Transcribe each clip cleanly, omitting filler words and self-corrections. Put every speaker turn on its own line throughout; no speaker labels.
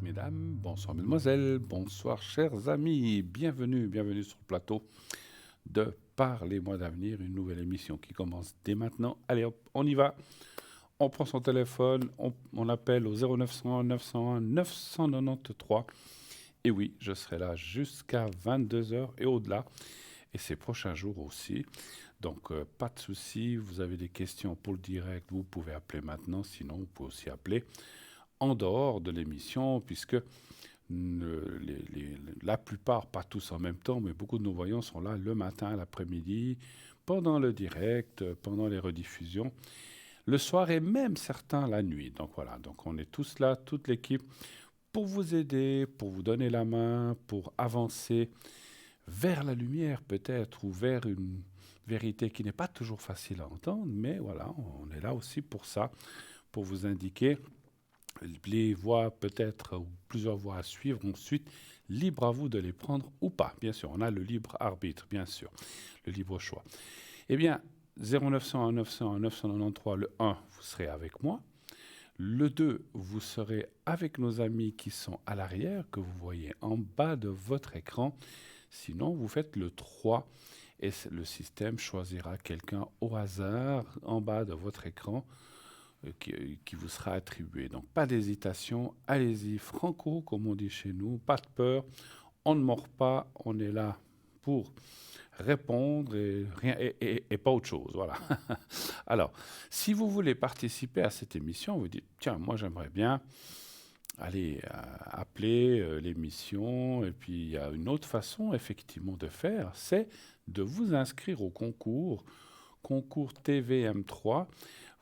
mesdames, bonsoir mesdemoiselles, bonsoir chers amis, bienvenue sur le plateau de Parlez-moi d'avenir, une nouvelle émission qui commence dès maintenant. Allez hop, on y va, on prend son téléphone, on appelle au 0901 901 993. Et oui, je serai là jusqu'à 22 heures et au-delà, et ces prochains jours aussi. Donc pas de souci, vous avez des questions pour le direct, vous pouvez appeler maintenant, sinon vous pouvez aussi appeler en dehors de l'émission, puisque la plupart, pas tous en même temps, mais beaucoup de nos voyants sont là le matin, l'après-midi, pendant le direct, pendant les rediffusions, le soir et même certains la nuit. Donc voilà, donc on est tous là, toute l'équipe, pour vous aider, pour vous donner la main, pour avancer vers la lumière peut-être, ou vers une vérité qui n'est pas toujours facile à entendre, mais voilà, on est là aussi pour ça, pour vous indiquer les voies peut-être ou plusieurs voies à suivre. Ensuite, libre à vous de les prendre ou pas. Bien sûr, on a le libre arbitre, bien sûr, le libre choix. Eh bien, 0901 901 993, le 1, vous serez avec moi. Le 2, vous serez avec nos amis qui sont à l'arrière, que vous voyez en bas de votre écran. Sinon, vous faites le 3 et le système choisira quelqu'un au hasard en bas de votre écran qui vous sera attribué. Donc pas d'hésitation, allez-y, franco, comme on dit chez nous, pas de peur, on ne mord pas, on est là pour répondre et, rien, et pas autre chose. Voilà. Alors, si vous voulez participer à cette émission, vous dites, tiens, moi j'aimerais bien aller appeler l'émission, et puis il y a une autre façon effectivement de faire, c'est de vous inscrire au concours TVM3.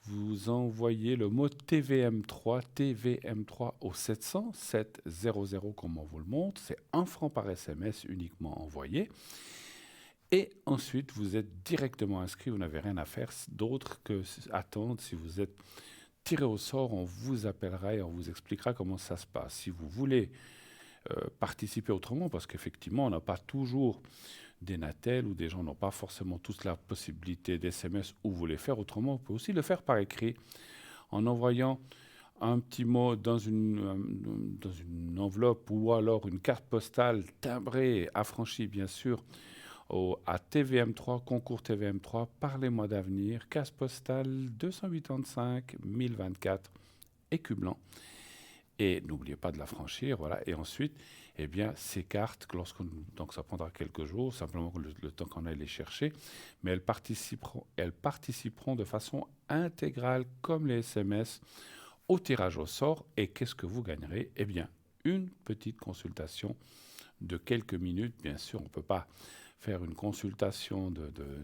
Vous envoyez le mot TVM3 au 700 700, comme on vous le montre. C'est 1 franc par SMS uniquement envoyé. Et ensuite, vous êtes directement inscrit. Vous n'avez rien à faire d'autre que attendre. Si vous êtes tiré au sort, on vous appellera et on vous expliquera comment ça se passe. Si vous voulez participer autrement, parce qu'effectivement, on n'a pas toujours des natels ou des gens n'ont pas forcément tous la possibilité d'SMS ou vous les faire autrement, vous pouvez aussi le faire par écrit en envoyant un petit mot dans une enveloppe ou alors une carte postale timbrée, affranchie bien sûr, à TVM3, concours TVM3, Parlez-moi d'avenir, case postale 285 1024, écu blanc. Et n'oubliez pas de la franchir, voilà. Et ensuite, eh bien, ces cartes, donc ça prendra quelques jours, simplement le temps qu'on aille les chercher, mais elles participeront de façon intégrale, comme les SMS, au tirage au sort. Et qu'est-ce que vous gagnerez? Eh bien, une petite consultation de quelques minutes. Bien sûr, on ne peut pas faire une consultation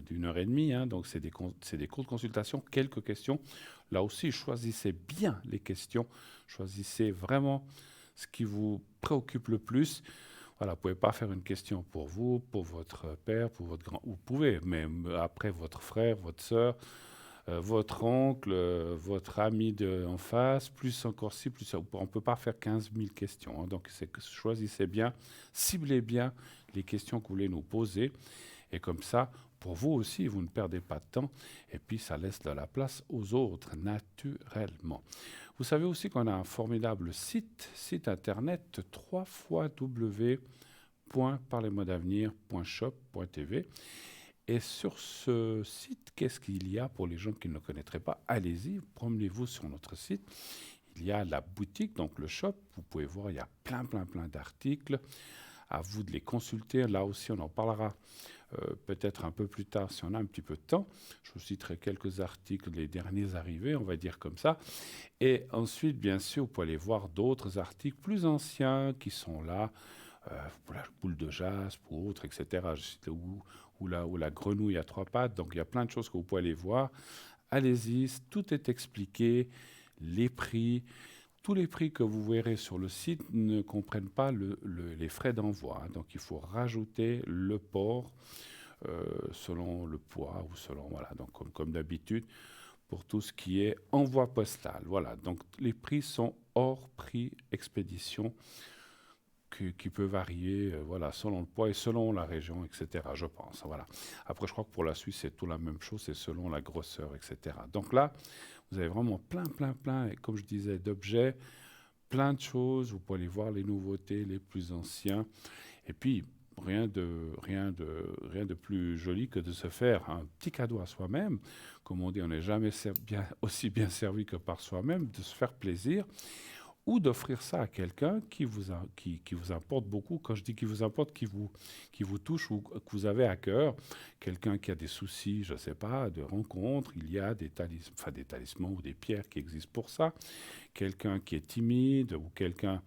d'une heure et demie, hein, donc c'est des courtes consultations, quelques questions. Là aussi, choisissez bien les questions, choisissez vraiment ce qui vous préoccupe le plus. Voilà, vous ne pouvez pas faire une question pour vous, pour votre père, pour votre grand... Vous pouvez, mais après votre frère, votre sœur, votre oncle, votre ami en face, plus encore ci, plus ça. On ne peut pas faire 15 000 questions. Hein, donc choisissez bien, ciblez bien les questions que vous voulez nous poser. Et comme ça, pour vous aussi, vous ne perdez pas de temps. Et puis, ça laisse de la place aux autres, naturellement. Vous savez aussi qu'on a un formidable site internet, www.parlez-moi-d'avenir.shop.tv. Et sur ce site, qu'est-ce qu'il y a pour les gens qui ne le connaîtraient pas? Allez-y, promenez-vous sur notre site. Il y a la boutique, donc le shop. Vous pouvez voir, il y a plein d'articles. À vous de les consulter. Là aussi, on en parlera peut-être un peu plus tard si on a un petit peu de temps. Je vous citerai quelques articles, les derniers arrivés, on va dire comme ça. Et ensuite, bien sûr, vous pouvez aller voir d'autres articles plus anciens qui sont là, pour la boule de jaspe ou autre, etc. Ou la grenouille à 3 pattes. Donc, il y a plein de choses que vous pouvez aller voir. Allez-y, tout est expliqué, les prix. Tous les prix que vous verrez sur le site ne comprennent pas les frais d'envoi. Hein. Donc, il faut rajouter le port selon le poids ou selon... Voilà, donc comme d'habitude, pour tout ce qui est envoi postal. Voilà, donc les prix sont hors prix expédition qui peut varier voilà, selon le poids et selon la région, etc., je pense. Voilà. Après, je crois que pour la Suisse, c'est tout la même chose, c'est selon la grosseur, etc. Donc là, vous avez vraiment plein, et comme je disais, d'objets, plein de choses. Vous pouvez aller voir les nouveautés, les plus anciens. Et puis, rien de plus joli que de se faire un petit cadeau à soi-même. Comme on dit, on n'est jamais aussi bien servi que par soi-même, de se faire plaisir ou d'offrir ça à quelqu'un qui vous importe beaucoup. Quand je dis qui vous importe, qui vous touche ou que vous avez à cœur, quelqu'un qui a des soucis, je ne sais pas, de rencontres, il y a des talismans ou des pierres qui existent pour ça. Quelqu'un qui est timide ou quelqu'un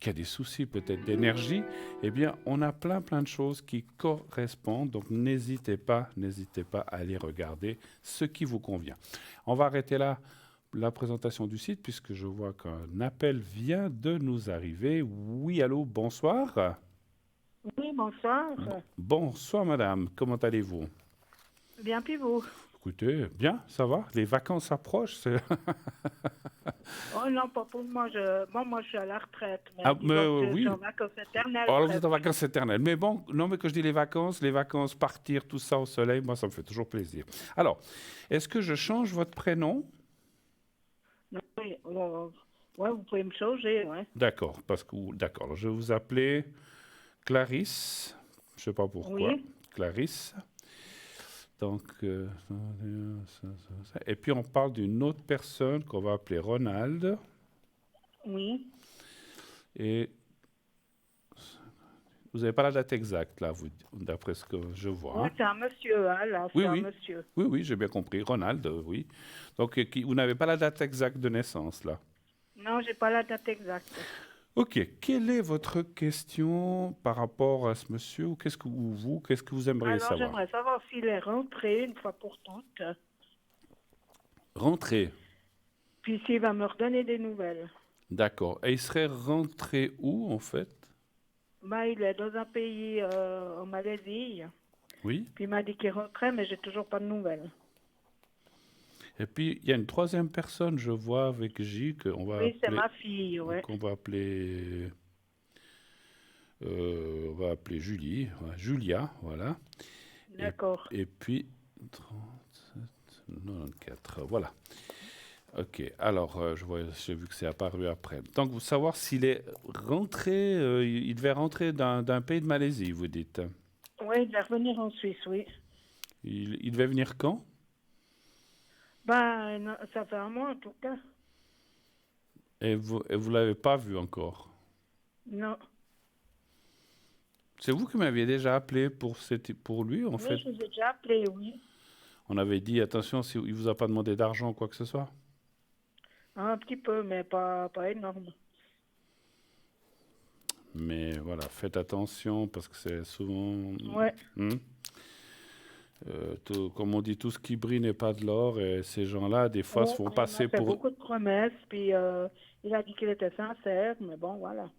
qui a des soucis peut-être d'énergie, eh bien, on a plein de choses qui correspondent. Donc, n'hésitez pas à aller regarder ce qui vous convient. On va arrêter là la présentation du site puisque je vois qu'un appel vient de nous arriver. Oui, allô, bonsoir.
Oui, bonsoir.
Bonsoir, madame. Comment allez-vous?
Bien, puis vous?
Écoutez, bien, ça va. Les vacances approchent.
Oh non, pas pour moi. Moi, je suis à la retraite, mais
Ah, mais
disons que je suis
oui.
en vacances éternelles
Alors, vous êtes
presque.
en vacances éternelles. Mais bon, non, mais quand je dis les vacances, partir, tout ça au soleil, moi, ça me fait toujours plaisir. Alors, est-ce que je change votre prénom?
Non, oui, ouais, vous pouvez me changer, ouais.
D'accord, d'accord. Je vais vous appeler Clarisse. Je ne sais pas pourquoi.
Oui,
Clarisse. Donc, et puis on parle d'une autre personne qu'on va appeler Ronald.
oui.
Et vous n'avez pas la date exacte, là, d'après ce que je vois.
Ouais,
Hein.
c'est un monsieur, hein, là,
Oui,
c'est un
oui.
monsieur.
Oui, oui, j'ai bien compris. Ronald, oui. Donc, vous n'avez pas la date exacte de naissance, là.
Non, j'ai pas la date exacte.
Ok. Quelle est votre question par rapport à ce monsieur ou qu'est-ce que vous aimeriez
Alors,
savoir?
j'aimerais savoir s'il est rentré une fois pour toutes,
Rentré.
puis s'il va me redonner des nouvelles.
D'accord. Et il serait rentré où, en fait?
Bah, il est dans un pays en Malaisie,
Oui.
puis il m'a dit qu'il rentrait, mais j'ai toujours pas de nouvelles.
Et puis, il y a une troisième personne, je vois, avec J,
Oui, c'est ma fille, ouais.
qu'on va appeler Julie, Julia, voilà. Et,
D'accord.
et puis, 37, 94, voilà. Ok, alors, j'ai vu que c'est apparu après. Donc, vous savoir s'il est rentré, il devait rentrer d'un pays de Malaisie, vous dites.
Oui, il va revenir en Suisse, oui.
Il devait venir quand?
Ben, non, ça fait un mois en tout cas.
Et vous l'avez pas vu encore.
Non.
C'est vous qui m'aviez déjà appelé pour lui, en
Oui,
fait.
je vous ai déjà appelé, oui.
On avait dit, attention, si il vous a pas demandé d'argent ou quoi que ce soit.
Un petit peu, mais pas énorme.
Mais voilà, faites attention parce que c'est souvent...
Ouais.
Hmm, comme on dit, tout ce qui brille n'est pas de l'or. Et ces gens-là, des fois, se
Ouais,
font
mais il m'a
passer
fait
pour...
beaucoup de promesses, puis il a dit qu'il était sincère, mais bon, voilà.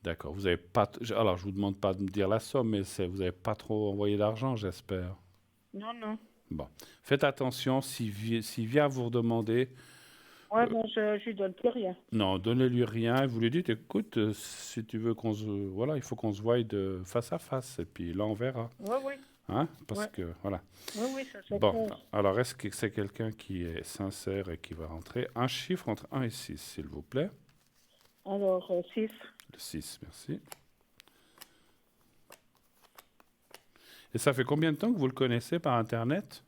D'accord, vous avez pas... Alors, je vous demande pas de me dire la somme, mais vous n'avez pas trop envoyé d'argent, j'espère.
Non, non.
Bon, faites attention, s'il vient vous redemander,
Ouais, bon, je lui donne plus rien.
non, donnez-lui rien, et vous lui dites, écoute, si tu veux voilà, il faut qu'on se voie de face à face, et puis là, on verra.
Oui, oui.
Hein? Parce
Ouais.
que, voilà.
Oui, oui, ça c'est
Bon,
clair.
alors est-ce que c'est quelqu'un qui est sincère et qui va rentrer? Un chiffre entre 1 et 6, s'il vous plaît.
Alors, 6.
Le 6, merci. Et ça fait combien de temps que vous le connaissez par Internet?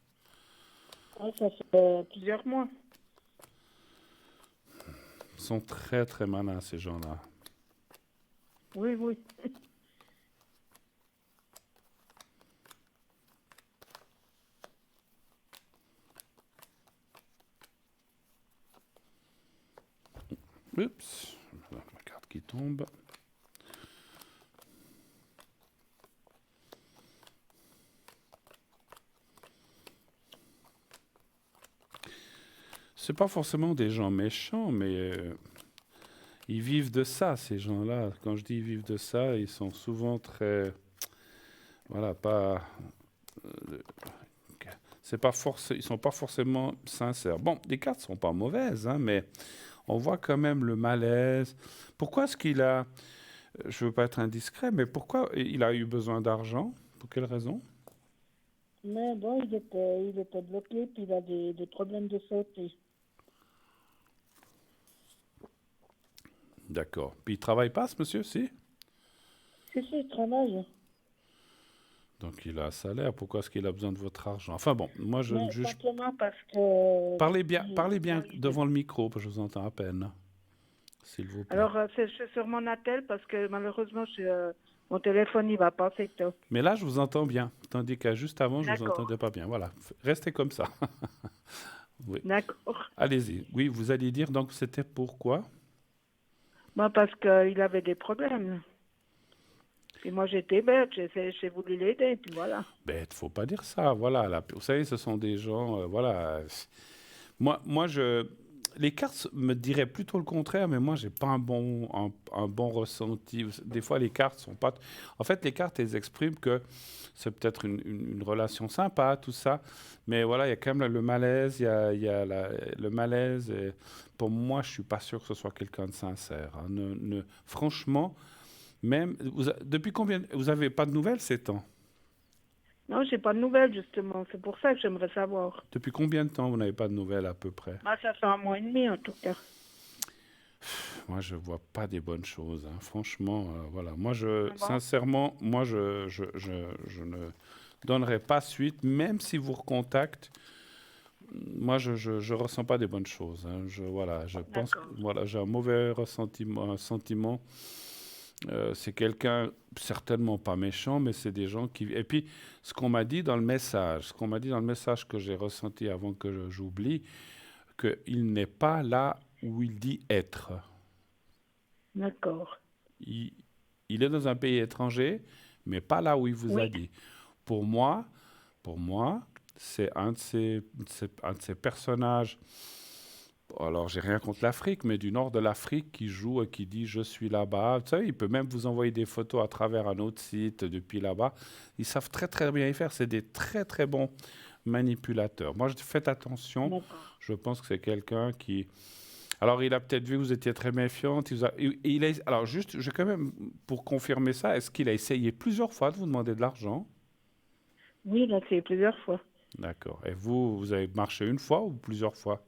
Ouais, ça fait plusieurs mois.
Ils sont très très malins, ces gens-là.
Oui, oui.
Oups, voilà, ma carte qui tombe. C'est pas forcément des gens méchants, mais ils vivent de ça, ces gens-là. Quand je dis ils vivent de ça, ils sont souvent très, voilà, pas, ils sont pas forcément sincères. Bon, les cartes sont pas mauvaises, hein, mais on voit quand même le malaise. Pourquoi est-ce qu'il a, je veux pas être indiscret, mais pourquoi il a eu besoin d'argent? Pour quelle raison?
Mais bon, il était bloqué, puis il a des problèmes de santé.
D'accord. Puis il travaille pas, ce monsieur, si?
Si, je travaille.
Donc il a un salaire. Pourquoi est-ce qu'il a besoin de votre argent? Enfin bon, moi je ne
Mais
juge.
simplement parce que
Parlez bien
il-
devant le micro, parce que je vous entends à peine, s'il vous plaît.
alors c'est sur mon attel parce que malheureusement mon téléphone il va pas, c'est tout.
Mais là, je vous entends bien, tandis qu'à juste avant, je vous
D'accord,
entendais pas bien. Voilà, restez comme ça. Oui.
d'accord.
Allez-y. Oui, vous alliez dire, donc c'était pourquoi?
Moi parce qu'il avait des problèmes. Et moi j'étais bête, j'ai voulu l'aider, puis voilà.
Bête, faut pas dire ça. Voilà, vous savez, ce sont des gens, voilà. Moi, les cartes me diraient plutôt le contraire, mais moi, j'ai pas un bon ressenti. Des fois, les cartes sont pas. En fait, les cartes, elles expriment que c'est peut-être une relation sympa, tout ça, mais voilà, il y a quand même le malaise, le malaise. Et pour moi, je suis pas sûr que ce soit quelqu'un de sincère, hein. Franchement, même, depuis combien, vous avez pas de nouvelles ces temps?
Non, j'ai pas de nouvelles justement, c'est pour ça que j'aimerais savoir.
Depuis combien de temps vous n'avez pas de nouvelles à peu près?
Moi ça fait 1 mois et demi en tout cas.
Moi, je vois pas des bonnes choses, hein. Franchement, voilà. Moi,
Ah bon?
sincèrement, moi, je ne donnerai pas suite, même si vous recontactent. Moi, je ressens pas des bonnes choses, hein. Voilà, je pense que
D'accord.
voilà, j'ai un mauvais ressentiment, un sentiment. C'est quelqu'un certainement pas méchant, mais c'est des gens qui. Et puis, ce qu'on m'a dit dans le message, ce qu'on m'a dit dans le message que j'ai ressenti avant que j'oublie, qu'il n'est pas là où il dit être.
D'accord.
Il, il est dans un pays étranger, mais pas là où il vous a
Oui.
dit. Pour moi, pour moi, c'est un de ces personnages. Alors, j'ai rien contre l'Afrique, mais du nord de l'Afrique qui joue et qui dit je suis là-bas. Vous savez, il peut même vous envoyer des photos à travers un autre site depuis là-bas. Ils savent très très bien y faire. C'est des très très bons manipulateurs. Moi, faites attention.
D'accord.
Je pense que c'est quelqu'un qui. Alors, il a peut-être vu que vous étiez très méfiante. Alors, juste, je quand même, pour confirmer ça, est-ce qu'il a essayé plusieurs fois de vous demander de l'argent?
Oui, là c'est plusieurs fois.
D'accord. Et vous, vous avez marché une fois ou plusieurs fois?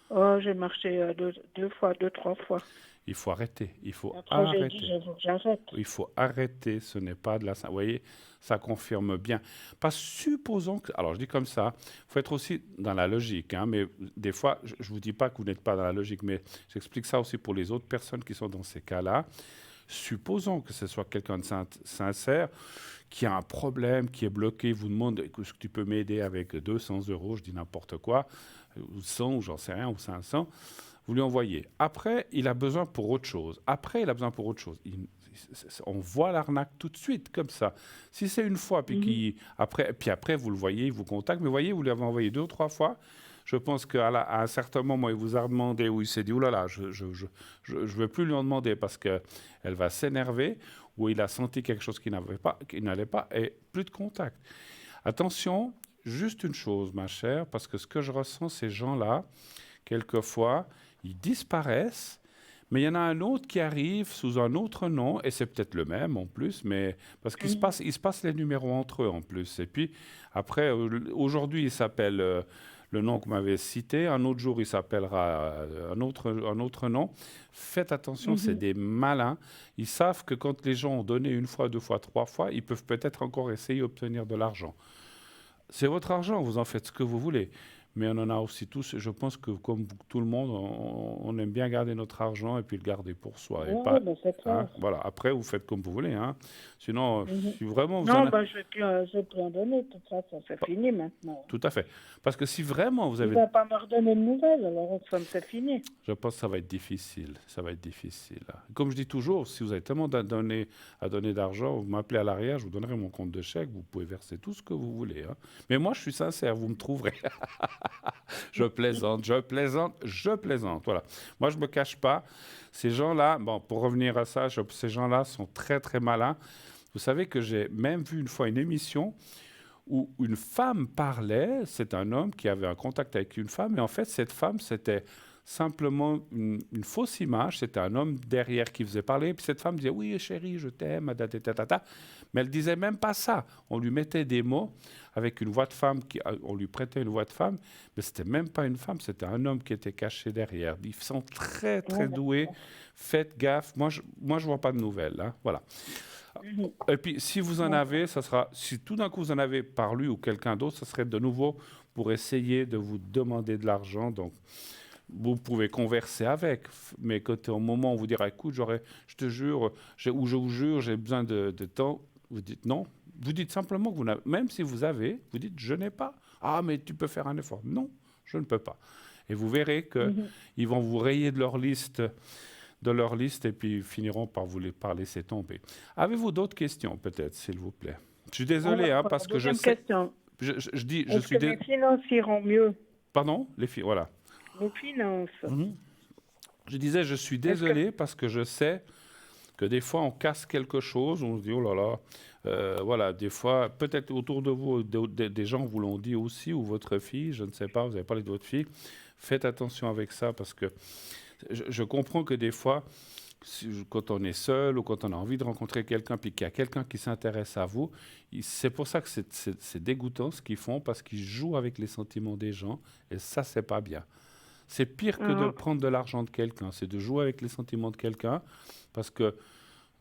Oh, j'ai marché deux fois, 3 fois.
Il faut arrêter. Il faut
Après j'ai dit
arrêter.
j'arrête.
Il faut arrêter. Ce n'est pas de la. Vous voyez, ça confirme bien. Parce supposons que. Alors, je dis comme ça. Il faut être aussi dans la logique, hein, mais des fois, je ne vous dis pas que vous n'êtes pas dans la logique, mais j'explique ça aussi pour les autres personnes qui sont dans ces cas-là. Supposons que ce soit quelqu'un de sincère, qui a un problème, qui est bloqué, vous demande est-ce que tu peux m'aider avec 200 euros, je dis n'importe quoi, ou 100, ou j'en sais rien, ou 500, vous lui envoyez. Après, il a besoin pour autre chose. Après, il a besoin pour autre chose. On voit l'arnaque tout de suite, comme ça. Si c'est une fois,
Mhm.
puis après, vous le voyez, il vous contacte, mais voyez, vous lui avez envoyé 2 ou 3 fois. Je pense qu'à un certain moment, il vous a demandé, où il s'est dit, oh là là, je veux plus lui en demander parce qu'elle va s'énerver, ou il a senti quelque chose qui n'allait pas, et plus de contact. Attention, juste une chose, ma chère, parce que ce que je ressens, ces gens-là, quelquefois, ils disparaissent, mais il y en a un autre qui arrive sous un autre nom, et c'est peut-être le même en plus, mais parce
Mhm.
il se passe les numéros entre eux en plus. Et puis, après, aujourd'hui, il s'appelle le nom que vous m'avez cité, un autre jour, il s'appellera un autre nom. Faites attention, c'est
Mhm.
des malins. Ils savent que quand les gens ont donné une fois, 2 fois, 3 fois, ils peuvent peut-être encore essayer d'obtenir de l'argent. C'est votre argent, vous en faites ce que vous voulez. Mais on en a aussi tous, je pense que comme tout le monde, on aime bien garder notre argent et puis le garder pour soi. Et
Ouais,
pas,
ben c'est
hein,
clair.
voilà. Après, vous faites comme vous voulez, hein. Sinon,
Mhm.
si vraiment vous en
Non,
avez.
ben je vais plus en donner, de toute façon, c'est fini maintenant.
Tout à fait. Parce que si vraiment vous
Il
avez.
va pas me redonner de nouvelles, alors c'est fini.
Je pense que ça va être difficile. Ça va être difficile, hein. Comme je dis toujours, si vous avez tellement à donner d'argent, vous m'appelez à l'arrière, je vous donnerai mon compte de chèque, vous pouvez verser tout ce que vous voulez, hein. Mais moi, je suis sincère, vous me trouverez. Je plaisante, je plaisante, je plaisante. Voilà. Moi, je ne me cache pas. Ces gens-là, bon, pour revenir à ça, ces gens-là sont très, très malins. Vous savez que j'ai même vu une fois une émission où une femme parlait, c'est un homme qui avait un contact avec une femme, et en fait, cette femme, simplement une fausse image. C'était un homme derrière qui faisait parler. Puis cette femme disait, oui, chérie, je t'aime, mais elle disait même pas ça. On lui mettait des mots avec une voix de femme, on lui prêtait une voix de femme, mais c'était même pas une femme, c'était un homme qui était caché derrière. Ils sont très, très doués. Faites gaffe. Moi, je vois pas de nouvelles, hein. Voilà.
Mhm.
Et puis, si vous en avez, ça sera, si tout d'un coup vous en avez par lui ou quelqu'un d'autre, ça serait de nouveau pour essayer de vous demander de l'argent. Donc, vous pouvez converser avec, mais quand au moment où vous direz, écoute, je te jure, ou je vous jure, j'ai besoin de temps, vous dites non. Vous dites simplement que vous n'avez, même si vous avez, vous dites, je n'ai pas. Ah, mais tu peux faire un effort. Non, je ne peux pas. Et vous verrez
Mhm.
qu'ils vont vous rayer de leur liste et puis finiront par par laisser tomber. Avez-vous d'autres questions, peut-être, s'il vous plaît? Je suis désolé,
Alors,
hein,
pour la
parce que je
deuxième
sais.
question,
Je dis, je
est-ce
suis
que mes
désolé.
finances iront mieux?
Pardon, les filles, voilà.
Mes finances.
Mhm. Je disais, je suis
Est-ce que...
désolé parce que je sais que des fois on casse quelque chose, on se dit, oh là là, voilà, des fois, peut-être autour de vous, des gens vous l'ont dit aussi, ou votre fille, je ne sais pas, vous avez parlé de votre fille, faites attention avec ça parce que je comprends que des fois, quand on est seul ou quand on a envie de rencontrer quelqu'un, puis qu'il y a quelqu'un qui s'intéresse à vous, c'est pour ça que c'est dégoûtant ce qu'ils font, parce qu'ils jouent avec les sentiments des gens, et ça, c'est pas bien. C'est pire que de
Ah,
prendre de l'argent de quelqu'un, c'est de jouer avec les sentiments de quelqu'un, parce que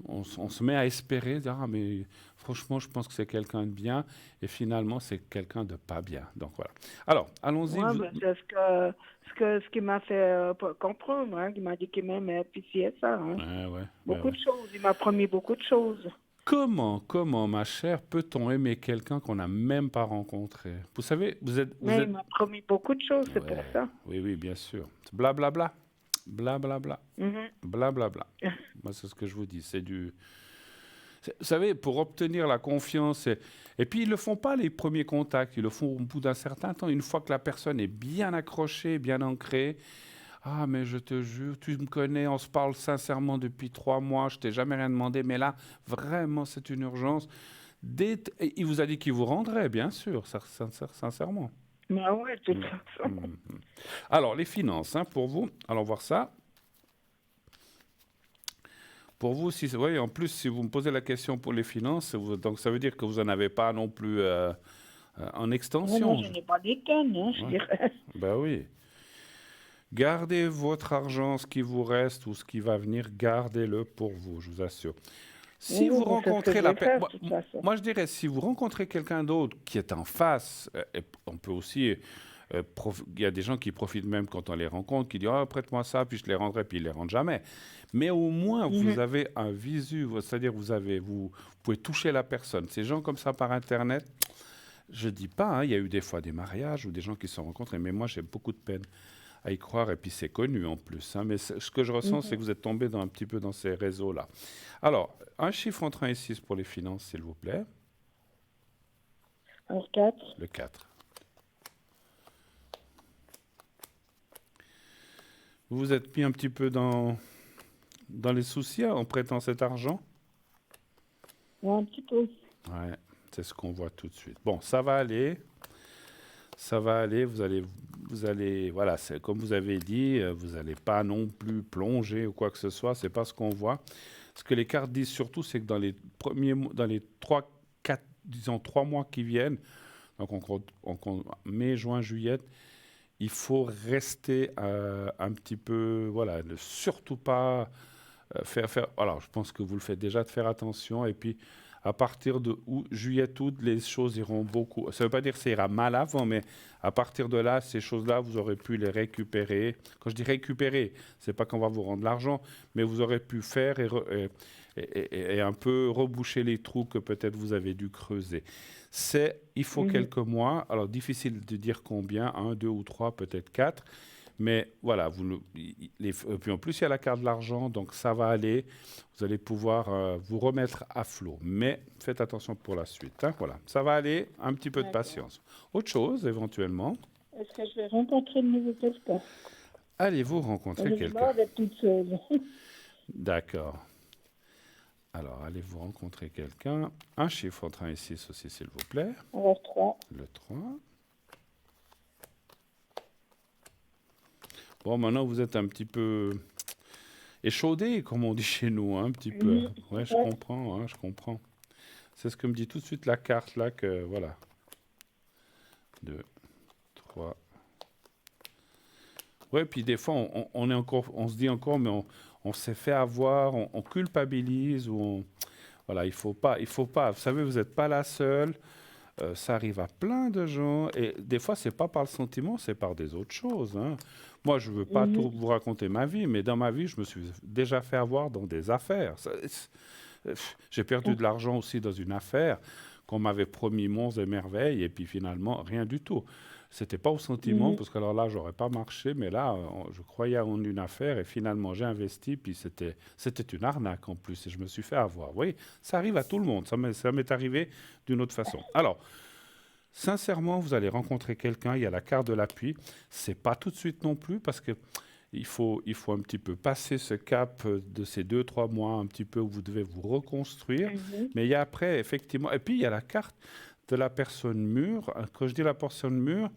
on se met à espérer, dire, ah mais franchement, je pense que c'est quelqu'un de bien, et finalement, c'est quelqu'un de pas bien. Donc voilà. Alors, allons-y.
ouais, ben, c'est ce qui m'a fait comprendre, hein, qui m'a dit qu'il m'aimait, puis c'est ça, hein.
Ouais, ouais, ouais,
Beaucoup
ouais.
de choses, il m'a promis beaucoup de choses.
Comment, ma chère, peut-on aimer quelqu'un qu'on n'a même pas rencontré? Vous savez, vous
Mais
êtes.
il m'a promis beaucoup de choses, c'est pour
Ouais,
ça.
oui, oui, bien sûr. Blablabla, blablabla,
Mhm.
blablabla. Moi, c'est ce que je vous dis. Vous savez, pour obtenir la confiance, et puis ils le font pas les premiers contacts, ils le font au bout d'un certain temps. Une fois que la personne est bien accrochée, bien ancrée. Ah, mais je te jure, tu me connais, on se parle sincèrement depuis 3 mois, je t'ai jamais rien demandé, mais là, vraiment, c'est une urgence. Et il vous a dit qu'il vous rendrait, bien sûr, sincèrement.
Mais ouais, de toute
Mm,
façon.
mm, mm. Alors, les finances, hein, pour vous, allons voir ça. Pour vous, si, oui, en plus, si vous me posez la question pour les finances, donc ça veut dire que vous n'en avez pas non plus en
Non, non,
extension.
je n'ai pas des tonnes, hein, je
Ouais,
dirais.
ben oui. Gardez votre argent, ce qui vous reste ou ce qui va venir, gardez-le pour vous, je vous assure.
Oui,
Si
oui,
vous
mais c'est ce que
rencontrez
je
la
vais
personne,
faire, de toute façon.
moi je dirais, si vous rencontrez quelqu'un d'autre qui est en face, et on peut aussi, il y a des gens qui profitent même quand on les rencontre, qui disent, ah, prête-moi ça, puis je te les rendrai, puis ils les rendent jamais. Mais au moins, vous
Mhm.
avez un visu, c'est-à-dire vous pouvez toucher la personne. Ces gens comme ça par Internet, je dis pas, hein, il y a eu des fois des mariages ou des gens qui se sont rencontrés, mais moi j'ai beaucoup de peine à y croire, et puis c'est connu en plus, hein, mais ce que je ressens, c'est
Mhm.
que vous êtes tombé un petit peu dans ces réseaux-là. Alors, un chiffre entre 1 et 6 pour les finances, s'il vous plaît.
Alors, 4.
Le 4. Vous vous êtes mis un petit peu dans les soucis en prêtant cet argent?
Ouais, un petit peu.
Ouais, c'est ce qu'on voit tout de suite. Bon, ça va aller. Ça va aller, vous allez, voilà, c'est comme vous avez dit, vous n'allez pas non plus plonger ou quoi que ce soit, c'est pas ce qu'on voit. Ce que les cartes disent surtout, c'est que dans les 3, 4, disons 3 mois qui viennent, donc on compte mai, juin, juillet, il faut rester un petit peu, voilà, ne surtout pas faire. Alors, je pense que vous le faites déjà, de faire attention. Et puis, à partir de juillet, août, les choses iront beaucoup. Ça ne veut pas dire que ça ira mal avant, mais à partir de là, ces choses-là, vous aurez pu les récupérer. Quand je dis récupérer, c'est pas qu'on va vous rendre l'argent, mais vous aurez pu faire et un peu reboucher les trous que peut-être vous avez dû creuser. Il faut
Mhm.
quelques mois. Alors, difficile de dire combien, 1, 2 ou 3, peut-être 4. Mais voilà, puis en plus, il y a la carte de l'argent, donc ça va aller. Vous allez pouvoir vous remettre à flot. Mais faites attention pour la suite, hein, voilà, ça va aller, un petit peu de
D'accord.
patience. Autre chose, éventuellement,
Est-ce que je vais rencontrer de nouveau quelqu'un?
allez-vous rencontrer
J'en ai
quelqu'un.
marre d'être toute seule.
D'accord. Alors, allez-vous rencontrer quelqu'un. Un chiffre entre 1 et 6 aussi, s'il vous plaît.
Alors, 3.
Le 3. Bon, maintenant, vous êtes un petit peu échaudé, comme on dit chez nous, hein, un petit peu. Ouais, je
Ouais.
comprends, hein, je comprends. C'est ce que me dit tout de suite la carte, là, que voilà. 2, 3. Ouais, puis des fois, on est encore, on se dit encore, mais on s'est fait avoir, on culpabilise, voilà, il faut pas. Vous savez, vous n'êtes pas la seule. Ça arrive à plein de gens. Et des fois, c'est pas par le sentiment, c'est par des autres choses, hein. Moi, je veux pas tout
Mhm.
vous raconter ma vie, mais dans ma vie, je me suis déjà fait avoir dans des affaires. J'ai perdu de l'argent aussi dans une affaire qu'on m'avait promis monts et merveilles, et puis finalement, rien du tout. C'était pas au sentiment,
Mhm.
parce que alors là, j'aurais pas marché, mais là, je croyais en une affaire, et finalement, j'ai investi, puis c'était une arnaque en plus, et je me suis fait avoir. Oui, ça arrive à tout le monde, ça m'est arrivé d'une autre façon. Alors, sincèrement, vous allez rencontrer quelqu'un, il y a la carte de l'appui, c'est pas tout de suite non plus, parce que il faut un petit peu passer ce cap de ces 2, 3 mois, un petit peu où vous devez vous reconstruire.
Mhm.
Mais il y a après, effectivement, et puis il y a la carte de la personne mûre. Quand je dis la personne mûre,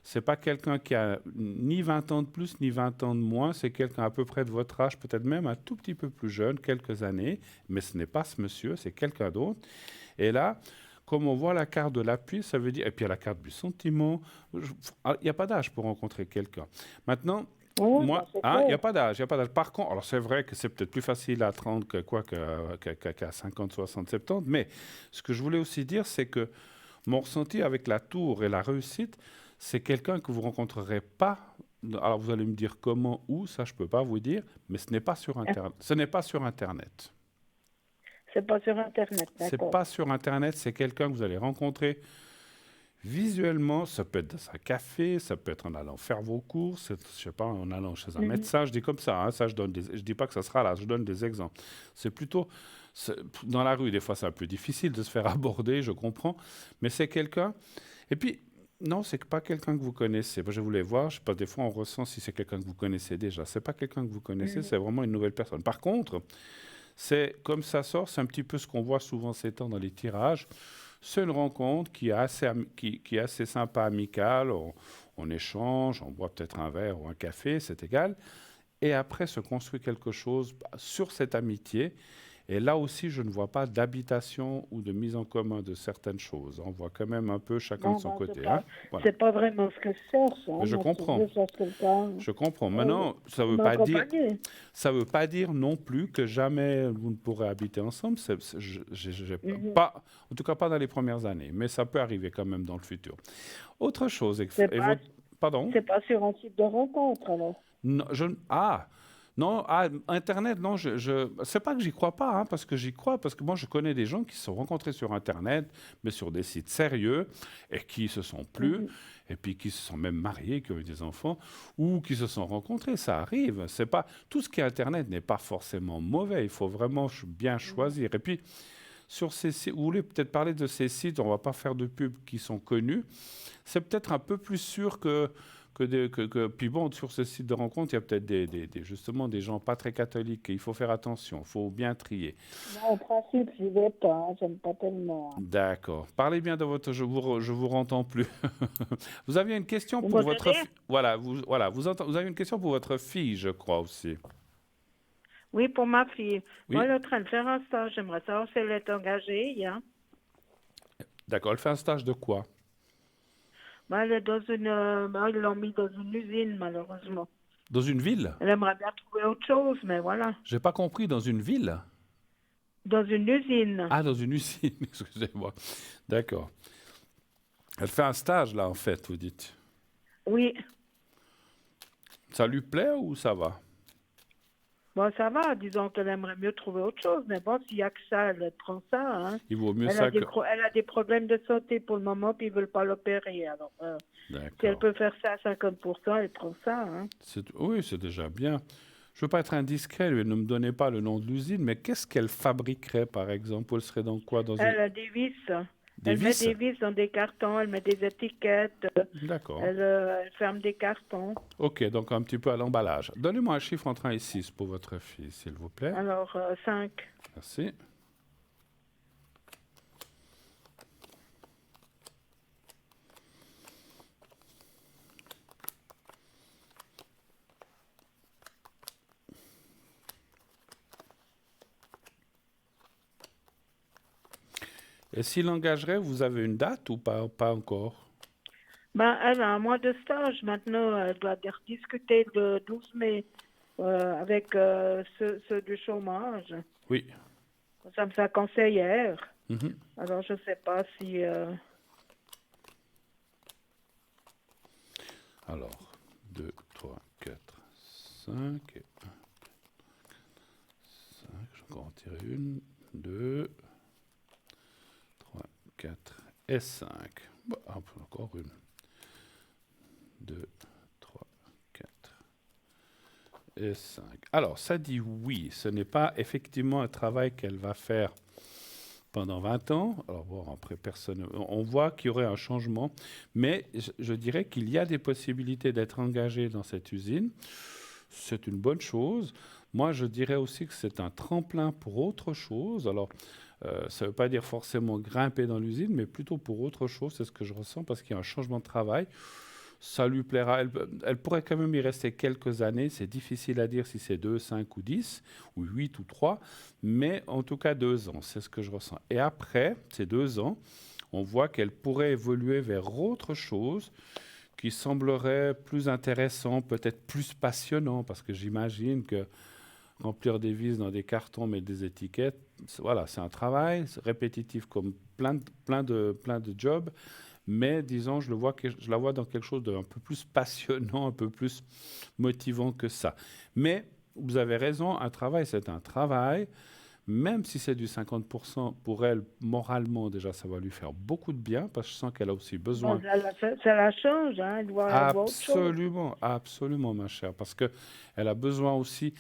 c'est pas quelqu'un qui a ni 20 ans de plus, ni 20 ans de moins. C'est quelqu'un à peu près de votre âge, peut-être même un tout petit peu plus jeune, quelques années. Mais ce n'est pas ce monsieur, c'est quelqu'un d'autre. Et là, comme on voit la carte de l'appui, ça veut dire, et puis il y a la carte du sentiment. Il n'y a pas d'âge pour rencontrer quelqu'un. Maintenant,
Oui, bah,
moi,
c'est
hein, il n'y
clair.
a pas d'âge, il n'y a pas d'âge. Par contre, alors c'est vrai que c'est peut-être plus facile à 30 que quoi qu'à 50, 60, 70, mais ce que je voulais aussi dire, c'est que mon ressenti avec la tour et la réussite, c'est quelqu'un que vous rencontrerez pas. Alors vous allez me dire comment, où, ça je peux pas vous dire, mais ce n'est pas sur Internet. Ce n'est pas sur Internet.
C'est pas sur Internet,
C'est
d'accord.
pas sur Internet, c'est quelqu'un que vous allez rencontrer visuellement. Ça peut être dans un café, ça peut être en allant faire vos courses, je sais pas, en allant chez un
Mhm.
médecin. Je dis comme ça, hein, ça je dis pas que ça sera là, je donne des exemples. C'est plutôt dans la rue. Des fois, c'est un peu difficile de se faire aborder, je comprends, mais c'est quelqu'un. Et puis non, c'est pas quelqu'un que vous connaissez. Moi, je voulais voir, je sais pas, des fois on ressent si c'est quelqu'un que vous connaissez déjà. C'est pas quelqu'un que vous connaissez,
Mhm.
c'est vraiment une nouvelle personne. Par contre, c'est comme ça sort, c'est un petit peu ce qu'on voit souvent ces temps dans les tirages. C'est une rencontre qui est qui est assez sympa, amicale. On échange, on boit peut-être un verre ou un café, c'est égal. Et après se construit quelque chose sur cette amitié. Et là aussi, je ne vois pas d'habitation ou de mise en commun de certaines choses. On voit quand même un peu chacun de
Non,
son
ben,
côté, hein. Voilà.
c'est pas vraiment ce que je cherche, hein.
Mais je
Moi, ce que je
comprends.
veux, c'est quelqu'un
Je comprends.
euh,
Maintenant,
pour m'accompagner.
ça veut pas dire non plus que jamais vous ne pourrez habiter ensemble.
Mhm.
Pas, en tout cas pas dans les premières années, mais ça peut arriver quand même dans le futur. Autre chose,
C'est
et
pas,
votre, pardon?
c'est pas sur un site de rencontre, alors.
Non, non, Internet, non, c'est pas que j'y crois pas, hein, parce que j'y crois, parce que moi je connais des gens qui se sont rencontrés sur Internet, mais sur des sites sérieux, et qui se sont plu,
Mhm.
et puis qui se sont même mariés, qui ont eu des enfants, ou qui se sont rencontrés, ça arrive. C'est pas, tout ce qui est Internet n'est pas forcément mauvais, il faut vraiment bien
Mhm.
choisir. Et puis, sur ces sites, vous voulez peut-être parler de ces sites, on va pas faire de pubs qui sont connus, c'est peut-être un peu plus sûr puis bon, sur ce site de rencontre, il y a peut-être justement des gens pas très catholiques. Il faut faire attention, il faut bien trier.
Moi, en principe, j'y vais pas, hein. J'aime pas tellement, hein.
D'accord. Parlez bien de votre... je vous rentends plus. Vous aviez une question
Vous
pour
m'entendez?
votre... voilà, vous avez une question pour votre fille, je crois aussi.
Oui, pour ma fille. Moi,
Oui,
elle est en train de faire un stage. J'aimerais savoir si elle est engagée, hein.
d'accord. Elle fait un stage de quoi?
Bah, elle est dans une, bah, ils l'ont mis dans une usine, malheureusement.
Dans une ville?
Elle aimerait bien trouver autre chose, mais voilà.
J'ai pas compris, dans une ville?
Dans une usine.
Ah, dans une usine, excusez-moi. D'accord. Elle fait un stage, là, en fait, vous dites.
Oui.
Ça lui plaît ou ça va?
Bon, ça va, disons qu'elle aimerait mieux trouver autre chose, mais bon, s'il n'y a que ça, elle prend ça, hein.
Il vaut mieux ça que...
Elle a des problèmes de santé pour le moment, puis ils veulent pas l'opérer. Alors, si elle
D'accord.
peut faire ça à 50%, elle prend ça, hein.
Oui, c'est déjà bien. Je veux pas être indiscret, lui, ne me donnez pas le nom de l'usine, mais qu'est-ce qu'elle fabriquerait, par exemple? Elle serait dans quoi?
Elle a des vis.
Des
Elle met
vis?
des vis dans des cartons, elle met des étiquettes,
D'accord.
elle ferme des cartons.
Ok, donc un petit peu à l'emballage. Donnez-moi un chiffre entre 1 et 6 pour votre fille, s'il vous plaît.
Alors, 5.
Merci. Et s'il engagerait, vous avez une date ou pas encore?
Ben, elle a un mois de stage. Maintenant, elle doit discuter le 12 mai avec ceux du chômage,
Oui.
comme sa conseillère.
Mhm.
Alors, je ne sais pas si...
Alors, 2, 3, 4, 5 et 5. Je vais encore en tirer une, 2, 3, 4 et 5. Bon, encore une. 2, 3, 4 et 5. Alors, ça dit oui. Ce n'est pas effectivement un travail qu'elle va faire pendant 20 ans. Alors, bon, après, personne. On voit qu'il y aurait un changement. Mais je dirais qu'il y a des possibilités d'être engagé dans cette usine. C'est une bonne chose. Moi, je dirais aussi que c'est un tremplin pour autre chose. Alors, ça ne veut pas dire forcément grimper dans l'usine, mais plutôt pour autre chose. C'est ce que je ressens parce qu'il y a un changement de travail. Ça lui plaira. Elle pourrait quand même y rester quelques années. C'est difficile à dire si c'est 2, 5 ou 10, ou 8 ou 3. Mais en tout cas, 2 ans, c'est ce que je ressens. Et après ces 2 ans, on voit qu'elle pourrait évoluer vers autre chose qui semblerait plus intéressant, peut-être plus passionnant, parce que j'imagine que remplir des vis dans des cartons, mettre des étiquettes, voilà, c'est un travail répétitif comme plein de jobs, mais disons, je la vois dans quelque chose d'un peu plus passionnant, un peu plus motivant que ça. Mais vous avez raison, un travail, c'est un travail. Même si c'est du 50% pour elle, moralement, déjà, ça va lui faire beaucoup de bien, parce que je sens qu'elle a aussi
Bon,
besoin.
ça la change, hein, elle voit autre chose.
Absolument, absolument, ma chère, parce que elle a besoin aussi.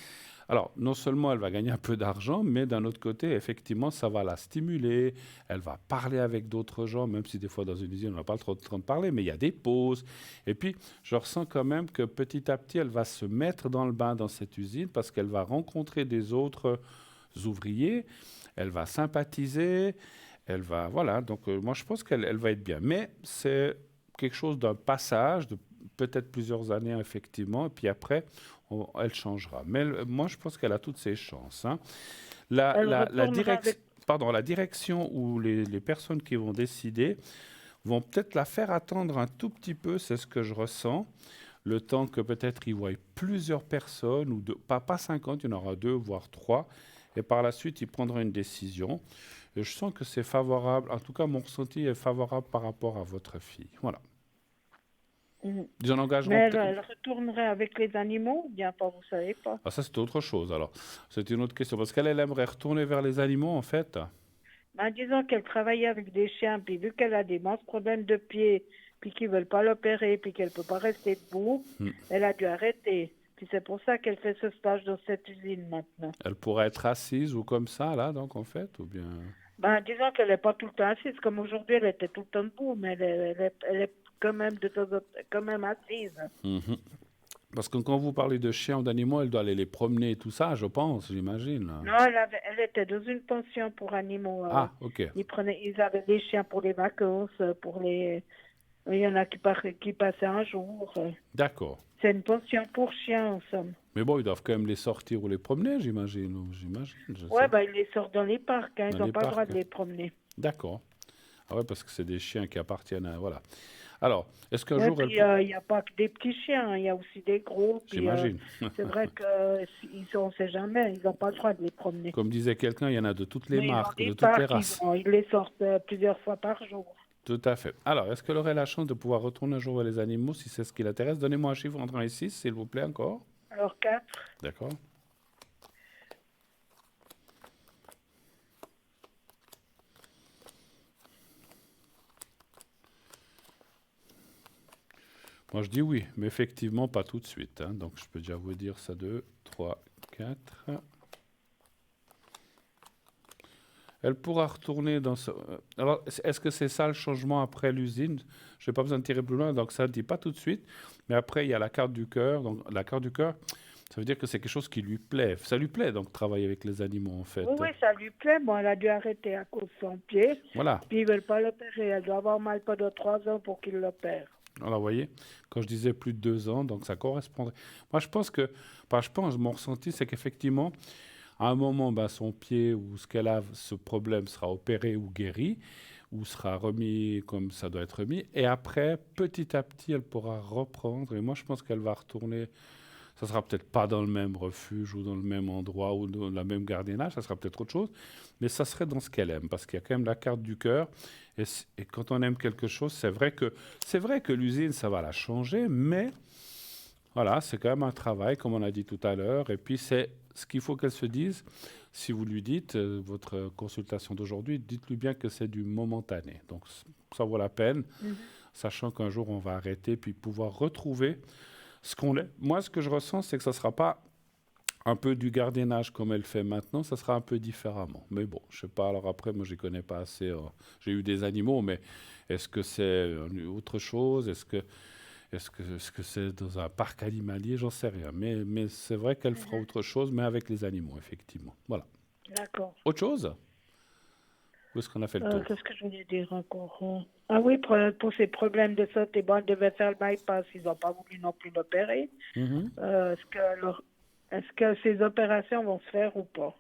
Alors, non seulement elle va gagner un peu d'argent, mais d'un autre côté, effectivement, ça va la stimuler. Elle va parler avec d'autres gens, même si des fois dans une usine, on n'a pas trop de temps de parler, mais il y a des pauses. Et puis, je ressens quand même que petit à petit, elle va se mettre dans le bain dans cette usine parce qu'elle va rencontrer des autres ouvriers, elle va sympathiser, elle va, voilà. Donc, moi, je pense qu'elle va être bien. Mais c'est quelque chose d'un passage de peut-être plusieurs années, effectivement, et puis après, elle changera. Mais moi, je pense qu'elle a toutes ses chances, hein.
Elle retournera avec...
La direction ou les personnes qui vont décider vont peut-être la faire attendre un tout petit peu, c'est ce que je ressens, le temps que peut-être ils voient plusieurs personnes, ou pas 50, il y en aura 2, voire 3, et par la suite, ils prendront une décision. Et je sens que c'est favorable, en tout cas, mon ressenti est favorable par rapport à votre fille. Voilà.
Mhm.
Ils en
Mais
engageront peut-être.
elle retournerait avec les animaux, bien pas, vous savez pas.
Ah, ça, c'est autre chose, alors. C'est une autre question. Parce qu'elle elle aimerait retourner vers les animaux, en fait.
Ben, disons qu'elle travaillait avec des chiens, puis vu qu'elle a des immenses problèmes de pied, puis qu'ils veulent pas l'opérer, puis qu'elle peut pas rester debout,
Hmm.
elle a dû arrêter. Puis c'est pour ça qu'elle fait ce stage dans cette usine maintenant.
Elle pourrait être assise ou comme ça, là, donc, en fait, ou bien...
Ben, disons qu'elle n'est pas tout le temps assise, comme aujourd'hui, elle était tout le temps debout, mais elle est quand même de temps en temps, quand même assise.
Mhm. Parce que quand vous parlez de chiens ou d'animaux, elle doit aller les promener et tout ça, je pense, j'imagine, là.
Non, elle était dans une pension pour animaux.
Ah, ok.
Ils avaient des chiens pour les vacances, pour les. Il y en a qui passaient un jour.
D'accord.
C'est une pension pour chiens, en somme.
Mais bon, ils doivent quand même les sortir ou les promener, j'imagine. Je
Ouais,
sais.
ben, ils les sortent dans les parcs, hein, ils
Dans
n'ont
les
pas le droit
parcs.
de les promener.
D'accord. Ah ouais, parce que c'est des chiens qui appartiennent à... Voilà. Alors, est-ce qu'un
Ouais,
jour elle...
puis il n'y a pas que des petits chiens, hein, il y a aussi des gros. Puis
J'imagine.
c'est vrai que on ne sait jamais, ils n'ont pas le droit de les promener.
Comme disait quelqu'un, il y en a de toutes les
Mais ils ont
marques,
des
de toutes les
parcs,
races.
ils les sortent plusieurs fois par jour.
Tout à fait. Alors, est-ce qu'elle aurait la chance de pouvoir retourner un jour vers les animaux si c'est ce qui l'intéresse? Donnez-moi un chiffre entre 1 et 6, s'il vous plaît, encore.
Alors, 4.
D'accord. Moi, je dis oui, mais effectivement, pas tout de suite, hein. Donc, je peux déjà vous dire ça 2, 3, 4. Elle pourra retourner dans ce... Alors, est-ce que c'est ça le changement après l'usine? Je n'ai pas besoin de tirer plus loin, donc ça ne dit pas tout de suite. Mais après, il y a la carte du cœur. Donc, la carte du cœur, ça veut dire que c'est quelque chose qui lui plaît. Ça lui plaît, donc, travailler avec les animaux, en fait.
Oui, oui, ça lui plaît. Bon, elle a dû arrêter à cause de son pied.
Voilà.
Puis ils veulent pas l'opérer. Elle doit avoir mal pendant 3 ans pour qu'ils l'opèrent.
Alors, vous voyez, quand je disais plus de 2 ans, donc ça correspondrait. Moi, je pense que... Enfin, je pense, mon ressenti, c'est qu'effectivement, À un moment, ben, son pied ou ce qu'elle a, ce problème sera opéré ou guéri, ou sera remis comme ça doit être remis. Et après, petit à petit, elle pourra reprendre. Et moi, je pense qu'elle va retourner. Ça sera peut-être pas dans le même refuge ou dans le même endroit ou dans le même gardiennage, ça sera peut-être autre chose, mais ça serait dans ce qu'elle aime, parce qu'il y a quand même la carte du cœur. Et quand on aime quelque chose, c'est vrai que l'usine, ça va la changer, mais voilà, c'est quand même un travail, comme on a dit tout à l'heure. Et puis, c'est ce qu'il faut qu'elle se dise. Si vous lui dites, votre consultation d'aujourd'hui, dites-lui bien que c'est du momentané. Donc, ça vaut la peine,
Mhm.
sachant qu'un jour, on va arrêter, puis pouvoir retrouver ce qu'on est. Moi, ce que je ressens, c'est que ça ne sera pas un peu du gardiennage comme elle fait maintenant, ça sera un peu différemment. Mais bon, je sais pas. Alors après, moi, je ne connais pas assez. J'ai eu des animaux, mais est-ce que c'est autre chose? Est-ce que c'est dans un parc animalier? J'en sais rien. Mais c'est vrai qu'elle fera
Mhm.
autre chose, mais avec les animaux, effectivement. Voilà.
D'accord.
Autre chose? Où est-ce qu'on a fait le tour?
Qu'est-ce que je voulais dire encore? Ah oui, pour ces problèmes de santé, bon, elle devait faire le bypass. Ils n'ont pas voulu non plus l'opérer.
Mhm.
Est-ce que ces opérations vont se faire ou pas?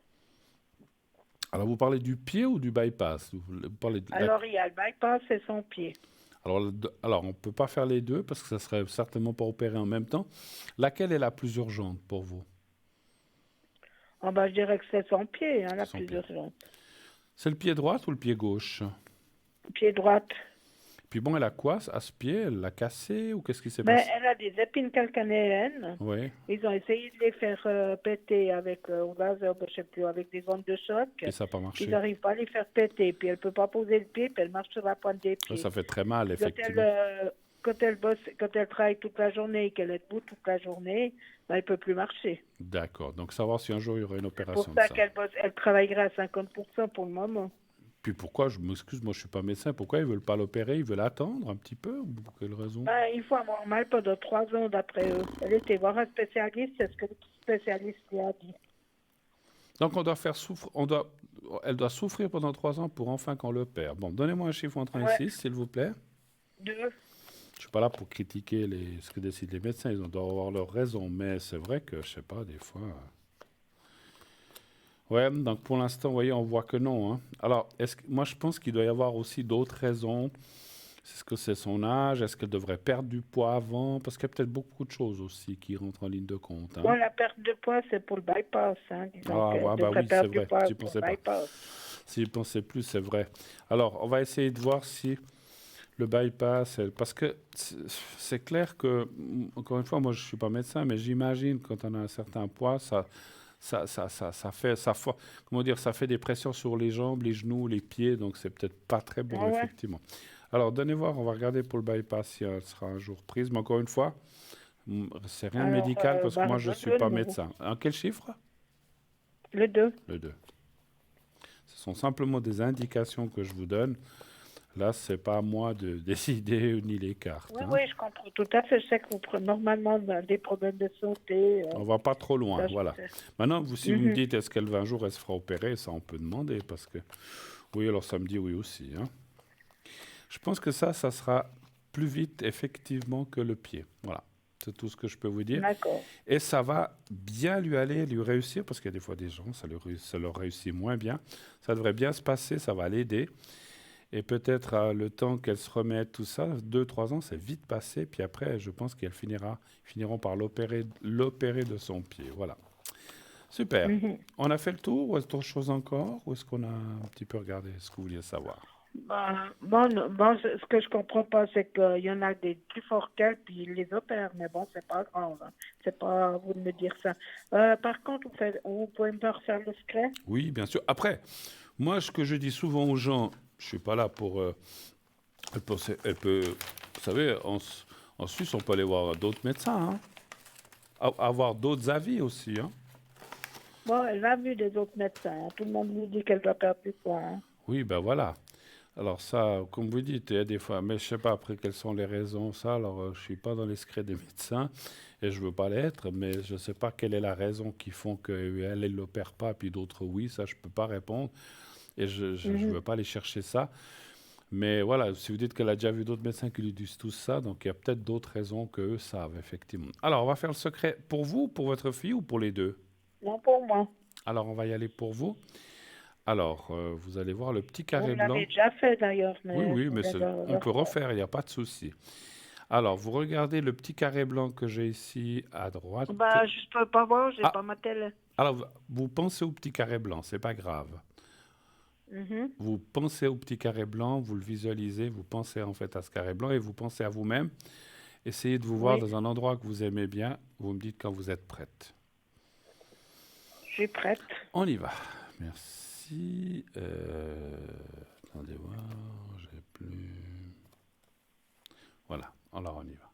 Alors, vous parlez du pied ou du bypass? Vous parlez de la...
Alors, il y a le bypass et son pied.
Alors, on ne peut pas faire les deux parce que ça serait certainement pas opéré en même temps. Laquelle est la plus urgente pour vous?
Ah ben, je dirais que c'est son pied, hein, la
C'est son
plus
pied.
urgente.
C'est le pied droit ou le pied gauche?
Pied droite.
Puis bon, elle a quoi à ce pied? Elle l'a cassé ou qu'est-ce qui s'est
Mais
passé?
elle a des épines calcanéennes.
Oui,
Ils ont essayé de les faire péter avec au laser, je sais plus, avec des ondes de choc.
puis ça n'a pas
Ils
marché.
n'arrivent pas à les faire péter. Puis elle peut pas poser le pied, puis elle marche sur la pointe des
Ouais, ça
pieds.
fait très mal,
Puis
effectivement.
quand elle bosse, quand elle travaille toute la journée et qu'elle est debout toute la journée, ben, elle peut plus marcher.
D'accord. Donc, savoir si un jour il y aurait une
C'est pour
opération de
ça
ça.
qu'elle bosse, elle travaillerait à 50% pour le moment.
Puis pourquoi, je m'excuse, moi je suis pas médecin, pourquoi ils veulent pas l'opérer? Ils veulent attendre un petit peu? Ou pour quelle raison?
Ben, il faut avoir mal pendant 3 ans d'après eux. Elle était voir un spécialiste, c'est ce que le spécialiste lui a dit.
Donc, on doit faire souffrir, elle doit souffrir pendant 3 ans pour enfin qu'on l'opère. Bon, donnez-moi un chiffre entre 1 et
Ouais,
6, s'il vous plaît.
2.
Je suis pas là pour critiquer ce que décident les médecins, ils doivent avoir leur raison, mais c'est vrai que, je sais pas, des fois. Ouais, donc pour l'instant, vous voyez, on voit que non, hein. Alors, moi, je pense qu'il doit y avoir aussi d'autres raisons. Est-ce que c'est son âge? Est-ce qu'elle devrait perdre du poids avant? Parce qu'il y a peut-être beaucoup de choses aussi qui rentrent en ligne de compte,
Bon,
hein.
la perte de poids, c'est pour le bypass. Hein. Disons
Ah,
qu'elle
ouais, bah
devrait
oui, c'est
perdre du
vrai,
poids
j'y
pour le
pensais pas.
bypass.
S'il pensait plus, c'est vrai. Alors, on va essayer de voir si le bypass, parce que c'est clair que, encore une fois, moi, je suis pas médecin, mais j'imagine quand on a un certain poids, ça fait, comment dire, ça fait des pressions sur les jambes, les genoux, les pieds, donc c'est peut-être pas très bon,
Ah ouais.
effectivement. Alors, donnez voir, on va regarder pour le bypass si elle sera un jour prise, mais encore une fois, c'est rien de
Alors,
médical parce que
bah,
moi, je suis pas
redonne-nous.
médecin. En quel chiffre?
Le 2.
Le 2. Ce sont simplement des indications que je vous donne. Là, c'est pas à moi de décider ni les cartes,
Oui,
hein.
oui, je comprends tout à fait. Je sais que vous prenez normalement des problèmes de santé.
On va pas trop loin,
Ça, je
voilà.
sais.
Maintenant, si vous me
Mhm.
dites est-ce qu'elle va un jour elle se fera opérer, ça on peut demander parce que oui, alors ça me dit oui aussi, hein. Je pense que ça sera plus vite effectivement que le pied. Voilà, c'est tout ce que je peux vous dire.
D'accord.
Et ça va bien lui aller, lui réussir parce qu'il y a des fois des gens ça leur réussit moins bien. Ça devrait bien se passer, ça va l'aider. Et peut-être le temps qu'elle se remette, tout ça, 2, 3 ans, c'est vite passé. Puis après, je pense qu'elle finiront par l'opérer de son pied. Voilà. Super.
Mhm.
On a fait le tour ou est-ce autre chose encore? Ou est-ce qu'on a un petit peu regardé ce que vous vouliez savoir?
Bon, ce que je comprends pas, c'est qu'il y en a des plus forts qu'elle, puis ils les opèrent, mais bon, c'est pas grave. Hein. C'est pas à vous de me dire ça. Par contre, vous pouvez me refaire le secret?
Oui, bien sûr. Après, moi, ce que je dis souvent aux gens, je suis pas là pour... vous savez, en Suisse, on peut aller voir d'autres médecins, hein. Avoir d'autres avis aussi, hein.
Bon, elle a vu des autres médecins. Hein. Tout le monde lui dit qu'elle doit perdre du poids. Hein.
Oui, ben voilà. Alors ça, comme vous dites, il y a des fois, mais je sais pas après quelles sont les raisons, ça. Alors, je suis pas dans les secrets des médecins et je veux pas l'être, mais je sais pas quelle est la raison qui font qu'elle ne l'opère pas, puis d'autres oui, ça je peux pas répondre et je
Mhm.
veux pas aller chercher ça. Mais voilà, si vous dites qu'elle a déjà vu d'autres médecins qui lui disent tout ça, donc il y a peut-être d'autres raisons qu'eux savent, effectivement. Alors, on va faire le secret pour vous, pour votre fille ou pour les deux?
Non, pour moi.
Alors, on va y aller pour vous. Alors, vous allez voir le petit
Vous
carré
me l'avez
blanc.
déjà fait d'ailleurs,
Oui,
mais
oui,
je
mais
voulais
on
le
peut
refaire.
refaire, il n'y a pas de souci. Alors, vous regardez le petit carré blanc que j'ai ici à droite.
Bah, je peux pas voir, j'ai
Ah,
pas ma télé.
alors, vous pensez au petit carré blanc, c'est pas grave.
Mhm.
Vous pensez au petit carré blanc, vous le visualisez, vous pensez en fait à ce carré blanc et vous pensez à vous-même. Essayez de vous voir
Oui,
dans un endroit que vous aimez bien. Vous me dites quand vous êtes prête.
je suis prête.
On y va. Merci. Attendez voir, j'ai plus. Voilà, alors on y va.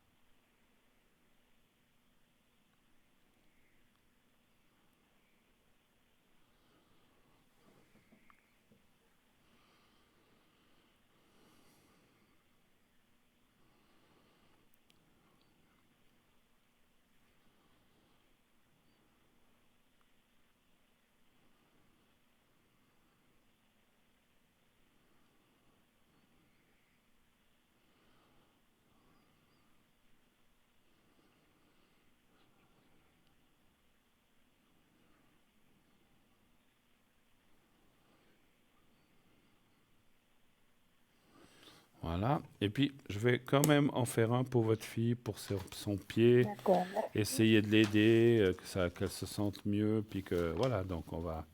Voilà. Et puis, je vais quand même en faire un pour votre fille, pour son pied.
D'accord, merci.
Essayer de l'aider, qu'elle se sente mieux. Puis que, voilà, donc on va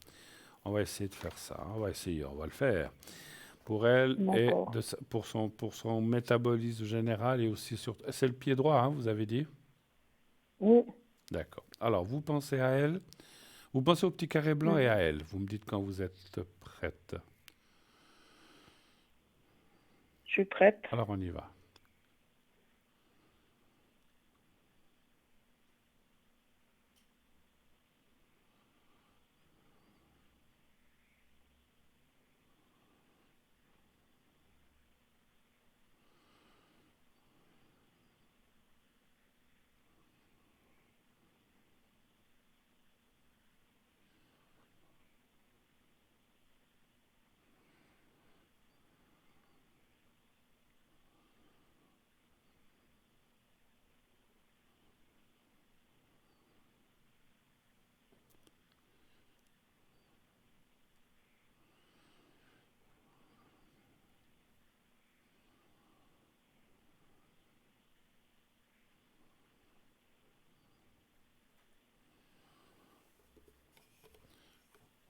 essayer de faire ça. On va essayer, on va le faire. Pour elle et
D'accord.
pour son métabolisme général et aussi sur... C'est le pied droit, hein, vous avez dit?
Oui,
D'accord. Alors, vous pensez à elle, vous pensez au petit carré blanc et à
mhm.
elle. Vous me dites quand vous êtes prête.
Je suis prête.
Alors, on y va.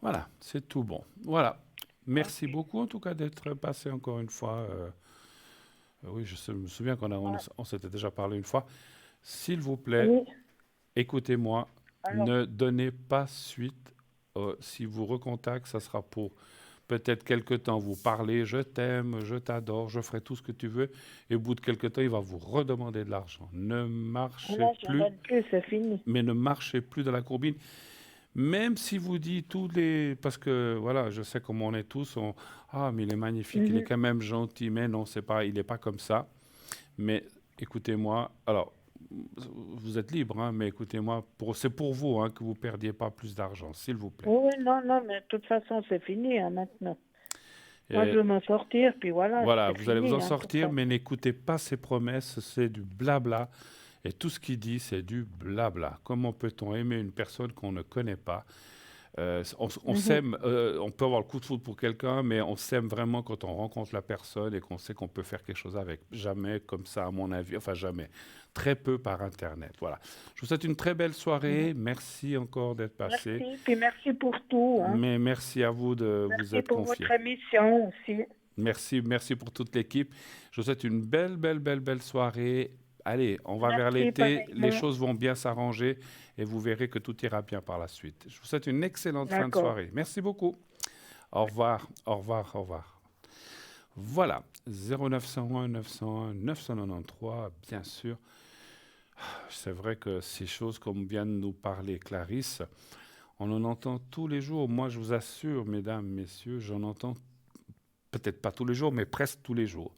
Voilà, c'est tout bon. Voilà. Merci
Ok.
beaucoup en tout cas d'être passé encore une fois. Oui, me souviens
Ouais.
on s'était déjà parlé une fois. S'il vous plaît,
Oui,
écoutez-moi,
alors,
ne donnez pas suite. Si vous recontactez, ça sera pour peut-être quelque temps vous parler, je t'aime, je t'adore, je ferai tout ce que tu veux. Et au bout de quelque temps, il va vous redemander de l'argent. Ne marchez
là, je ne
plus,
donne plus, c'est fini.
mais ne marchez plus dans la courbine. Même si vous dites tous les... Parce que, voilà, je sais comment on est tous. Ah, mais il est magnifique, il est
Mhm.
quand même gentil. Mais non, c'est pas, il n'est pas comme ça. Mais écoutez-moi, alors, vous êtes libre, hein, mais écoutez-moi, c'est pour vous hein, que vous ne perdiez pas plus d'argent, s'il vous plaît.
Oui, oui, non, non, mais de toute façon, c'est fini hein, maintenant. Moi, je
Et
veux m'en sortir, puis voilà,
voilà,
c'est
vous allez vous
fini,
en
hein, de toute
sortir, mais
façon.
n'écoutez pas ses promesses, c'est du blabla. Et tout ce qu'il dit, c'est du blabla. Comment peut-on aimer une personne qu'on ne connaît pas? On
Mhm.
s'aime, on peut avoir le coup de foudre pour quelqu'un, mais on s'aime vraiment quand on rencontre la personne et qu'on sait qu'on peut faire quelque chose avec. Jamais comme ça, à mon avis, enfin jamais. Très peu par Internet. Voilà. Je vous souhaite une très belle
Mhm.
soirée. Merci encore d'être passé.
Merci, puis merci pour tout, hein.
Mais merci à vous de vous
Merci
être
pour votre
confié.
émission aussi.
Merci, merci pour toute l'équipe. Je vous souhaite une belle, belle, belle, belle soirée. Allez, on va vers
Merci,
l'été, les
pareillement.
choses vont bien s'arranger et vous verrez que tout ira bien par la suite. Je vous souhaite une excellente fin de
D'accord.
soirée. Merci beaucoup. Au revoir, au revoir, au revoir. Voilà, 0901 901 993, bien sûr. C'est vrai que ces choses, comme vient de nous parler Clarisse, on en entend tous les jours. Moi, je vous assure, mesdames, messieurs, j'en entends peut-être pas tous les jours, mais presque tous les jours.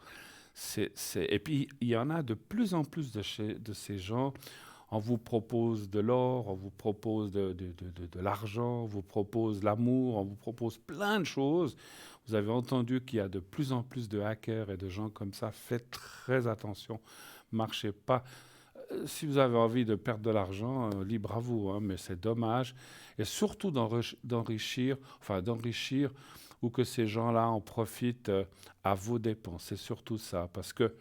Et puis, il y en a de plus en plus de ces gens. On vous propose de l'or, on vous propose de l'argent, on vous propose l'amour, on vous propose plein de choses. Vous avez entendu qu'il y a de plus en plus de hackers et de gens comme ça. Faites très attention. Marchez pas. Si vous avez envie de perdre de l'argent, libre à vous, hein, mais c'est dommage. Et surtout d'enrichir ou que ces gens-là en profitent à vos dépens. C'est surtout ça. Parce que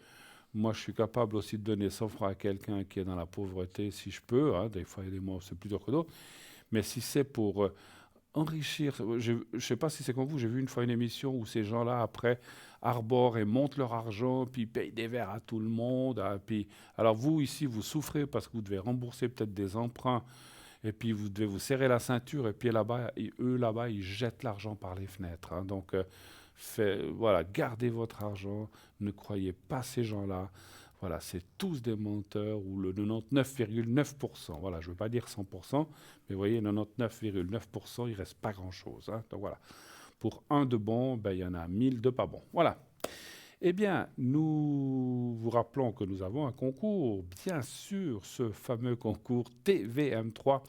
moi, je suis capable aussi de donner 100 francs à quelqu'un qui est dans la pauvreté, si je peux. Hein, des fois, il y a des mois où c'est plus dur que d'autres. Mais si c'est pour enrichir, je ne sais pas si c'est comme vous, j'ai vu une fois une émission où ces gens-là, après, arborent et montent leur argent, puis payent des verres à tout le monde. Puis, alors vous, ici, vous souffrez parce que vous devez rembourser peut-être des emprunts, et puis vous devez vous serrer la ceinture, et puis là-bas, eux, là-bas, ils jettent l'argent par les fenêtres. Hein. Donc, voilà, gardez votre argent, ne croyez pas ces gens-là. Voilà, c'est tous des menteurs, ou le 99,9%. Voilà, je ne veux pas dire 100%, mais vous voyez, 99,9%, il ne reste pas grand-chose. Hein. Donc voilà, pour un de bon, ben, il y en a 1000 de pas bons. Voilà. Eh bien, nous vous rappelons que nous avons un concours, bien sûr, ce fameux concours TVM3.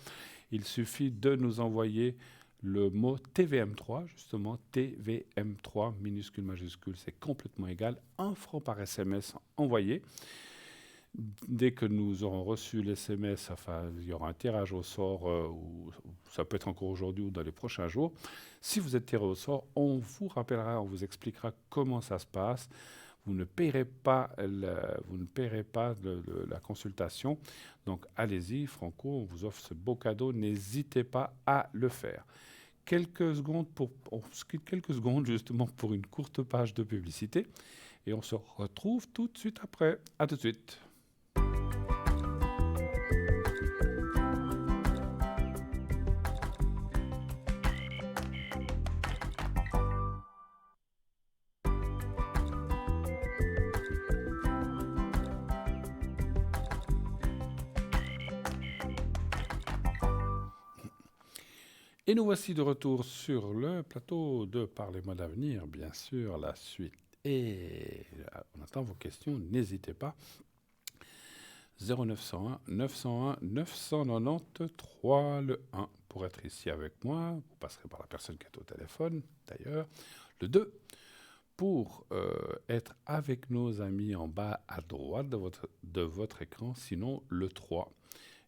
Il suffit de nous envoyer le mot TVM3, justement, TVM3, minuscule, majuscule, c'est complètement égal, 1 franc par SMS envoyé. Dès que nous aurons reçu l'SMS, enfin, il y aura un tirage au sort, ou ça peut être encore aujourd'hui ou dans les prochains jours. Si vous êtes tiré au sort, on vous rappellera, on vous expliquera comment ça se passe. Vous ne paierez pas, la consultation. Donc allez-y, Franco, on vous offre ce beau cadeau. N'hésitez pas à le faire. On se quitte quelques secondes justement pour une courte page de publicité. Et on se retrouve tout de suite après. À tout de suite. Et nous voici de retour sur le plateau de Parlez-moi d'avenir, bien sûr, la suite. Et on attend vos questions, n'hésitez pas. 0901 901 993, le 1 pour être ici avec moi. Vous passerez par la personne qui est au téléphone, d'ailleurs. Le 2 pour être avec nos amis en bas à droite de votre écran, sinon le 3.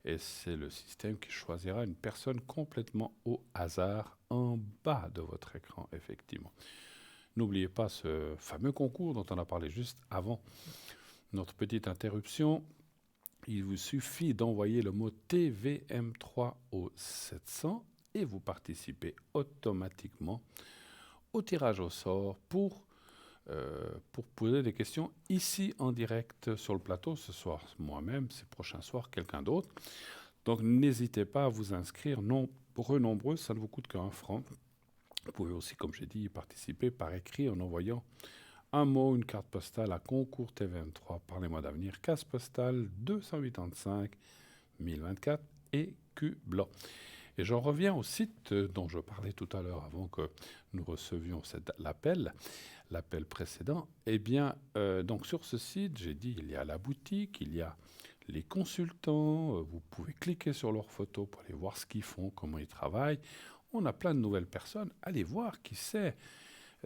Et c'est le système qui choisira une personne complètement au hasard en bas de votre écran, effectivement. N'oubliez pas ce fameux concours dont on a parlé juste avant notre petite interruption. Il vous suffit d'envoyer le mot TVM3 au 700 et vous participez automatiquement au tirage au sort pour poser des questions ici en direct sur le plateau, ce soir moi-même, ce prochain soir quelqu'un d'autre. Donc n'hésitez pas à vous inscrire, nombreux, ça ne vous coûte qu'1 franc. Vous pouvez aussi, comme j'ai dit, y participer par écrit en envoyant un mot, une carte postale à concours TVM3, Parlez-moi d'avenir, case postale 285 1024 et Q Blanc. Et j'en reviens au site dont je parlais tout à l'heure avant que nous recevions l'appel précédent. Eh bien, donc sur ce site, j'ai dit, il y a la boutique, il y a les consultants, vous pouvez cliquer sur leurs photos pour aller voir ce qu'ils font, comment ils travaillent. On a plein de nouvelles personnes, allez voir, qui sait.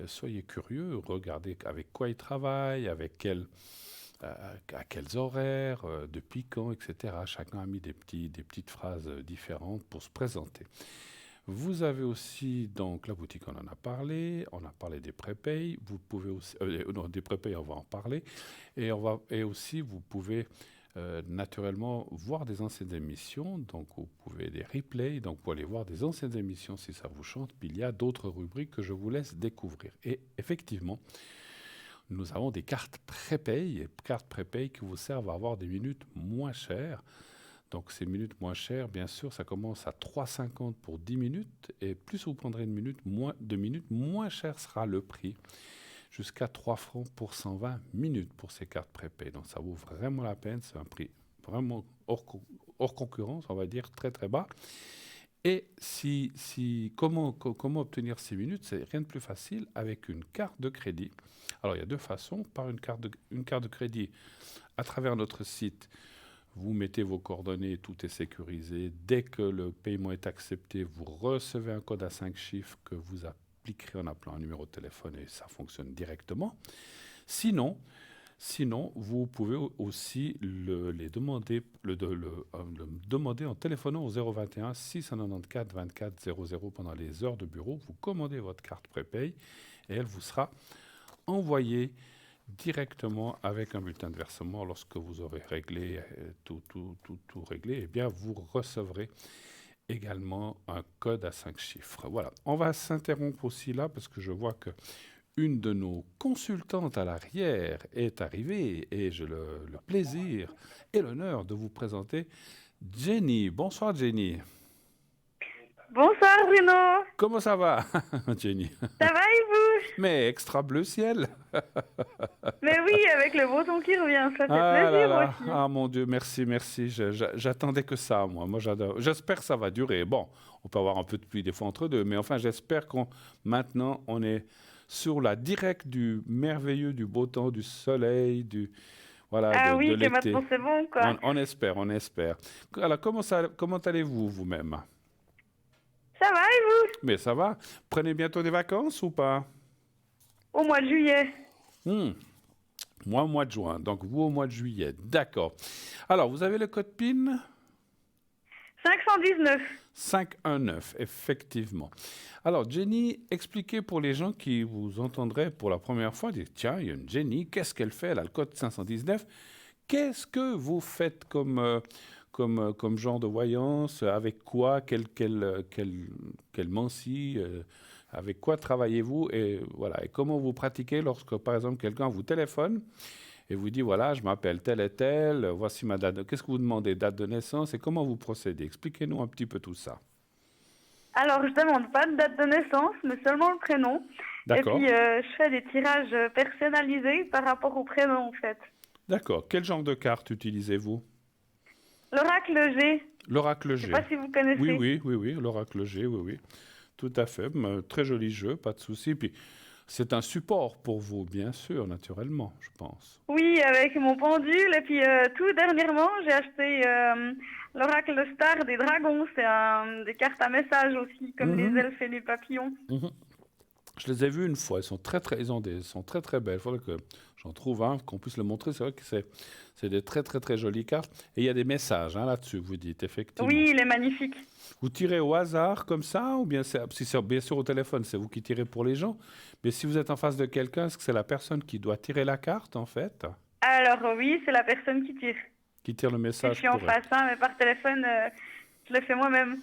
Soyez curieux, regardez avec quoi ils travaillent, à quels horaires, depuis quand, etc. Chacun a mis des petites phrases différentes pour se présenter. Vous avez aussi, donc, la boutique, on en a parlé des prépayes, vous pouvez aussi, non, des prépayes, on va en parler, et aussi, vous pouvez naturellement voir des anciennes émissions, donc vous pouvez des replays, donc vous allez voir des anciennes émissions si ça vous chante, puis il y a d'autres rubriques que je vous laisse découvrir. Et effectivement, nous avons des cartes prépayes qui vous servent à avoir des minutes moins chères. Donc ces minutes moins chères, bien sûr, ça commence à 3,50 pour 10 minutes, et plus vous prendrez de minutes, moins cher sera le prix, jusqu'à 3 francs pour 120 minutes pour ces cartes prépayées. Donc ça vaut vraiment la peine, c'est un prix vraiment hors concurrence, on va dire, très très bas. Et comment obtenir ces minutes? C'est rien de plus facile avec une carte de crédit. Alors il y a deux façons, par une carte de crédit à travers notre site. Vous mettez vos coordonnées, tout est sécurisé. Dès que le paiement est accepté, vous recevez un code à 5 chiffres que vous appliquerez en appelant un numéro de téléphone et ça fonctionne directement. Sinon, Sinon, vous pouvez aussi le demander en téléphonant au 021 694 24 00 pendant les heures de bureau. Vous commandez votre carte prépaye et elle vous sera envoyée directement avec un bulletin de versement. Lorsque vous aurez réglé tout réglé, eh bien, vous recevrez également un code à 5 chiffres. Voilà. On va s'interrompre aussi là parce que je vois que une de nos consultantes à l'arrière est arrivée et j'ai le plaisir et l'honneur de vous présenter Jenny. Bonsoir Jenny.
Bonsoir Bruno.
Comment ça va Jenny?
Ça va et vous?
Mais extra bleu ciel.
Mais oui, avec le beau temps qui revient, ça fait
Ah là
plaisir
là.
aussi.
Ah mon Dieu, merci. J'attendais que ça, moi. Moi, j'adore. J'espère que ça va durer. Bon, on peut avoir un peu de pluie des fois entre deux, mais enfin, j'espère maintenant, on est sur la directe du merveilleux, du beau temps, du soleil, voilà,
Ah oui,
de
que
l'été.
maintenant c'est bon, quoi.
On espère, on espère. Alors, comment allez-vous vous-même?
Ça va et vous?
Mais ça va. Prenez bientôt des vacances ou pas?
Au mois de juillet.
Moi, au mois de juin. Donc, vous, au mois de juillet. D'accord. Alors, vous avez le code PIN?
519.
519, effectivement. Alors, Jenny, expliquez pour les gens qui vous entendraient pour la première fois, dire, tiens, il y a une Jenny, qu'est-ce qu'elle fait? Elle a le code 519. Qu'est-ce que vous faites comme genre de voyance? Avec quoi? Quel mancie? Avec quoi travaillez-vous? Et voilà. Et comment vous pratiquez lorsque, par exemple, quelqu'un vous téléphone et vous dit, voilà, je m'appelle tel et tel, voici ma date. Qu'est-ce que vous demandez? Date de naissance et comment vous procédez? Expliquez-nous un petit peu tout ça.
Alors, je demande pas de date de naissance, mais seulement le prénom.
D'accord.
Et puis, je fais des tirages personnalisés par rapport au prénom, en fait.
D'accord. Quel genre de carte utilisez-vous?
L'oracle G.
L'oracle
Je sais
G.
pas si vous connaissez.
Oui, l'oracle G, oui. Tout à fait. Très joli jeu, pas de souci. Puis, c'est un support pour vous, bien sûr, naturellement, je pense.
Oui, avec mon pendule. Et puis, tout dernièrement, j'ai acheté l'oracle Star des dragons. C'est des cartes à message aussi, comme les elfes et les papillons.
Je les ai vus une fois. Ils sont très très belles. Il faudrait que j'en trouve un, qu'on puisse le montrer. C'est vrai que c'est des très très très jolies cartes. Et il y a des messages là-dessus, vous dites, effectivement.
Oui, il est magnifique.
Vous tirez au hasard comme ça, ou bien si c'est bien sûr au téléphone, c'est vous qui tirez pour les gens. Mais si vous êtes en face de quelqu'un, est-ce que c'est la personne qui doit tirer la carte, en fait?
Alors oui, c'est la personne qui tire.
Qui tire le
Je
message
suis en
pour elle.
face, mais par téléphone, je le fais moi-même.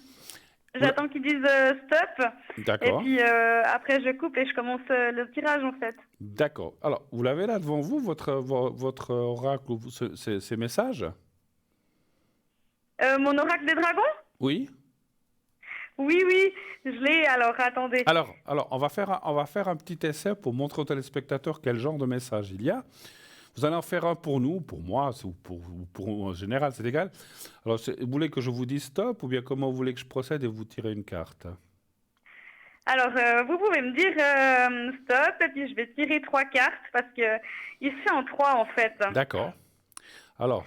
J'attends qu'ils disent stop.
D'accord.
Et puis après, je coupe et je commence le tirage, en fait.
D'accord. Alors, vous l'avez là devant vous, votre oracle, ces messages?
Mon oracle des dragons?
Oui.
Oui, je l'ai. Alors, attendez.
Alors, on va faire un petit essai pour montrer aux téléspectateurs quel genre de message il y a. Vous allez en faire un pour nous, pour moi, ou pour en général, c'est égal. Alors, vous voulez que je vous dise stop, ou bien comment vous voulez que je procède et vous tirez une carte?
Alors, vous pouvez me dire stop, et puis je vais tirer 3 cartes, parce que il se fait en 3, en fait.
D'accord. Alors,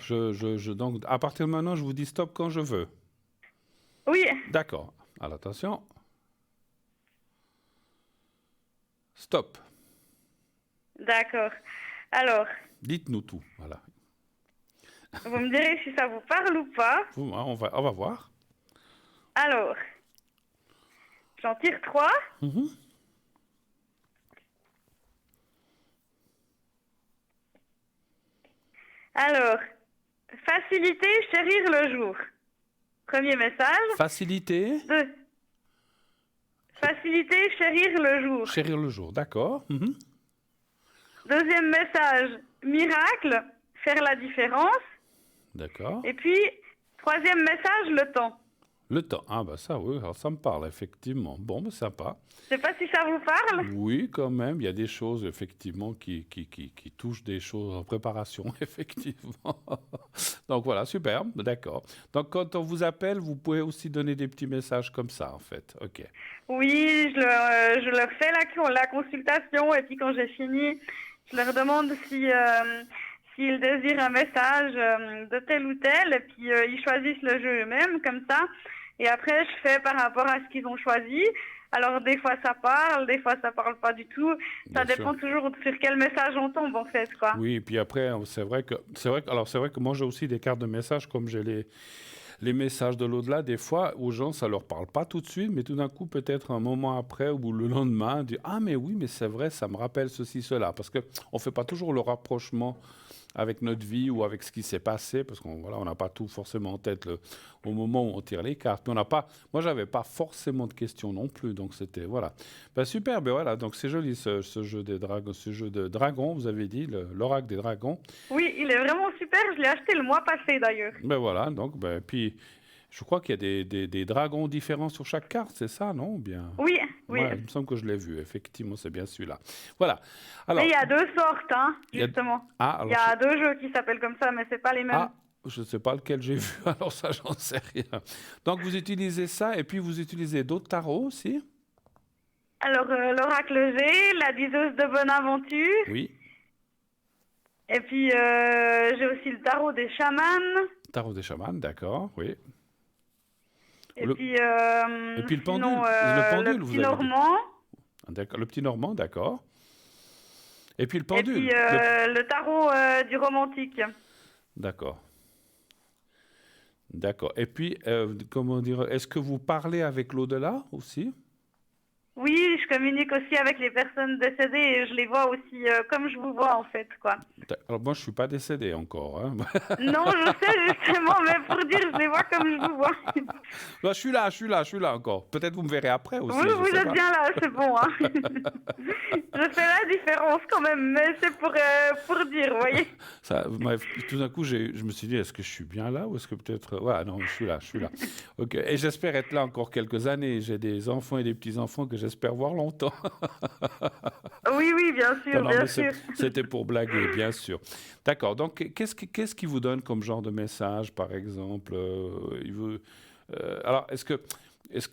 donc, à partir de maintenant, je vous dis stop quand je veux.
Oui.
D'accord. Alors, attention. Stop.
D'accord. Alors,
dites-nous tout. Voilà.
Vous me direz si ça vous parle ou pas.
On va voir.
Alors, j'en tire 3. Alors, faciliter, chérir le jour. Premier message.
Faciliter.
Faciliter, chérir le jour.
Chérir le jour, d'accord.
Deuxième message, miracle, faire la différence.
D'accord.
Et puis, troisième message, le temps.
Le temps. Ah bah ça, oui, alors ça me parle, effectivement. Bon, mais sympa.
Je sais pas si ça vous parle.
Oui, quand même, il y a des choses, effectivement, qui touchent des choses en préparation, effectivement. Donc voilà, super, d'accord. Donc quand on vous appelle, vous pouvez aussi donner des petits messages comme ça, en fait. OK.
Oui, je leur fais la consultation, et puis quand j'ai fini, je leur demande s'ils désirent un message de tel ou tel, et puis ils choisissent le jeu eux-mêmes, comme ça. Et après, je fais par rapport à ce qu'ils ont choisi. Alors, des fois, ça parle, des fois, ça parle pas du tout. Ça
Bien sûr.
dépend toujours sur quel message on tombe, en fait, quoi.
Oui, et puis après, c'est vrai que moi j'ai aussi des cartes de messages comme j'ai les messages de l'au-delà, des fois, aux gens, ça leur parle pas tout de suite, mais tout d'un coup, peut-être un moment après ou le lendemain, dire ah mais oui, mais c'est vrai, ça me rappelle ceci, cela, parce que on fait pas toujours le rapprochement avec notre vie ou avec ce qui s'est passé, parce qu'on voilà, on n'a pas tout forcément en tête au moment où on tire les cartes. Mais on n'a pas, moi, j'avais pas forcément de questions non plus, donc c'était voilà. Ben, super, ben voilà, donc c'est joli ce jeu des dragons, ce jeu de dragons, vous avez dit, l'oracle des dragons.
Oui, il est vraiment super. Je l'ai acheté le mois passé, d'ailleurs.
Ben voilà, donc ben puis je crois qu'il y a des dragons différents sur chaque carte, c'est ça, non? Ou bien.
Oui, oui.
Ouais, il me semble que je l'ai vu, effectivement, c'est bien celui-là. Voilà.
Mais
Alors,
il y a deux sortes, hein,
il y a...
justement.
Ah,
Il y
alors,
a deux jeux qui s'appellent comme ça, mais c'est pas les mêmes.
ah, je ne sais pas lequel j'ai vu, alors ça, j'en sais rien. Donc, vous utilisez ça, et puis vous utilisez d'autres tarots aussi?
Alors, l'oracle G, la diseuse de bonne aventure.
Oui.
Et puis, j'ai aussi le tarot des chamans.
Tarot des chamans, d'accord, oui.
Et
Le-
puis,
Et puis le
sinon,
pendule, le
le
pendule, vous
petit
avez dit.
normand.
D'accord, le petit normand, d'accord. Et puis le
Et puis,
pendule,
le tarot du romantique.
d'accord. D'accord. Et puis, comment dire, est-ce que vous parlez avec l'au-delà aussi?
Oui, je communique aussi avec les personnes décédées et je les vois aussi comme je vous vois, en fait, quoi.
Alors moi, je suis pas décédé encore, hein.
Non, je sais justement, mais pour dire, je les vois comme je vous vois.
Là, je suis là encore. Peut-être vous me verrez après
Vous,
aussi, je
vous
sais
êtes
pas.
bien là, c'est bon, hein. Je fais la différence quand même, mais c'est pour dire, vous voyez.
Ça, bref, tout d'un coup, je me suis dit, est-ce que je suis bien là ou est-ce que peut-être... Ouais, non, je suis là, je suis là. Ok. Et j'espère être là encore quelques années. J'ai des enfants et des petits-enfants que j'espère voir longtemps.
Oui, oui, bien
Non,
sûr,
non,
bien
mais
sûr.
c'était pour blaguer, bien sûr. D'accord. Donc, qu'est-ce qui vous donne comme genre de message, par exemple alors,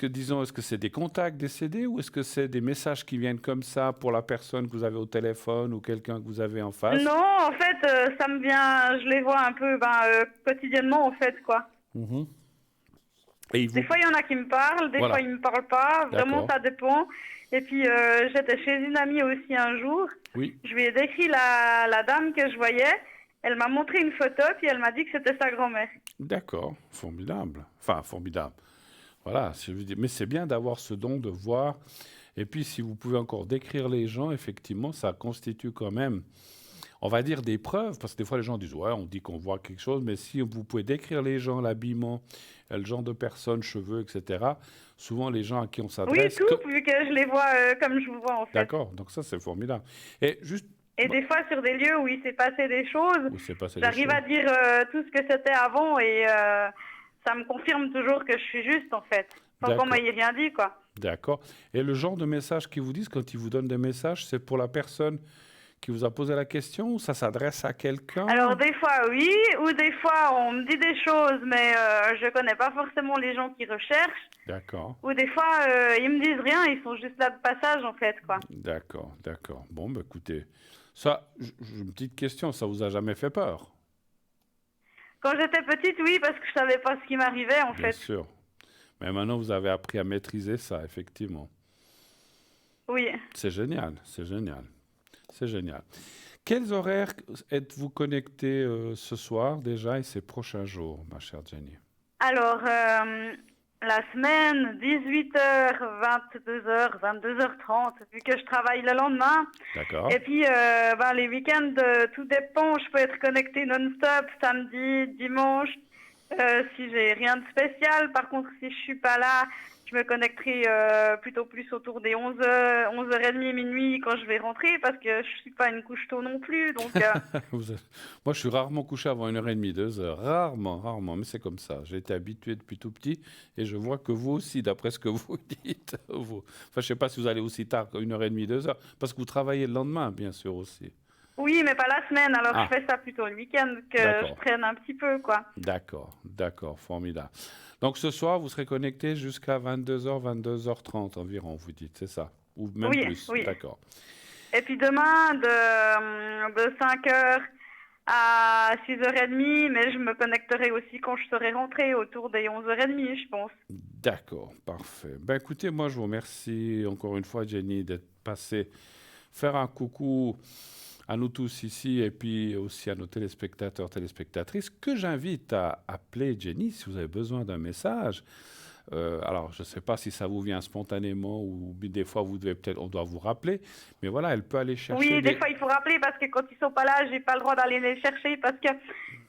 disons, est-ce que c'est des contacts décédés ou est-ce que c'est des messages qui viennent comme ça pour la personne que vous avez au téléphone ou quelqu'un que vous avez en face?
Non, en fait, ça me vient, je les vois un peu quotidiennement, en fait, quoi.
Mhm. Et
Des fois, il y en a qui me parlent, des fois,
Voilà,
ils me parlent pas. Vraiment,
d'accord.
ça dépend. Et puis, j'étais chez une amie aussi un jour.
Oui,
Je lui ai décrit la dame que je voyais. Elle m'a montré une photo, puis elle m'a dit que c'était sa grand-mère.
d'accord. Formidable. Enfin, formidable. Voilà, mais c'est bien d'avoir ce don de voir. Et puis, si vous pouvez encore décrire les gens, effectivement, ça constitue quand même, on va dire, des preuves, parce que des fois, les gens disent, ouais, on dit qu'on voit quelque chose, mais si vous pouvez décrire les gens, l'habillement, le genre de personnes, cheveux, etc., souvent, les gens à qui on
Oui,
s'adresse...
tout, vu que je les vois comme je vous vois, en fait.
D'accord, donc ça, c'est formidable. Et juste,
Et
bah,
des fois, sur des lieux où il s'est passé des choses,
où s'est passé des
j'arrive
choses?
à dire tout ce que c'était avant et ça me confirme toujours que je suis juste, en fait. Sans qu'on
D'accord,
m'ait rien dit, quoi.
d'accord. Et le genre de message qu'ils vous disent quand ils vous donnent des messages, c'est pour la personne qui vous a posé la question ou ça s'adresse à
Alors
quelqu'un?
des fois oui, ou des fois on me dit des choses, mais je connais pas forcément les gens qui recherchent.
D'accord,
Ou des fois ils me disent rien, ils sont juste là de passage en fait quoi.
d'accord, d'accord. Bon, bah, écoutez, ça, j'ai une petite question, ça vous a jamais fait peur?
Quand j'étais petite, oui, parce que je savais pas ce qui m'arrivait en
Bien
fait.
sûr. Mais maintenant, vous avez appris à maîtriser ça, effectivement.
Oui.
C'est génial, c'est génial, c'est génial. Quels horaires êtes-vous connectés ce soir déjà et ces prochains jours, ma chère Jenny?
Alors la semaine 18h, 22h, 22h30, vu que je travaille le lendemain.
D'accord?
Et puis les week-ends, tout dépend. Je peux être connectée non-stop samedi, dimanche. Si j'ai rien de spécial, par contre, si je suis pas là, je me connecterai plutôt plus autour des 11h, 11h30, minuit quand je vais rentrer parce que je suis pas une couche tôt non plus. Donc,
Moi, je suis rarement couché avant 1h30, 2h. Rarement, rarement, mais c'est comme ça. J'ai été habitué depuis tout petit et je vois que vous aussi, d'après ce que vous dites. Enfin, je ne sais pas si vous allez aussi tard, 1h30, 2h, parce que vous travaillez le lendemain, bien sûr, aussi.
oui, mais pas la semaine. Alors, je
Ah,
fais ça plutôt le week-end que je
d'accord,
traîne un petit peu, quoi.
d'accord, d'accord, formidable. Donc, ce soir, vous serez connecté jusqu'à 22h, 22h30 environ, vous dites, c'est ça? Ou même
Oui,
plus,
oui.
d'accord.
Et puis demain, de 5h à 6h30, mais je me connecterai aussi quand je serai rentrée, autour des 11h30, je pense.
D'accord, parfait. Ben écoutez, moi je vous remercie encore une fois, Jenny, d'être passée faire un coucou à nous tous ici et puis aussi à nos téléspectateurs, téléspectatrices, que j'invite à appeler Jenny si vous avez besoin d'un message. Alors, je ne sais pas si ça vous vient spontanément ou des fois vous devez peut-être, on doit vous rappeler, mais voilà, elle peut aller chercher
Oui, des
des.
fois il faut rappeler parce que quand ils sont pas là, j'ai pas le droit d'aller les chercher parce que,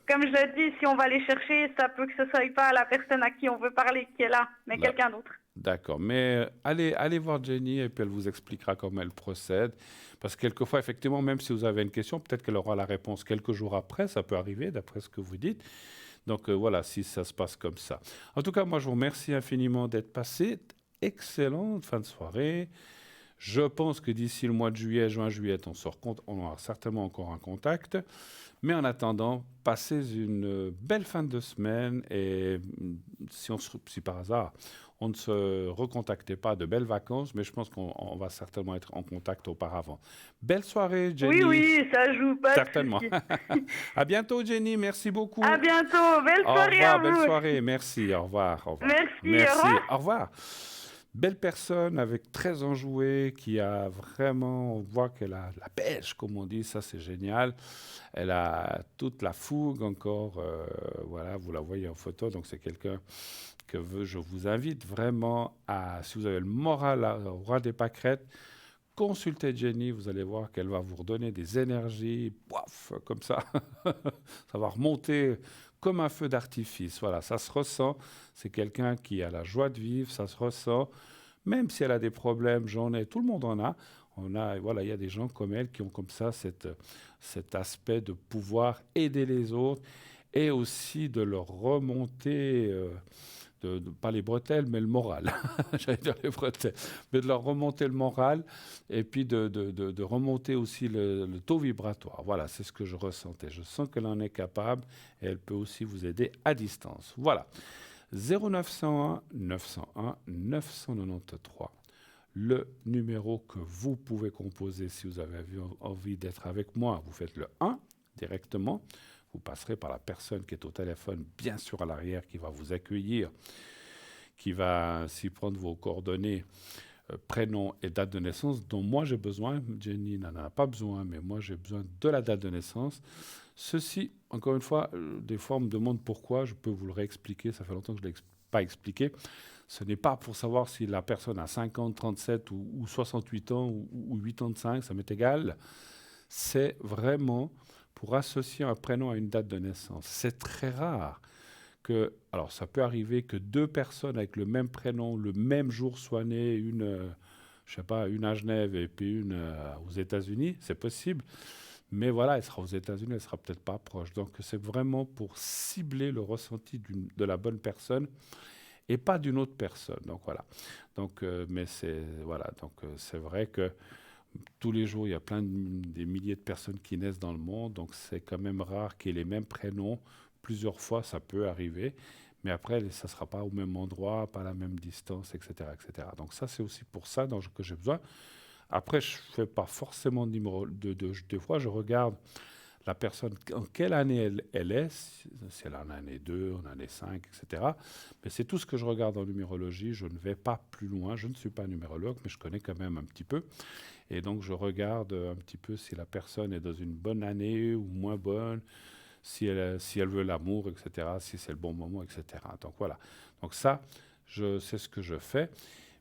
comme je le dis, si on va les chercher, ça peut que ce soit pas la personne à qui on veut parler qui est là, mais
Là,
quelqu'un d'autre.
d'accord, mais allez voir Jenny et puis elle vous expliquera comment elle procède. Parce que quelquefois, effectivement, même si vous avez une question, peut-être qu'elle aura la réponse quelques jours après, ça peut arriver d'après ce que vous dites. Donc voilà, si ça se passe comme ça. En tout cas, moi, je vous remercie infiniment d'être passé. Excellente fin de soirée. Je pense que d'ici le mois de juillet, juin, juillet, on aura certainement encore un contact. Mais en attendant, passez une belle fin de semaine et si par hasard on ne se recontactait pas, de belles vacances, mais je pense qu'on va certainement être en contact auparavant. Belle soirée,
Oui,
Jenny.
oui, ça joue, pas de
Certainement.
souci.
À bientôt, Jenny. Merci
À
beaucoup.
bientôt, belle
Au
soirée à
revoir, belle
vous.
soirée. Merci. Au revoir. Au revoir.
Merci, au
Merci.
revoir.
Au revoir. Belle personne avec très enjouée, qui a vraiment, on voit qu'elle a la pêche, comme on dit, ça c'est génial. Elle a toute la fougue encore, voilà, vous la voyez en photo, donc c'est quelqu'un je vous invite vraiment à, si vous avez le moral au roi des pâquerettes, consultez Jenny, vous allez voir qu'elle va vous redonner des énergies, poif, comme ça, ça va remonter comme un feu d'artifice. Voilà, ça se ressent. C'est quelqu'un qui a la joie de vivre, ça se ressent. Même si elle a des problèmes, j'en ai, tout le monde en a. Voilà, il y a des gens comme elle qui ont comme ça cet aspect de pouvoir aider les autres et aussi de leur remonter. Pas les bretelles, mais le moral. J'allais dire les bretelles. Mais de leur remonter le moral et puis de remonter aussi le taux vibratoire. Voilà, c'est ce que je ressentais. Je sens qu'elle en est capable et elle peut aussi vous aider à distance. Voilà. 0901 901 993. Le numéro que vous pouvez composer si vous avez envie d'être avec moi, vous faites le 1 directement. Vous passerez par la personne qui est au téléphone, bien sûr à l'arrière, qui va vous accueillir, qui va ainsi prendre vos coordonnées, prénom et date de naissance, dont moi j'ai besoin. Jenny n'en a pas besoin, mais moi j'ai besoin de la date de naissance. Ceci, encore une fois, des fois on me demande pourquoi, je peux vous le réexpliquer, ça fait longtemps que je ne l'ai pas expliqué. Ce n'est pas pour savoir si la personne a 50, 37 ou 68 ans ou 85, ça m'est égal. C'est vraiment pour associer un prénom à une date de naissance. C'est très rare que, alors ça peut arriver que deux personnes avec le même prénom, le même jour soient nées, je sais pas, une à Genève et puis une aux États-Unis, c'est possible. Mais voilà, elle sera aux États-Unis, elle sera peut-être pas proche. Donc c'est vraiment pour cibler le ressenti de la bonne personne et pas d'une autre personne. Donc voilà. Donc, mais c'est voilà. Donc c'est vrai que tous les jours, il y a des milliers de personnes qui naissent dans le monde, donc c'est quand même rare qu'il y ait les mêmes prénoms. Plusieurs fois, ça peut arriver, mais après, ça ne sera pas au même endroit, pas à la même distance, etc. etc. Donc ça, c'est aussi pour ça que j'ai besoin. Après, je ne fais pas forcément de numéro. Des fois, je regarde la personne, en quelle année elle est, si elle est en année 2, en année 5, etc. Mais c'est tout ce que je regarde en numérologie. Je ne vais pas plus loin. Je ne suis pas numérologue, mais je connais quand même un petit peu. Et donc, je regarde un petit peu si la personne est dans une bonne année ou moins bonne, si elle veut l'amour, etc., si c'est le bon moment, etc. Donc, voilà. Donc, ça, c'est ce que je fais.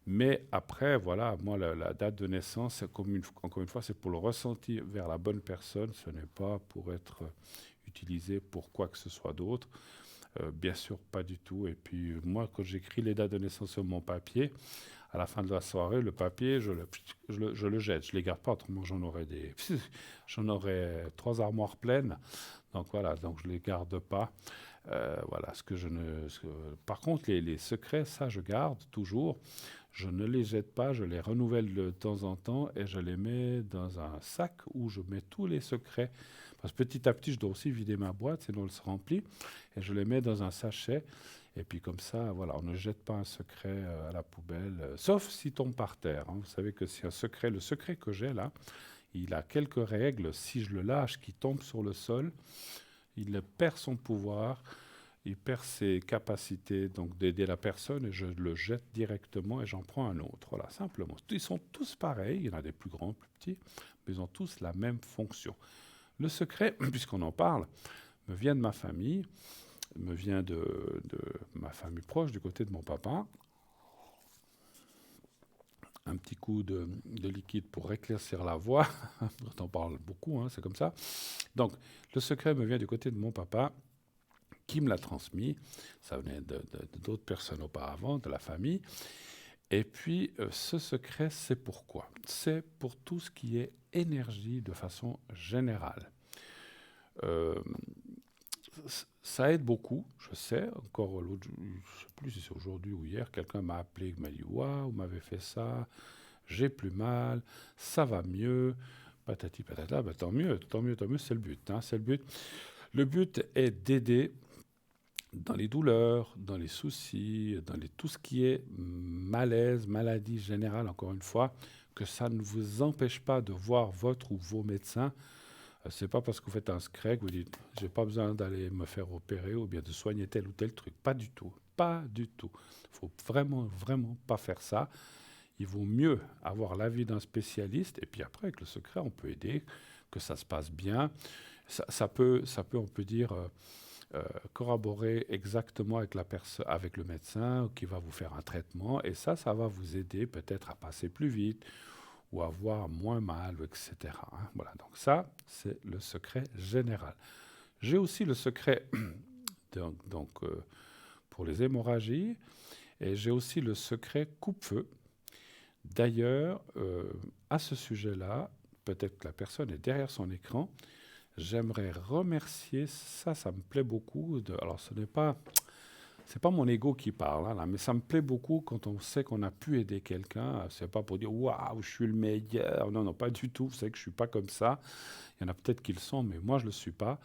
Mais après, voilà, moi, la date de naissance, encore une fois, c'est pour le ressenti vers la bonne personne. Ce n'est pas pour être utilisé pour quoi que ce soit d'autre. Bien sûr, pas du tout. Et puis, moi, quand j'écris les dates de naissance sur mon papier, à la fin de la soirée, le papier, je le jette. Je ne les garde pas, autrement j'en aurais 3 armoires pleines. Donc voilà, donc je ne les garde pas. Voilà, par contre, les secrets, ça, je garde toujours. Je ne les jette pas, je les renouvelle de temps en temps et je les mets dans un sac où je mets tous les secrets. Parce que petit à petit, je dois aussi vider ma boîte, sinon elle se remplit. Et je les mets dans un sachet. Et puis comme ça, voilà, on ne jette pas un secret à la poubelle, sauf s'il tombe par terre. Hein. Vous savez que si le secret que j'ai là, il a quelques règles. Si je le lâche, qu'il tombe sur le sol, il perd son pouvoir. il perd ses capacités donc d'aider la personne et je le jette directement et j'en prends un autre. Voilà, simplement. Ils sont tous pareils, il y en a des plus grands, plus petits, mais ils ont tous la même fonction. Le secret, puisqu'on en parle, me vient de ma famille, me vient de ma famille proche, du côté de mon papa. Un petit coup de liquide pour éclaircir la voix. On en parle beaucoup, hein, c'est comme ça. Donc, le secret me vient du côté de mon papa, qui me l'a transmis. Ça venait d'autres personnes auparavant, de la famille. Et puis, ce secret, c'est pourquoi? C'est pour tout ce qui est énergie de façon générale. Euh, Ça aide beaucoup, je sais. Encore l'autre, je ne sais plus si c'est aujourd'hui ou hier, quelqu'un m'a appelé, il m'a dit waouh, vous m'avez fait ça, j'ai plus mal, ça va mieux, patati patata. Ben, tant mieux, tant mieux, tant mieux, c'est le but. Hein, c'est le but. Le but est d'aider dans les douleurs, dans les soucis, tout ce qui est malaise, maladie générale, encore une fois, que ça ne vous empêche pas de voir votre ou vos médecins. C'est pas parce que vous faites un SCREC que vous dites j'ai pas besoin d'aller me faire opérer ou bien de soigner tel ou tel truc. Pas du tout. Pas du tout. Il faut vraiment, vraiment pas faire ça. Il vaut mieux avoir l'avis d'un spécialiste et puis après, avec le secret, on peut aider, que ça se passe bien. Ça peut, on peut dire, corroborer exactement avec avec le médecin qui va vous faire un traitement et ça va vous aider peut-être à passer plus vite ou avoir moins mal, etc. Hein. Voilà, donc ça, c'est le secret général. J'ai aussi le secret pour les hémorragies et j'ai aussi le secret coupe-feu. D'ailleurs, à ce sujet-là, peut-être que la personne est derrière son écran, j'aimerais remercier, ça me plaît beaucoup. Alors, c'est pas mon ego qui parle, hein, là, mais ça me plaît beaucoup quand on sait qu'on a pu aider quelqu'un. C'est pas pour dire waouh, je suis le meilleur. Non, non, pas du tout. Vous savez que je suis pas comme ça. Il y en a peut-être qui le sont, mais moi je le suis pas.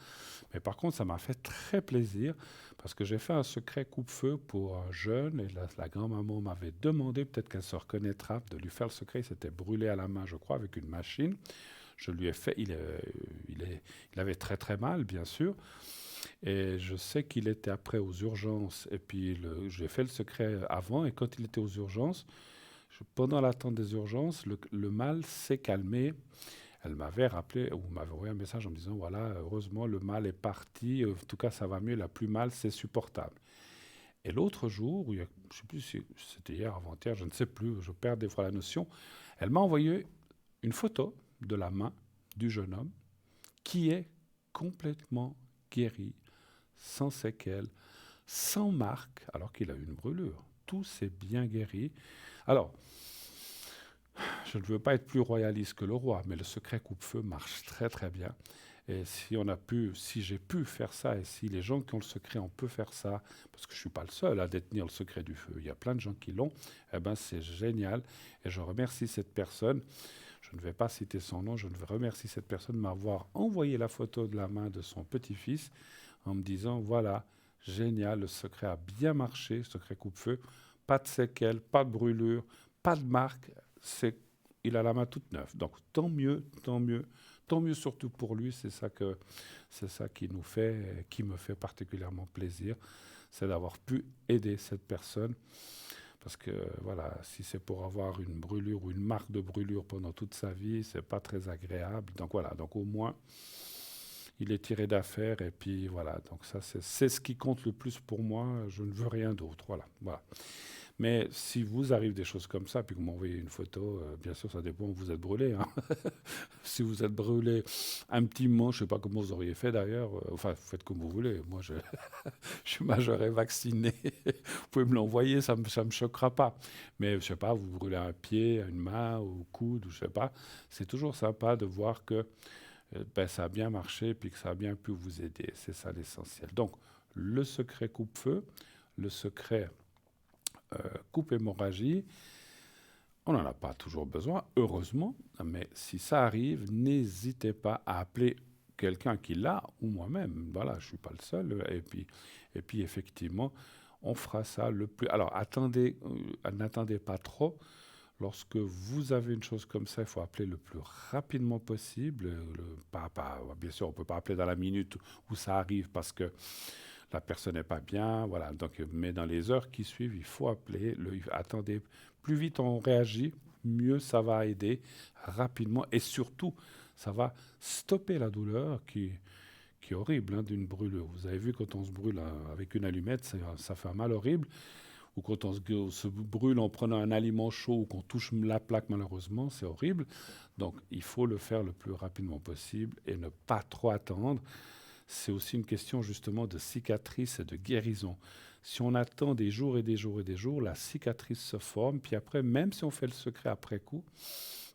Mais par contre, ça m'a fait très plaisir parce que j'ai fait un secret coupe-feu pour un jeune et la grand-maman m'avait demandé, peut-être qu'elle se reconnaîtra, de lui faire le secret. Il s'était brûlé à la main, je crois, avec une machine. Je lui ai fait. Il avait très très mal, bien sûr. Et je sais qu'il était après aux urgences. Et puis, j'ai fait le secret avant. Et quand il était aux urgences, pendant l'attente des urgences, le mal s'est calmé. Elle m'avait rappelé, ou m'avait envoyé un message en me disant, voilà, heureusement, le mal est parti. En tout cas, ça va mieux. La plus mal, c'est supportable. Et l'autre jour, je ne sais plus si c'était hier, avant-hier, je ne sais plus, je perds des fois la notion, elle m'a envoyé une photo de la main du jeune homme qui est complètement guéri, sans séquelles, sans marque, alors qu'il a eu une brûlure. Tout s'est bien guéri. Alors, je ne veux pas être plus royaliste que le roi, mais le secret coupe-feu marche très très bien. Et si j'ai pu faire ça, et si les gens qui ont le secret, on peut faire ça, parce que je ne suis pas le seul à détenir le secret du feu, il y a plein de gens qui l'ont, eh ben c'est génial. Et je remercie cette personne. Je ne vais pas citer son nom, je remercie cette personne de m'avoir envoyé la photo de la main de son petit-fils en me disant, voilà, génial, le secret a bien marché, secret coupe-feu, pas de séquelles, pas de brûlure, pas de marque, il a la main toute neuve. Donc tant mieux, tant mieux, tant mieux surtout pour lui, c'est ça qui me fait particulièrement plaisir, c'est d'avoir pu aider cette personne. Parce que voilà, si c'est pour avoir une brûlure ou une marque de brûlure pendant toute sa vie, c'est pas très agréable. Donc voilà, donc au moins, il est tiré d'affaire et puis voilà. Donc ça, c'est ce qui compte le plus pour moi. Je ne veux rien d'autre. Voilà, voilà. Mais si vous arrive des choses comme ça, puis que vous m'envoyez une photo, bien sûr, ça dépend où vous êtes brûlé. Hein. Si vous êtes brûlé intimement, je ne sais pas comment vous auriez fait d'ailleurs. Enfin, vous faites comme vous voulez. Moi, je suis majeur et vacciné. Vous pouvez me l'envoyer, ça me choquera pas. Mais je ne sais pas, vous brûlez un pied, une main, ou coude, ou je sais pas. C'est toujours sympa de voir que ça a bien marché, puis que ça a bien pu vous aider. C'est ça l'essentiel. Donc, le secret coupe-feu, le secret coupe hémorragie, on n'en a pas toujours besoin, heureusement, mais si ça arrive, n'hésitez pas à appeler quelqu'un qui l'a ou moi-même. Voilà, je ne suis pas le seul. Et puis effectivement, on fera ça le plus. Alors, n'attendez pas trop. Lorsque vous avez une chose comme ça, il faut appeler le plus rapidement possible. Bien sûr, on ne peut pas appeler dans la minute où ça arrive parce que la personne n'est pas bien, voilà. Donc, mais dans les heures qui suivent, il faut appeler. Attendez, plus vite on réagit, mieux ça va aider rapidement et surtout, ça va stopper la douleur qui est horrible hein, d'une brûlure. Vous avez vu quand on se brûle avec une allumette, ça fait un mal horrible. Ou quand se brûle en prenant un aliment chaud ou qu'on touche la plaque malheureusement, c'est horrible. Donc il faut le faire le plus rapidement possible et ne pas trop attendre. C'est aussi une question justement de cicatrice et de guérison. Si on attend des jours et des jours et des jours, la cicatrice se forme. Puis après, même si on fait le secret après coup,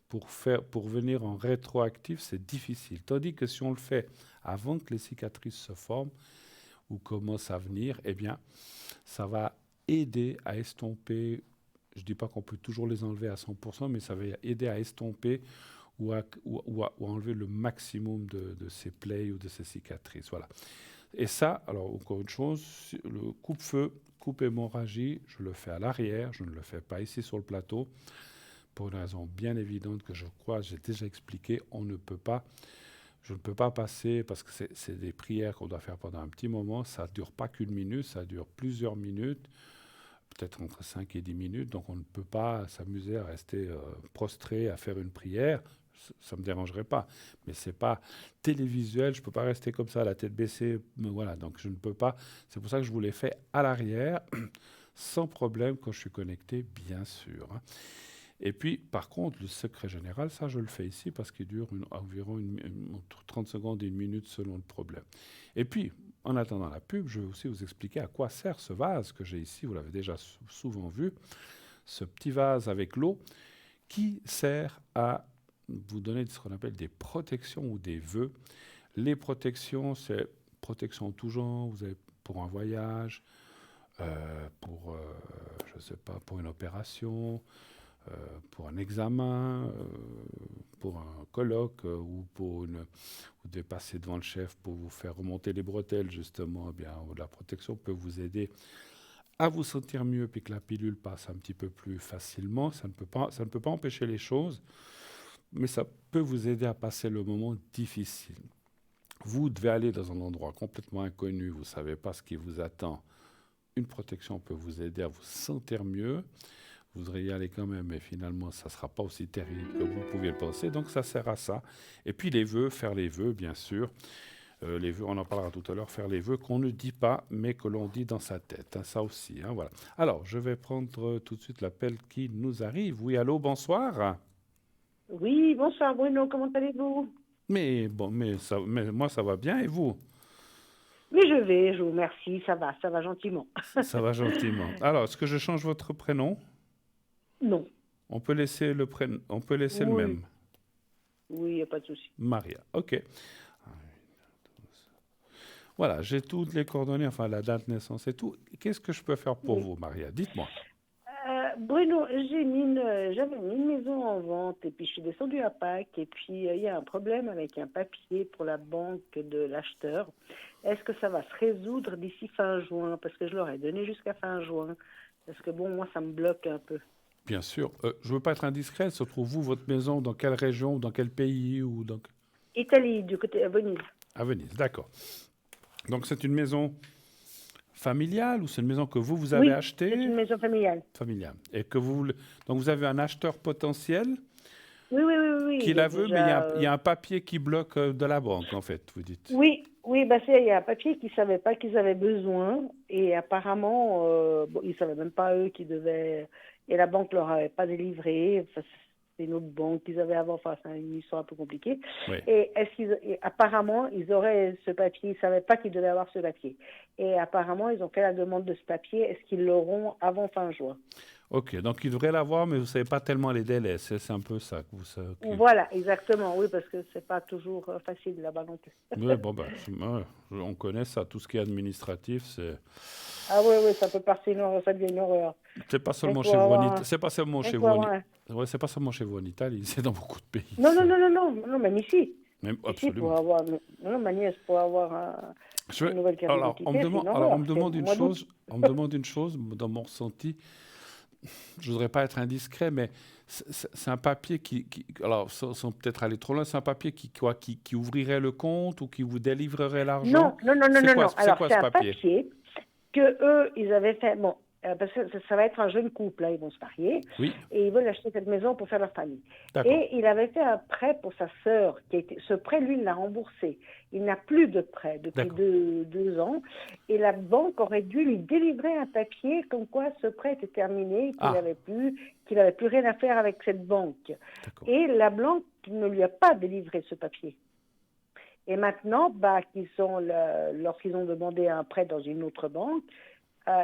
pour venir en rétroactif, c'est difficile. Tandis que si on le fait avant que les cicatrices se forment ou commencent à venir, eh bien, ça va aider à estomper, je ne dis pas qu'on peut toujours les enlever à 100%, mais ça va aider à estomper ou à enlever le maximum de ces plaies ou de ces cicatrices. Voilà. Et ça, alors encore une chose, le coupe-feu, coupe-hémorragie, je le fais à l'arrière, je ne le fais pas ici sur le plateau, pour une raison bien évidente que je crois, j'ai déjà expliqué, je ne peux pas passer, parce que c'est des prières qu'on doit faire pendant un petit moment, ça ne dure pas qu'une minute, ça dure plusieurs minutes, peut-être entre 5 et 10 minutes, donc on ne peut pas s'amuser à rester prostré, à faire une prière, ça ne me dérangerait pas, mais ce n'est pas télévisuel, je ne peux pas rester comme ça, la tête baissée, voilà, donc je ne peux pas, c'est pour ça que je vous l'ai fait à l'arrière, sans problème quand je suis connecté, bien sûr. Hein. Et puis, par contre, le secret général, ça, je le fais ici parce qu'il dure environ 30 secondes et une minute selon le problème. Et puis, en attendant la pub, je vais aussi vous expliquer à quoi sert ce vase que j'ai ici. Vous l'avez déjà souvent vu. Ce petit vase avec l'eau qui sert à vous donner ce qu'on appelle des protections ou des vœux. Les protections, c'est protection en tout genre. Vous avez pour un voyage, je ne sais pas, pour une opération, pour un examen, pour un colloque ou vous devez passer devant le chef pour vous faire remonter les bretelles, justement, eh bien, la protection peut vous aider à vous sentir mieux puis que la pilule passe un petit peu plus facilement. Ça ne peut pas empêcher les choses, mais ça peut vous aider à passer le moment difficile. Vous devez aller dans un endroit complètement inconnu, vous ne savez pas ce qui vous attend. Une protection peut vous aider à vous sentir mieux. Vous voudrez y aller quand même, mais finalement, ça ne sera pas aussi terrible que vous pouviez le penser. Donc, ça sert à ça. Et puis, les vœux, faire les vœux, bien sûr. Les vœux, on en parlera tout à l'heure, faire les vœux qu'on ne dit pas, mais que l'on dit dans sa tête. Hein, ça aussi, hein, voilà. Alors, je vais prendre tout de suite l'appel qui nous arrive. Oui, allô, bonsoir.
Oui, bonsoir Bruno, comment allez-vous?
Mais moi, ça va bien, et vous?
Mais je vous remercie, ça va gentiment.
Ça va gentiment. Alors, est-ce que je change votre prénom?
Non.
On peut laisser le
Oui.
même.
Oui, il n'y a pas de souci.
Maria, ok. Voilà, j'ai toutes les coordonnées, enfin la date de naissance et tout. Qu'est-ce que je peux faire pour vous, Maria? Dites-moi.
Bruno, j'avais mis une maison en vente et puis je suis descendue à Pâques et puis il y a un problème avec un papier pour la banque de l'acheteur. Est-ce que ça va se résoudre d'ici fin juin? Parce que je leur ai donné jusqu'à fin juin. Parce que bon, moi, ça me bloque un peu.
Bien sûr. Je ne veux pas être indiscret. Se trouve-vous votre maison dans quelle région, dans quel pays ou dans...
Italie, du côté à Venise.
À Venise, d'accord. Donc c'est une maison familiale ou c'est une maison que vous avez achetée?
C'est une maison familiale.
Familiale. Et que donc vous avez un acheteur potentiel?
Oui.
Qui la veut, mais il y a un papier qui bloque de la banque, en fait, vous dites.
Oui, il y a un papier qu'ils ne savaient pas qu'ils avaient besoin et apparemment, ils ne savaient même pas eux qui devaient... Et la banque ne leur avait pas délivré. Enfin, c'est une autre banque qu'ils avaient avant. Enfin, c'est une histoire un peu compliquée.
Oui.
Et apparemment, ils auraient ce papier. Ils ne savaient pas qu'ils devaient avoir ce papier. Et apparemment, ils ont fait la demande de ce papier. Est-ce qu'ils l'auront avant fin juin?
Ok, donc ils devraient l'avoir, mais vous ne savez pas tellement les délais. C'est un peu ça que vous savez.
Voilà, exactement. Oui, parce que ce n'est pas toujours facile là-bas non plus.
Oui, bon, on connaît ça. Tout ce qui est administratif, c'est...
Ah oui, ça peut partir, ça devient une horreur.
C'est pas seulement chez vous en Italie. C'est pas seulement chez vous. Ouais, c'est pas seulement chez vous en Italie, c'est dans beaucoup de pays.
Non, même ici.
Même,
ici
absolument.
pour avoir, ma nièce pour avoir une nouvelle carte d'identité.
On me demande une chose dans mon ressenti. je voudrais pas être indiscret, mais c'est un papier alors, sans peut-être aller trop loin, c'est un papier qui ouvrirait le compte ou qui vous délivrerait l'argent?
Non, non, non, non,
C'est
non,
quoi,
non.
c'est
Alors,
quoi
c'est
ce
un
papier?
papier que eux, ils avaient fait. Bon, parce que ça va être un jeune couple, là, ils vont se marier,
Oui,
et ils veulent acheter cette maison pour faire leur famille.
d'accord,
Et il avait fait un prêt pour sa sœur, ce prêt, lui, il l'a remboursé. Il n'a plus de prêt depuis
d'accord.
2 ans, et la banque aurait dû lui délivrer un papier comme quoi ce prêt était terminé,
Ah,
qu'il n'avait plus rien à faire avec cette banque.
d'accord.
Et la banque ne lui a pas délivré ce papier. Et maintenant, lorsqu'ils ont demandé un prêt dans une autre banque,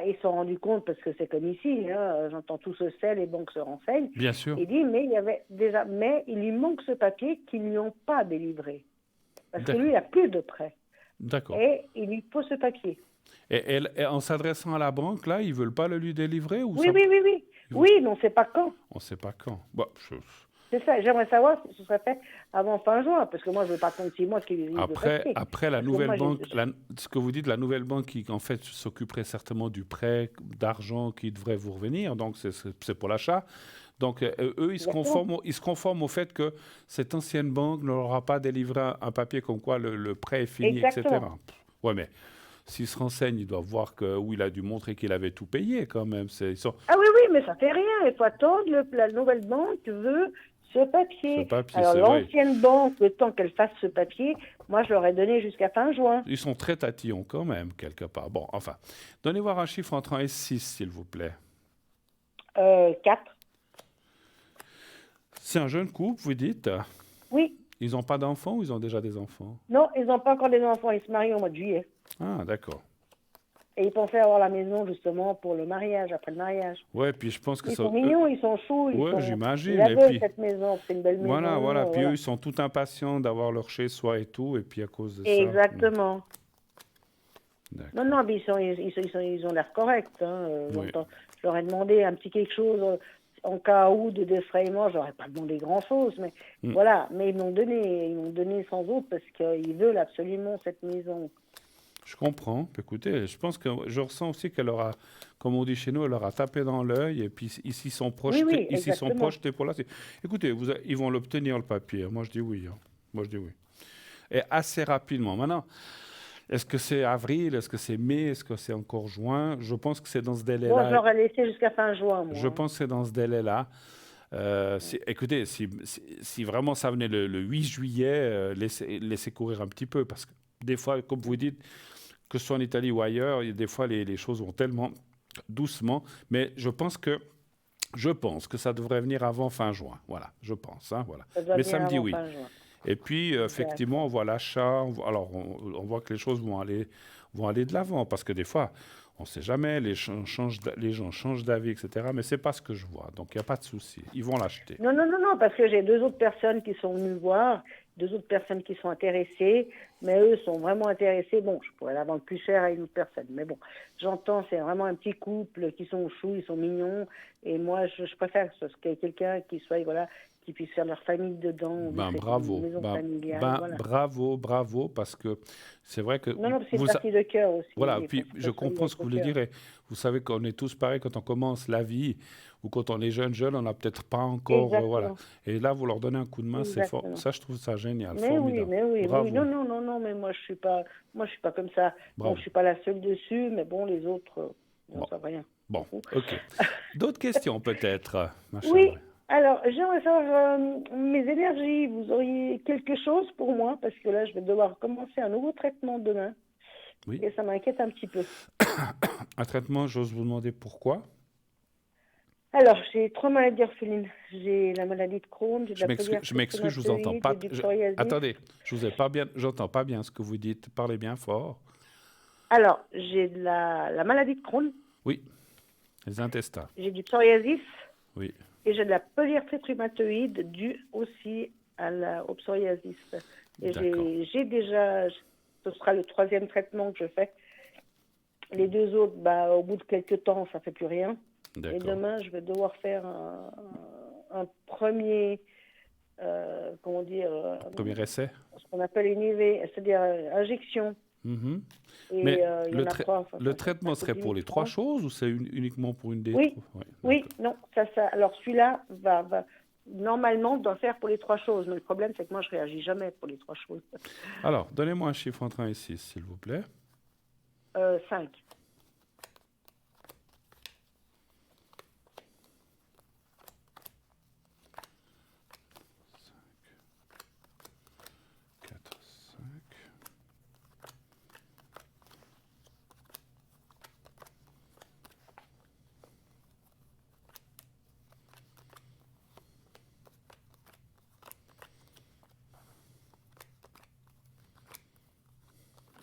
ils se sont rendus compte, parce que c'est comme ici, hein, j'entends tout se sait, les banques se renseignent,
Bien sûr,
il dit, mais il lui manque ce papier qu'ils ne lui ont pas délivré. Parce que lui, il
d'accord,
n'a plus de prêt.
d'accord.
Et il lui faut ce papier.
Et en s'adressant à la banque, là, ils veulent pas le lui délivrer ou
Oui,
ça?
oui, oui, oui.
ils vont-
Oui, mais on ne sait pas quand.
On ne sait pas quand. Bon,
C'est ça, j'aimerais savoir si ce serait fait avant fin juin, parce que moi, je ne veux pas attendre 6 mois qu'il ait le papier.
Après la
Parce que
nouvelle
moi,
banque, ce que vous dites, la nouvelle banque qui en fait s'occuperait certainement du prêt d'argent qui devrait vous revenir, donc c'est pour l'achat. Donc eux,
Exactement.
ils se conforment au fait que cette ancienne banque ne leur aura pas délivré un papier comme quoi le prêt est fini,
Exactement.
etc. Ouais, mais s'ils se renseignent, ils doivent voir que oui, il a dû montrer qu'il avait tout payé quand même.
Ah oui, oui, mais ça fait rien. Il faut attendre. La nouvelle banque veut ce
Ce
papier.
papier,
Alors,
c'est vrai.
l'ancienne banque, le temps qu'elle fasse ce papier, moi, je leur ai donné jusqu'à fin juin.
Ils sont très tatillons quand même, quelque part. Bon, enfin, donnez voir un chiffre entre 1 et 6, s'il vous plaît.
4.
C'est un jeune couple, vous dites.
Oui.
Ils n'ont pas d'enfants ou ils ont déjà des enfants?
Non, ils n'ont pas encore des enfants. Ils se marient au mois de juillet.
Ah, d'accord.
Et ils pensaient avoir la maison, justement, pour le mariage, après le mariage.
Ouais, puis je pense que
Ils
ça.
sont mignons, ils sont choux.
Ouais,
Ils
j'imagine.
la
Et
veulent,
puis,
cette maison. C'est une belle
voilà,
maison.
voilà. Puis eux,
Voilà.
ils sont tout impatients d'avoir leur chez-soi et tout. Et puis à cause de ça.
Exactement.
D'accord.
Non, non, mais ils ont l'air corrects. Hein.
Oui.
Je leur ai demandé un petit quelque chose en cas où de défrayement. Je leur ai pas demandé grand-chose, mais voilà. Mais ils m'ont donné sans autre parce qu'ils veulent absolument cette maison.
Je comprends. Écoutez, je pense que je ressens aussi qu'elle aura, comme on dit chez nous, elle leur a tapé dans l'œil. Et puis ici, ils sont projetés,
Oui,
ici, ils sont
exactement.
projetés pour là. Écoutez, ils vont l'obtenir le papier. Moi, je dis oui. Hein. Moi, je dis oui. Et assez rapidement. Maintenant, est-ce que c'est avril? Est-ce que c'est mai? Est-ce que c'est encore juin? Je pense que c'est dans ce
Bon, je
délai-là.
leur ai laissé jusqu'à fin juin, moi.
Je pense que c'est dans ce délai-là. Écoutez, si vraiment ça venait le 8 juillet, laissez courir un petit peu. Parce que des fois, comme vous dites, que ce soit en Italie ou ailleurs, des fois les choses vont tellement doucement. Mais je pense que ça devrait venir avant fin juin. Voilà, je pense. Hein, voilà.
Ça doit
Mais
venir
ça me dit
avant
oui.
fin juin.
Et puis, effectivement, on voit l'achat. Alors, on voit que les choses vont aller de l'avant. Parce que des fois, on ne sait jamais, les gens changent d'avis, etc. Mais ce n'est pas ce que je vois. Donc, il n'y a pas de souci. Ils vont l'acheter.
Non, non, non, non, parce que j'ai 2 autres personnes qui sont venues voir, 2 autres personnes qui sont intéressées, mais eux sont vraiment intéressés. Bon, je pourrais la vendre plus cher à une autre personne, mais bon, j'entends, c'est vraiment un petit couple qui sont choux, ils sont mignons, et moi, je préfère qu'il y ait quelqu'un qui soit, voilà, qui puisse faire leur famille dedans,
Ben,
c'est
bravo.
une maison familiale, voilà.
Bravo, parce que c'est vrai que
Non, non, c'est une partie de cœur aussi.
voilà,
il
puis
faut que
je
ça soit
comprends ce que vous voulez
avec le
dire. Et vous savez qu'on est tous pareils quand on commence la vie ou quand on est jeune, on n'a peut-être pas encore.
cœur.
Voilà.
Exactement.
Et là, vous leur donnez un coup de main, c'est fort.
Exactement.
Ça, je trouve ça génial,
Mais oui,
formidable.
mais oui,
Bravo.
oui. Non, non, non, non, mais moi, je suis pas comme ça.
Bravo.
Bon, je suis pas la seule dessus, mais bon, les autres,
Bon.
ça va rien.
Bon, ok. D'autres questions peut-être, ma chère
Oui,
Marie?
alors j'aimerais savoir mes énergies. Vous auriez quelque chose pour moi parce que là, je vais devoir commencer un nouveau traitement demain
Oui.
et ça m'inquiète un petit peu.
Un traitement, j'ose vous demander pourquoi?
Alors, j'ai 3 maladies orphelines. J'ai la maladie de Crohn, j'ai de
Je
la
m'excuse, je vous entends
polyarthrite
pas.
rhumatoïde, j'ai du psoriasis.
Attendez, je vous ai pas bien, j'entends pas bien ce que vous dites. Parlez bien fort.
Alors, j'ai de la maladie de Crohn,
Oui, les intestins.
j'ai du psoriasis
Oui,
et j'ai de la polyarthrite rhumatoïde due aussi au psoriasis. Et
d'accord.
j'ai déjà, ce sera le 3e traitement que je fais. Les 2 autres, au bout de quelques temps, ça ne fait plus rien. Et
D'accord.
demain, je vais devoir faire un premier, comment dire,
Premier essai?
ce qu'on appelle une IV, c'est-à-dire injection
Mhm.
Et
Mais
il y
le,
en a
trai-
3. Enfin,
le traitement serait pour les 3 choses ou c'est uniquement pour une des
Oui,
trois? Ouais,
oui,
d'accord.
non, alors celui-là normalement, doit faire pour les 3 choses. Mais le problème, c'est que moi, je réagis jamais pour les 3 choses.
Alors, donnez-moi un chiffre entre 1 et 6, s'il vous plaît.
5.
4, 5.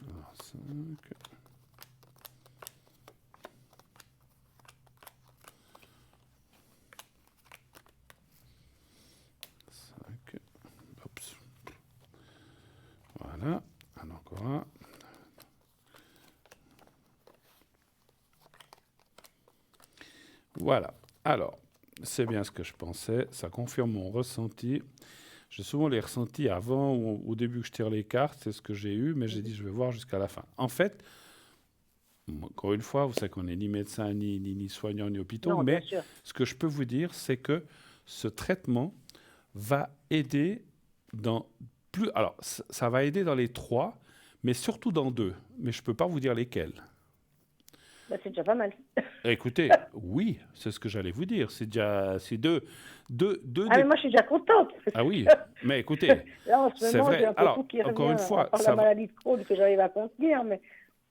Alors, 5. 5. Oups. Voilà. Encore un. Voilà. Alors, c'est bien ce que je pensais. Ça confirme mon ressenti. J'ai souvent les ressentis avant ou au début que je tire les cartes. C'est ce que j'ai eu, mais j'ai dit je vais voir jusqu'à la fin. En fait, encore une fois, vous savez qu'on n'est ni médecin, ni soignant, ni hôpitaux,
Non, bien
mais
sûr.
ce que je peux vous dire, c'est que ce traitement va aider dans plus. Alors, ça va aider dans les 3, mais surtout dans 2. Mais je ne peux pas vous dire lesquels.
C'est déjà pas mal.
Écoutez, oui, c'est ce que j'allais vous dire. C'est deux
Mais moi, je suis déjà contente.
Ah oui, mais écoutez,
Là, en ce
c'est
moment, j'ai
vrai.
un peu
Alors,
tout qui
encore une
revient, à
fois,
part la maladie de Crohn que j'arrive à contenir, mais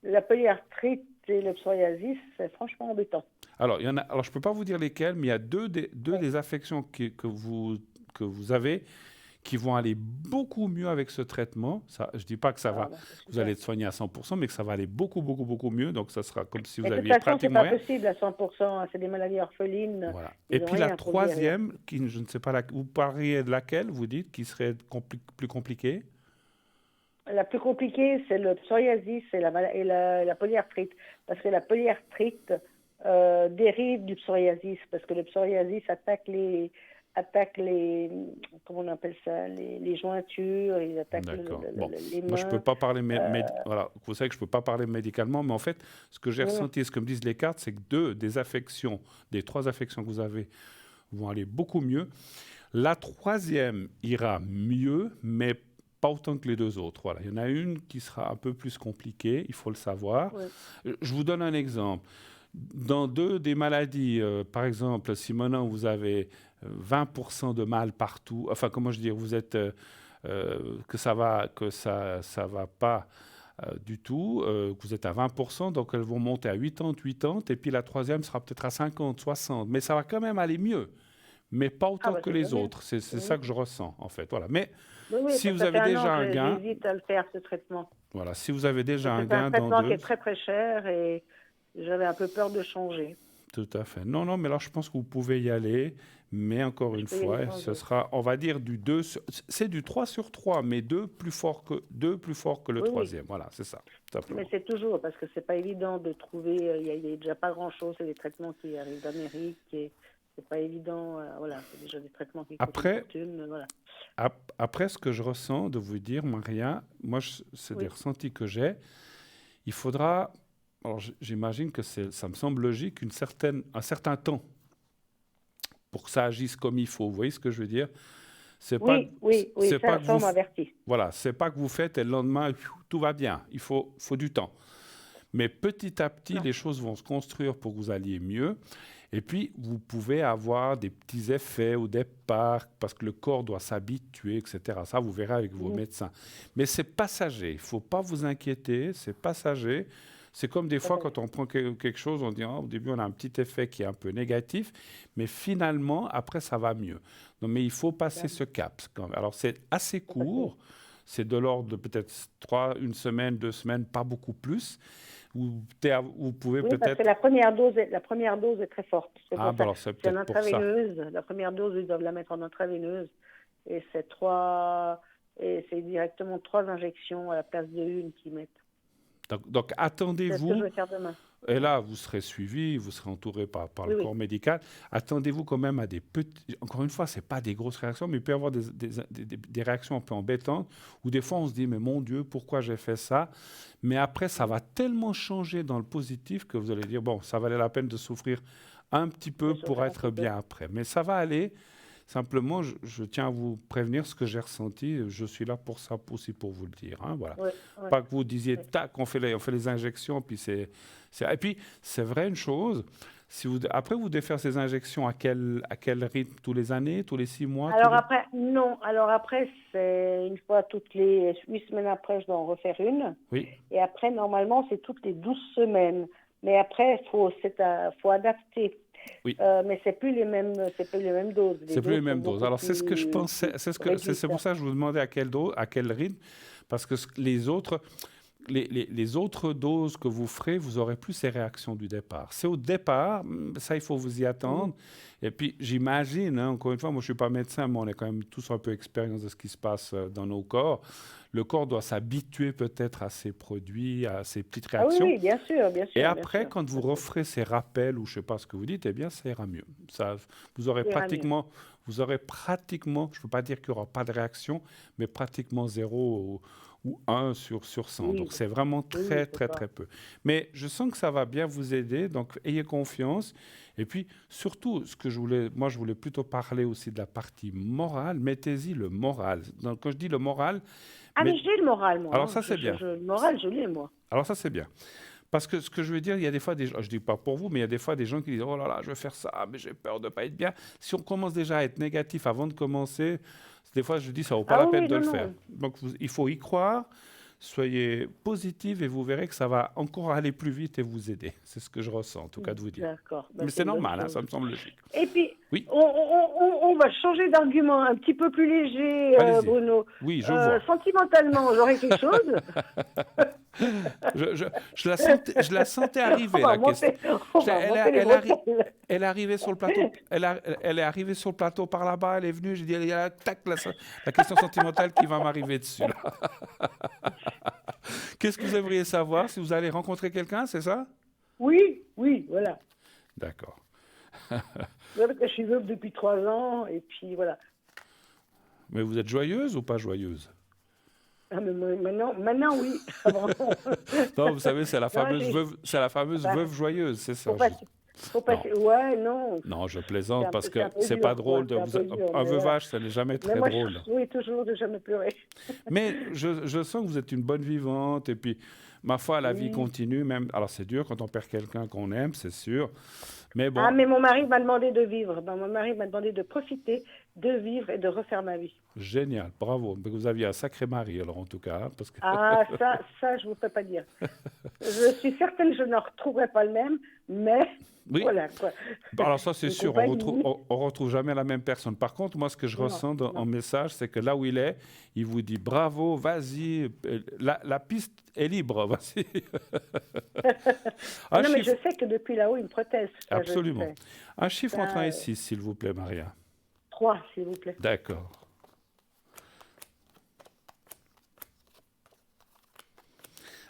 la polyarthrite et le psoriasis, c'est franchement embêtant.
Alors, alors, je ne peux pas vous dire lesquels, mais il y a deux
Oui.
des affections que vous avez qui vont aller beaucoup mieux avec ce traitement. Ça, je ne dis pas que
C'est
vous allez
super.
être soigné à 100%, mais que ça va aller beaucoup, beaucoup, beaucoup mieux. Donc, ça sera comme si vous
Mais de toute
aviez
façon, c'est
pratiquement
pas
rien.
possible à 100%. Hein. C'est des maladies orphelines.
Voilà. Et
Ils n'ont
puis la
rien pour guérir.
troisième, je ne sais pas, vous parliez de laquelle, vous dites, qui serait plus compliquée?
La plus compliquée, c'est le psoriasis et la polyarthrite. Parce que la polyarthrite dérive du psoriasis. Parce que le psoriasis attaque les comment on appelle ça, les jointures, il attaque
D'accord. Bon,
les
moi je peux
mains.
pas parler, voilà, vous savez que je peux pas parler médicalement, mais en fait, ce que j'ai
Non,
ressenti, ce que me disent les cartes, c'est que des affections, des 3 affections que vous avez, vont aller beaucoup mieux. La troisième ira mieux, mais pas autant que les 2 autres. Voilà, il y en a une qui sera un peu plus compliquée, il faut le savoir.
oui.
Je vous donne un exemple. Dans 2 des maladies, par exemple, si maintenant vous avez 20% de mal partout, enfin comment je dis, vous êtes ça va pas du tout, que vous êtes à 20%, donc elles vont monter à 80, et puis la troisième sera peut-être à 50, 60, mais ça va quand même aller mieux, mais pas autant que
C'est très
les
bien.
autres. C'est ça
Oui.
que je ressens, en fait. Voilà. Mais
Oui,
si
parce
vous
que ça fait
avez
1 an
déjà un
que
gain,
j'hésite à le faire, ce traitement.
voilà, si vous avez déjà
Parce
un
que c'est un
gain dans
traitement qui
2,
est très très cher et j'avais un peu peur de changer.
tout à fait. Non, non, mais là, je pense que vous pouvez y aller. Mais encore
Je
une
peux y aller
fois,
sans
ce
doute.
sera, on va dire, c'est du 3 sur 3, mais 2 plus fort que le
Oui, oui.
troisième. Voilà, c'est ça, tout
Mais
simplement.
c'est toujours, parce que c'est pas évident de trouver, il y a déjà pas grand-chose, c'est des traitements qui arrivent d'Amérique, et c'est pas évident, voilà, c'est déjà des traitements qui coûtent une
Après,
fortune, voilà.
après, ce que je ressens de vous dire, Maria, moi, c'est des
Oui,
ressentis que j'ai. Il faudra, alors j'imagine que ça me semble logique, un certain temps pour que ça agisse comme il faut. Vous voyez ce que je veux dire? C'est pas,
oui, oui, oui,
c'est pas que
ça
vous,
on m'avertit.
voilà, c'est pas que vous faites et le lendemain, tout va bien. Il faut du temps. Mais petit à petit,
Non,
les choses vont se construire pour que vous alliez mieux. Et puis, vous pouvez avoir des petits effets au départ, parce que le corps doit s'habituer, etc. Ça, vous verrez avec vos
mhm,
médecins. Mais c'est passager. Il ne faut pas vous inquiéter, c'est passager. C'est comme des
ça
fois,
va
quand
aller.
on prend quelque chose, on dit, ah, au début, on a un petit effet qui est un peu négatif, mais finalement, après, ça va mieux. Non, mais il faut passer
Ça
ce cap, quand même. Alors, c'est assez
va passer.
court. C'est de l'ordre de peut-être 1 semaine, 2 semaines, pas beaucoup plus. Vous pouvez
Oui, parce que
peut-être...
la première dose est très forte. C'est
Ah,
pour
ben
ça.
alors c'est
C'est en
peut-être pour ça.
intraveineuse. La première dose, ils doivent la mettre en intraveineuse. Et c'est directement 3 injections à la place de une qu'ils mettent.
Donc
C'est ce que je
attendez-vous,
vais faire demain.
Et là, vous serez suivi, vous serez entouré par
Oui,
le
oui.
corps médical. Attendez-vous quand même à des petits... Encore une fois, ce n'est pas des grosses réactions, mais il peut y avoir des réactions un peu embêtantes, où des fois on se dit, mais mon Dieu, pourquoi j'ai fait ça? Mais après, ça va tellement changer dans le positif que vous allez dire, bon, ça valait la peine de souffrir un petit
Je
peu pour
souffre un
être
petit peu.
bien après. Mais ça va aller. Simplement, je tiens à vous prévenir ce que j'ai ressenti. Je suis là pour ça aussi pour vous le dire, hein, voilà.
Oui, oui,
Pas que vous disiez,
oui.
tac, on fait les injections, puis et puis, c'est vrai une chose, si vous, après, vous devez faire ces injections à quel rythme? Tous les années, tous les 6 mois, tous
Alors
les...
après, non. Alors après, c'est une fois toutes les 8 semaines après, je dois en refaire une.
Oui,
Et après, normalement, c'est toutes les 12 semaines. Mais après, faut adapter.
oui.
Mais c'est plus les mêmes doses. Les
C'est plus les
doses sont
mêmes doses.
beaucoup
Alors, c'est ce que je
plus,
pensais,
plus
c'est
réduites.
pour ça que je vous demandais à quelle dose, à quel rythme, parce que les autres, les autres doses que vous ferez, vous aurez plus ces réactions du départ. C'est au départ, ça, il faut vous y
Mhm.
attendre. Et puis, j'imagine, hein, encore une fois, moi, je ne suis pas médecin, mais on est quand même tous un peu expérience de ce qui se passe dans nos corps. Le corps doit s'habituer peut-être à ces produits, à ces petites
Ah oui,
réactions.
oui, bien sûr, bien
Et
sûr, bien
après,
sûr.
quand vous
Tout à fait.
referez ces rappels, ou je ne sais pas ce que vous dites, eh bien, ça ira mieux. Ça,
Ça ira mieux.
vous aurez pratiquement, je ne peux pas dire qu'il n'y aura pas de réaction, mais pratiquement zéro ou 1 sur 100.
Oui,
Donc, c'est vraiment
oui,
très,
c'est
très,
pas.
très peu. Mais je sens que ça va bien vous aider, donc ayez confiance. Et puis, surtout, moi, je voulais plutôt parler aussi de la partie morale. Mettez-y le moral. Donc, quand je dis le moral,
Ah,
mais,
mais j'ai le moral, moi.
alors
Hein.
ça, c'est bien.
Le moral, je l'ai, moi.
Alors ça, c'est bien. Parce que ce que je veux dire, il y a des fois des gens, je dis pas pour vous, mais il y a des fois des gens qui disent, oh là là, je vais faire ça, mais j'ai peur de ne pas être bien. Si on commence déjà à être négatif avant de commencer, des fois je dis, ça vaut pas
Ah
la
oui,
peine
oui,
de
non,
le faire.
non.
Donc il faut y croire, soyez positif et vous verrez que ça va encore aller plus vite et vous aider. C'est ce que je ressens, en tout cas de vous dire.
D'accord, bah,
Mais
c'est
c'est
une bonne
normal, hein,
chose.
ça me semble logique.
Et puis,
Oui,
on va changer d'argument un petit peu plus léger,
allez-y.
Bruno.
Oui, je vois.
Sentimentalement, j'aurais quelque chose.
Je la sentais arriver, la question.
On va monter les bretelles.
Elle est arrivée sur le plateau. Elle est arrivée sur le plateau par là-bas. Elle est venue. J'ai dit, il y a tac, la question sentimentale qui va m'arriver dessus. Là. Qu'est-ce que vous aimeriez savoir? Si vous allez rencontrer quelqu'un, c'est ça?
Oui, oui, voilà.
D'accord.
Ouais, parce que je suis veuve depuis 3 ans, et puis voilà.
Mais vous êtes joyeuse ou pas joyeuse?
Ah, mais maintenant, oui. Avant,
Non, vous savez,
non,
c'est la fameuse
bah,
veuve joyeuse, c'est
faut
ça.
passer, faut
Non,
passer. Ouais, non,
non, je plaisante parce
c'est
que
un peu
c'est pas
dur, quoi.
drôle
C'est un peu dur,
un
mais voilà.
veuvage, ça n'est jamais
Mais
très
moi, je
drôle.
souhaite toujours de jamais pleurer.
Mais je sens que vous êtes une bonne vivante et puis, ma foi, la vie
Oui.
continue. Même, alors, c'est dur quand on perd quelqu'un qu'on aime, c'est sûr. Mais
Ah,
bon,
mais mon mari m'a demandé de vivre. Ben, mon mari m'a demandé de profiter, de vivre et de refaire ma vie.
génial, bravo. Vous aviez un sacré mari, alors, en tout cas. Hein, parce que...
Ah, ça, je ne vous peux pas dire. Je suis certaine que je ne retrouverai pas le même, mais
Oui,
voilà, quoi.
bah, alors ça, c'est
Une
sûr,
compagnie.
on retrouve jamais la même personne. Par contre, moi, ce que je
Non,
ressens en
non.
message, c'est que là où il est, il vous dit bravo, vas-y, la piste est libre, vas-y. Un
Non, mais je
chiffre,
sais que depuis là-haut, il me protège. Ça, je le
absolument.
sais.
Un chiffre entre
Ça,
1 et 6, s'il vous plaît, Maria.
3, s'il vous plaît.
D'accord.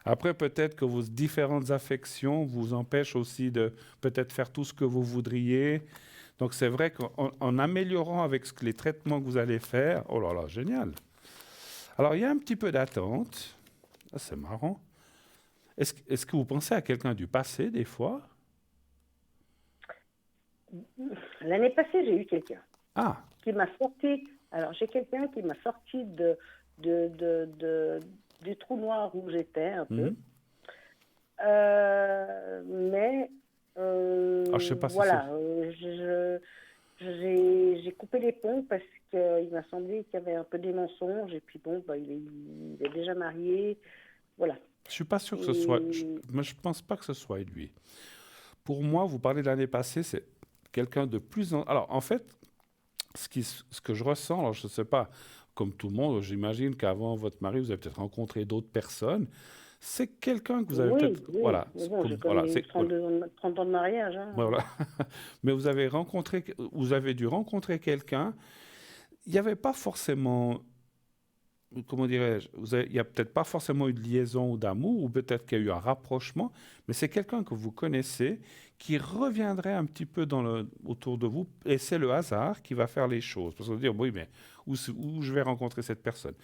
Après, peut-être que vos différentes affections vous empêchent aussi de peut-être faire tout ce que vous voudriez. Donc, c'est vrai qu'en améliorant avec les traitements que vous allez faire, oh là là, génial. Alors, il y a un petit peu d'attente. Ah, c'est marrant. Est-ce que vous pensez à quelqu'un du passé, des fois?
L'année passée, j'ai eu quelqu'un
Ah,
qui m'a sorti. Alors, j'ai quelqu'un qui m'a sorti du trou noir où j'étais un peu.
mhm.
Mais
Ah, je ne sais pas si c'est...
voilà, j'ai coupé les ponts parce qu'il m'a semblé qu'il y avait un peu des mensonges. Et puis bon, bah, il est déjà marié. Voilà.
Je ne suis pas sûr que ce soit...
Et
Moi, je ne pense pas que ce soit lui. Pour moi, vous parlez de l'année passée, c'est quelqu'un de plus... Alors, en fait, ce que je ressens, alors je ne sais pas, comme tout le monde, j'imagine qu'avant votre mari, vous avez peut-être rencontré d'autres personnes. C'est quelqu'un que vous avez
oui,
peut-être...
oui.
Voilà.
Mais bon, j'ai quand
Voilà,
même eu 30 ans de mariage. Hein.
voilà. Mais vous avez dû rencontrer quelqu'un. Il n'y avait pas forcément comment dirais-je, il n'y a peut-être pas forcément eu de liaison ou d'amour, ou peut-être qu'il y a eu un rapprochement, mais c'est quelqu'un que vous connaissez qui reviendrait un petit peu autour de vous, et c'est le hasard qui va faire les choses. Parce qu'on va dire, oui, mais où je vais rencontrer cette personne?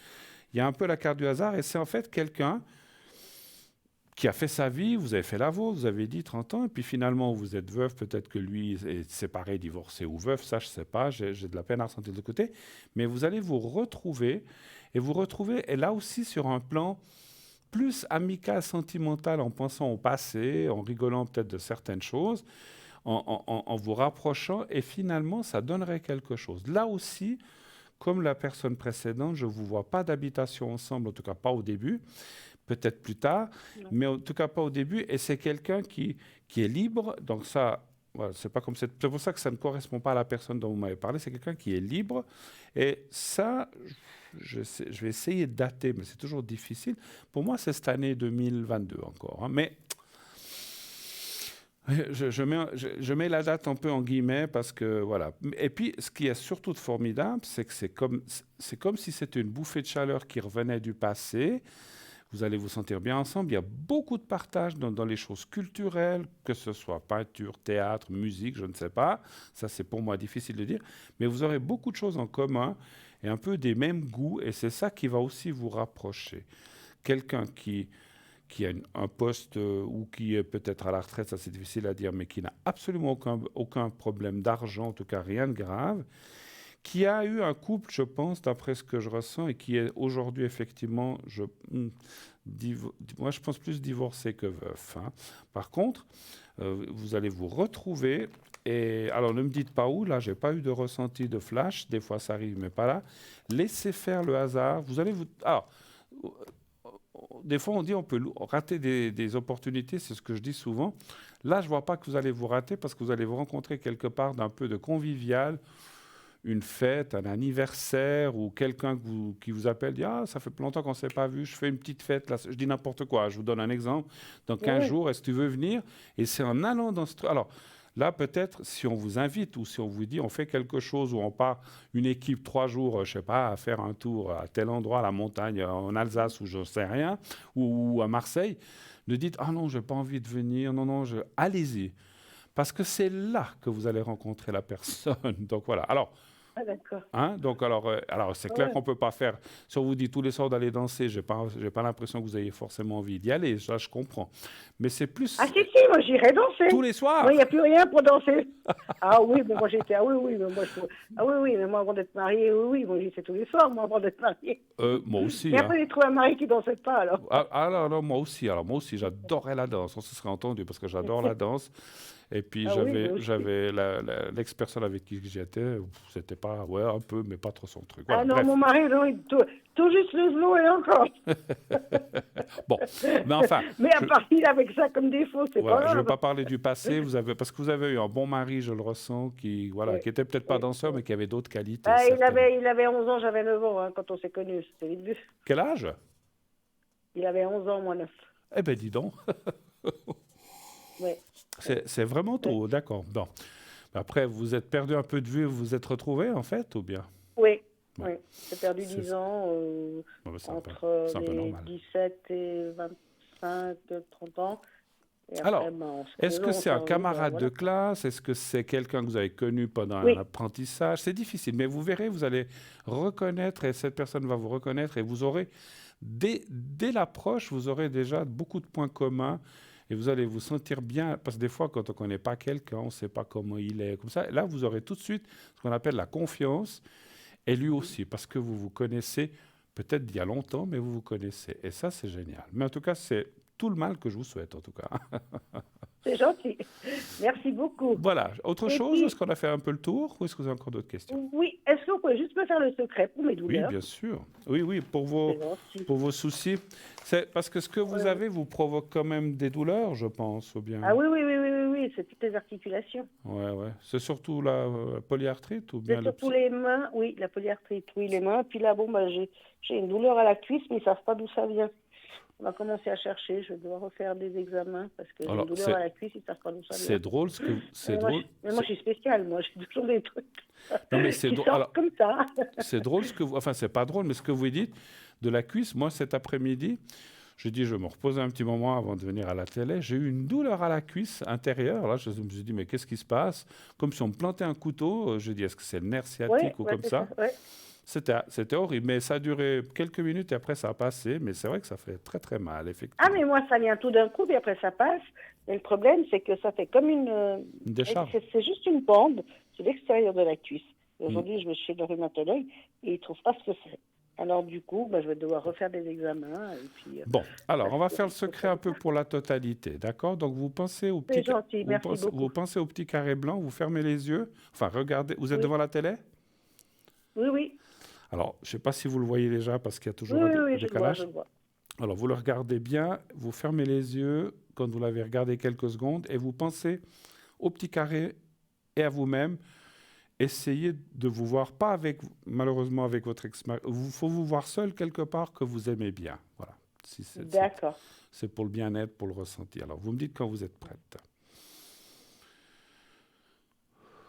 Il y a un peu la carte du hasard, et c'est en fait quelqu'un qui a fait sa vie, vous avez fait la vôtre, vous avez dit 30 ans, et puis finalement vous êtes veuf, peut-être que lui est séparé, divorcé ou veuf, ça je ne sais pas, j'ai de la peine à ressentir de côté, mais vous allez vous retrouver, et là aussi sur un plan plus amical, sentimental, en pensant au passé, en rigolant peut-être de certaines choses, en vous rapprochant, et finalement ça donnerait quelque chose. Là aussi, comme la personne précédente, je ne vous vois pas d'habitation ensemble, en tout cas pas au début, peut-être plus tard,
Non.
mais en tout cas pas au début. Et c'est quelqu'un qui est libre. Donc ça, voilà, c'est pas comme c'est pour ça que ça ne correspond pas à la personne dont vous m'avez parlé. C'est quelqu'un qui est libre. Et ça, je vais essayer de dater, mais c'est toujours difficile. Pour moi, c'est cette année 2022 encore. Hein. Mais je mets la date un peu en guillemets parce que voilà. Et puis, ce qui est surtout formidable, c'est que c'est comme si c'était une bouffée de chaleur qui revenait du passé. Vous allez vous sentir bien ensemble. Il y a beaucoup de partage dans les choses culturelles, que ce soit peinture, théâtre, musique, je ne sais pas. Ça, c'est pour moi difficile de dire. Mais vous aurez beaucoup de choses en commun et un peu des mêmes goûts. Et c'est ça qui va aussi vous rapprocher. Quelqu'un qui a un poste ou qui est peut-être à la retraite, ça c'est difficile à dire, mais qui n'a absolument aucun problème d'argent, en tout cas rien de grave, qui a eu un couple, je pense, d'après ce que je ressens, et qui est aujourd'hui effectivement, moi je pense plus divorcé que veuf. Hein. Par contre, vous allez vous retrouver, et alors ne me dites pas où, là j'ai pas eu de ressenti de flash, des fois ça arrive, mais pas là. Laissez faire le hasard, vous allez vous... Alors, des fois, on dit on peut rater des opportunités, c'est ce que je dis souvent. Là, je ne vois pas que vous allez vous rater parce que vous allez vous rencontrer quelque part d'un peu de convivial, une fête, un anniversaire ou quelqu'un qui vous appelle, dit ah, ça fait longtemps qu'on ne s'est pas vu, je fais une petite fête, là, je dis n'importe quoi, je vous donne un exemple, dans 15
Oui.
jours, est-ce que tu veux venir? Et c'est en allant dans ce truc. Alors, là, peut-être, si on vous invite ou si on vous dit on fait quelque chose où on part une équipe 3 jours, je sais pas, à faire un tour à tel endroit, à la montagne, en Alsace ou je ne sais rien, ou à Marseille, ne dites ah non, je n'ai pas envie de venir, non, non, allez-y. Parce que c'est là que vous allez rencontrer la personne. Donc voilà. Alors,
Ah, d'accord.
hein, donc alors c'est clair
Ouais.
qu'on ne peut pas faire. Si on vous dit tous les soirs d'aller danser, j'ai pas l'impression que vous ayez forcément envie d'y aller. Ça, je comprends. Mais c'est plus
Ah, si, moi j'irais danser.
tous les soirs.
Moi, il n'y a plus rien pour danser. Ah oui, mais moi j'étais. Ah oui, oui, mais moi, ah oui, oui, mais moi avant d'être mariée, oui, oui, moi j'y étais tous les soirs, moi avant d'être mariée.
Moi aussi.
Mais
Hein.
après, j'ai trouvé un mari qui ne dansait pas, alors.
Alors, moi aussi. Alors, moi aussi, j'adorais la danse. On se serait entendu parce que j'adore la danse. Et puis,
Ah oui, moi aussi.
j'avais l'ex-personne avec qui j'étais. C'était pas, ouais, un peu, mais pas trop son truc.
Ah
Voilà,
non,
bref.
mon mari, non, tout juste le slow et encore.
Bon, mais enfin.
Mais à part il avec ça comme défaut, c'est
Voilà,
pas
je ne vais
grave.
pas parler du passé, parce que vous avez eu un bon mari, je le ressens, qui
Oui,
était peut-être pas
oui,
danseur,
oui.
mais qui avait d'autres qualités,
Ah,
certainement.
il avait 11 ans, j'avais 9 ans hein, quand on s'est connus. C'était vite vu.
Quel âge?
Il avait 11 ans, moi 9.
Eh ben, dis donc,
Oui,
c'est vraiment
oui,
tôt, d'accord. Bon. Après, vous êtes perdu un peu de vue, vous vous êtes retrouvés, en fait, ou bien?
oui.
Ouais.
Oui. J'ai perdu
C'est
10 ans
bon, ben,
entre
c'est un peu
les
normal.
17 et 25, 30 ans. Et après,
Alors,
ben, on se
est-ce que
connaît, on
c'est
s'est
un
revu, ben,
camarade de
voilà.
classe? Est-ce que c'est quelqu'un que vous avez connu pendant un
Oui,
apprentissage? C'est difficile, mais vous verrez, vous allez reconnaître, et cette personne va vous reconnaître, et vous aurez, dès l'approche, vous aurez déjà beaucoup de points communs, et vous allez vous sentir bien, parce que des fois, quand on ne connaît pas quelqu'un, on ne sait pas comment il est, comme ça. Là, vous aurez tout de suite ce qu'on appelle la confiance, et lui aussi, parce que vous vous connaissez, peut-être d'il y a longtemps, mais vous vous connaissez. Et ça, c'est génial. Mais en tout cas, c'est tout le mal que je vous souhaite, en tout cas.
c'est gentil. Merci beaucoup.
Voilà. Autre
Et
chose, est-ce
puis,
qu'on a fait un peu le tour ou est-ce que vous avez encore d'autres questions?
oui, est-ce que vous pouvez juste me faire le secret pour mes
Oui,
douleurs?
bien sûr. Oui, oui,
C'est gentil.
pour vos soucis. C'est parce que ce que vous
Ouais.
avez vous provoque quand même des douleurs, je pense, ou bien?
Ah oui, oui, oui, oui, oui, oui, c'est toutes les articulations.
Ouais, ouais. C'est surtout la polyarthrite ou bien
C'est surtout les mains, oui, la polyarthrite, oui, les mains. Puis là, bon, bah, j'ai une douleur à la cuisse, mais ils ne savent pas d'où ça vient. On va commencer à chercher. Je dois refaire des examens parce que j'ai
Alors,
une douleur à la cuisse. Ils ne savent pas d'où ça
c'est
vient.
drôle ce que c'est
Mais moi,
drôle.
mais moi, je suis spéciale. Moi, j'ai toujours des trucs
Non, mais c'est
qui
drôle.
sortent
Alors,
comme ça.
c'est drôle ce que vous, enfin, c'est pas drôle, mais ce que vous dites de la cuisse. Moi, cet après-midi, j'ai dit, je vais me reposer un petit moment avant de venir à la télé. J'ai eu une douleur à la cuisse intérieure. Là, je me suis dit, mais qu'est-ce qui se passe? Comme si on me plantait un couteau. Je dis, est-ce que c'est le nerf sciatique ou comme
c'est
ça?
ouais.
C'était horrible, mais ça a duré quelques minutes et après ça a passé. Mais c'est vrai que ça fait très très mal,
Ah,
effectivement.
mais moi, ça vient tout d'un coup, puis après, ça passe. Et le problème, c'est que ça fait comme
Une décharge.
c'est juste une bande sur l'extérieur de la cuisse. Et aujourd'hui, je vais chez le rhumatologue et il ne trouve pas ce que c'est. Alors, du coup, je vais devoir refaire des examens. Et puis,
Bon, alors on va
parce que-
faire le secret un peu pour la totalité, d'accord? Donc vous pensez au
C'est
petit,
gentil, merci beaucoup.
vous pensez au petit carré blanc, vous fermez les yeux, enfin regardez, vous êtes
Oui.
devant la télé?
Oui, oui.
Alors je ne sais pas si vous le voyez déjà parce qu'il y a toujours
Oui,
un
oui, oui, je le vois,
décalage.
je le vois.
Alors vous le regardez bien, vous fermez les yeux quand vous l'avez regardé quelques secondes et vous pensez au petit carré et à vous-même. Essayez de vous voir, pas avec, malheureusement avec votre ex-mari, il faut vous voir seul quelque part que vous aimez bien. Voilà. Si
D'accord.
c'est pour le bien-être, pour le ressenti. Alors, vous me dites quand vous êtes prête.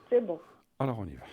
C'est bon.
Alors, on y va.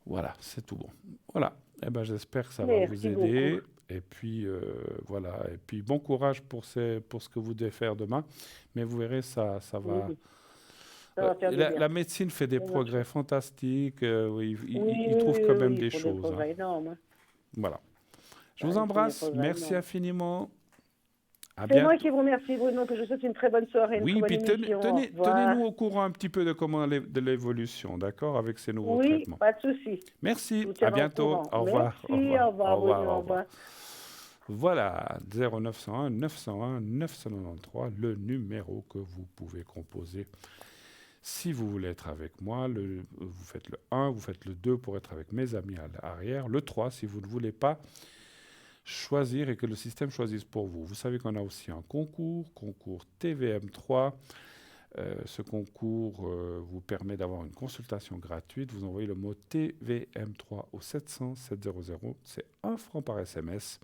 Voilà, c'est tout bon. Voilà. Eh ben, j'espère que ça va vous
Merci
aider.
beaucoup.
Et puis, voilà. Et puis, bon courage pour ce que vous devez faire demain. Mais vous verrez, ça va.
Oui, ça va faire du bien.
La médecine fait des
C'est
progrès
gentil.
fantastiques. Oui,
Oui,
il trouve
oui,
quand
oui,
même
oui,
des
ils font des
choses, hein.
progrès énormes. Hein.
Voilà. Je
Ouais,
vous
ils font des
embrasse.
progrès
Merci
énormes.
infiniment. À
C'est moi
bientôt.
qui vous remercie, Bruno, que je vous souhaite une très bonne soirée, une très
Oui,
bonne
puis
émission. Au revoir.
tenez-nous au courant un petit peu de l'évolution, d'accord, avec ces nouveaux
Oui,
traitements.
pas de souci. Je
Merci,
vous
à
tiendrai au
bientôt.
courant.
Au revoir, au
Merci,
revoir,
au revoir,
au revoir,
Bruno,
au
au
revoir.
revoir.
Voilà, 0901 901 993, le numéro que vous pouvez composer. Si vous voulez être avec moi, vous faites le 1, vous faites le 2 pour être avec mes amis à l'arrière, le 3 si vous ne voulez pas choisir et que le système choisisse pour vous. Vous savez qu'on a aussi un concours TVM3. Ce concours vous permet d'avoir une consultation gratuite. Vous envoyez le mot TVM3 au 700 700. C'est 1 franc par SMS.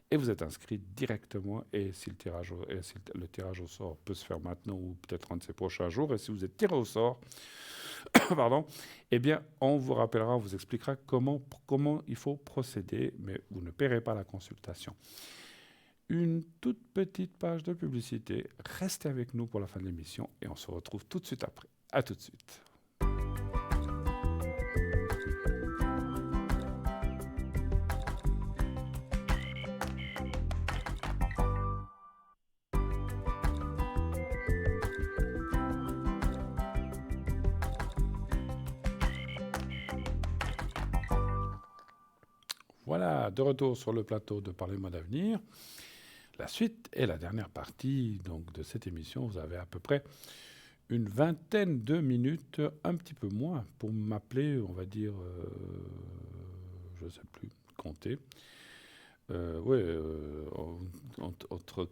Et vous êtes inscrit directement. Et si le tirage au sort peut se faire maintenant ou peut-être un de ces prochains jours, et si vous êtes tiré au sort, pardon, eh bien, on vous rappellera, on vous expliquera comment il faut procéder, mais vous ne paierez pas la consultation. Une toute petite page de publicité. Restez avec nous pour la fin de l'émission et on se retrouve tout de suite après. À tout de suite. Voilà, de retour sur le plateau de Parlez-moi d'avenir. La suite et la dernière partie donc, de cette émission. Vous avez à peu près une vingtaine de minutes, un petit peu moins, pour m'appeler, on va dire, je ne sais plus, compter. Entre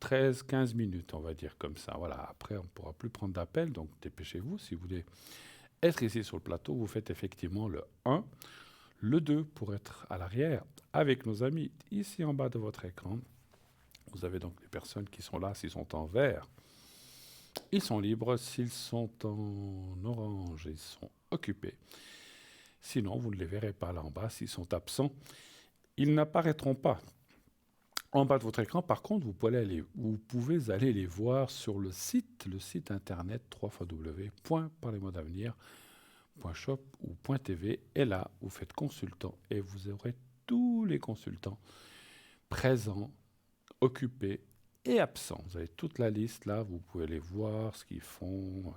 13-15 minutes, on va dire comme ça. Voilà, après, on ne pourra plus prendre d'appel, donc dépêchez-vous. Si vous voulez être ici sur le plateau, vous faites effectivement le 1, le 2 pour être à l'arrière avec nos amis ici en bas de votre écran. Vous avez donc les personnes qui sont là, s'ils sont en vert, ils sont libres. S'ils sont en orange, ils sont occupés. Sinon, vous ne les verrez pas là en bas. S'ils sont absents, ils n'apparaîtront pas. En bas de votre écran, par contre, vous pouvez aller les voir sur le site internet www.parlezmoi-d'avenir.com. .shop ou .tv. Et là, vous faites consultant et vous aurez tous les consultants présents, occupés et absents. Vous avez toute la liste là, vous pouvez les voir, ce qu'ils font,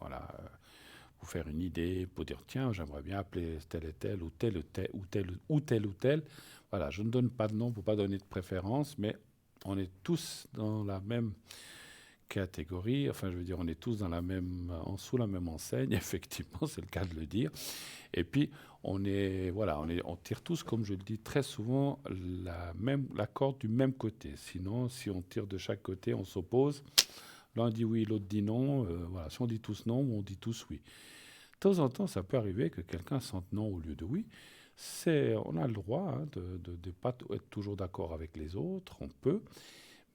vous faire une idée, pour dire tiens, j'aimerais bien appeler tel et tel, ou tel ou tel, ou tel ou tel ou tel. Voilà, je ne donne pas de nom pour ne pas donner de préférence, mais on est tous dans la même catégorie, enfin je veux dire, on est tous dans la même, sous la même enseigne, effectivement, c'est le cas de le dire. Et puis, on tire tous, comme je le dis très souvent, la corde du même côté. Sinon, si on tire de chaque côté, on s'oppose. L'un dit oui, l'autre dit non. Voilà, si on dit tous non, on dit tous oui. De temps en temps, ça peut arriver que quelqu'un sente non au lieu de oui. On a le droit de ne pas être toujours d'accord avec les autres, on peut.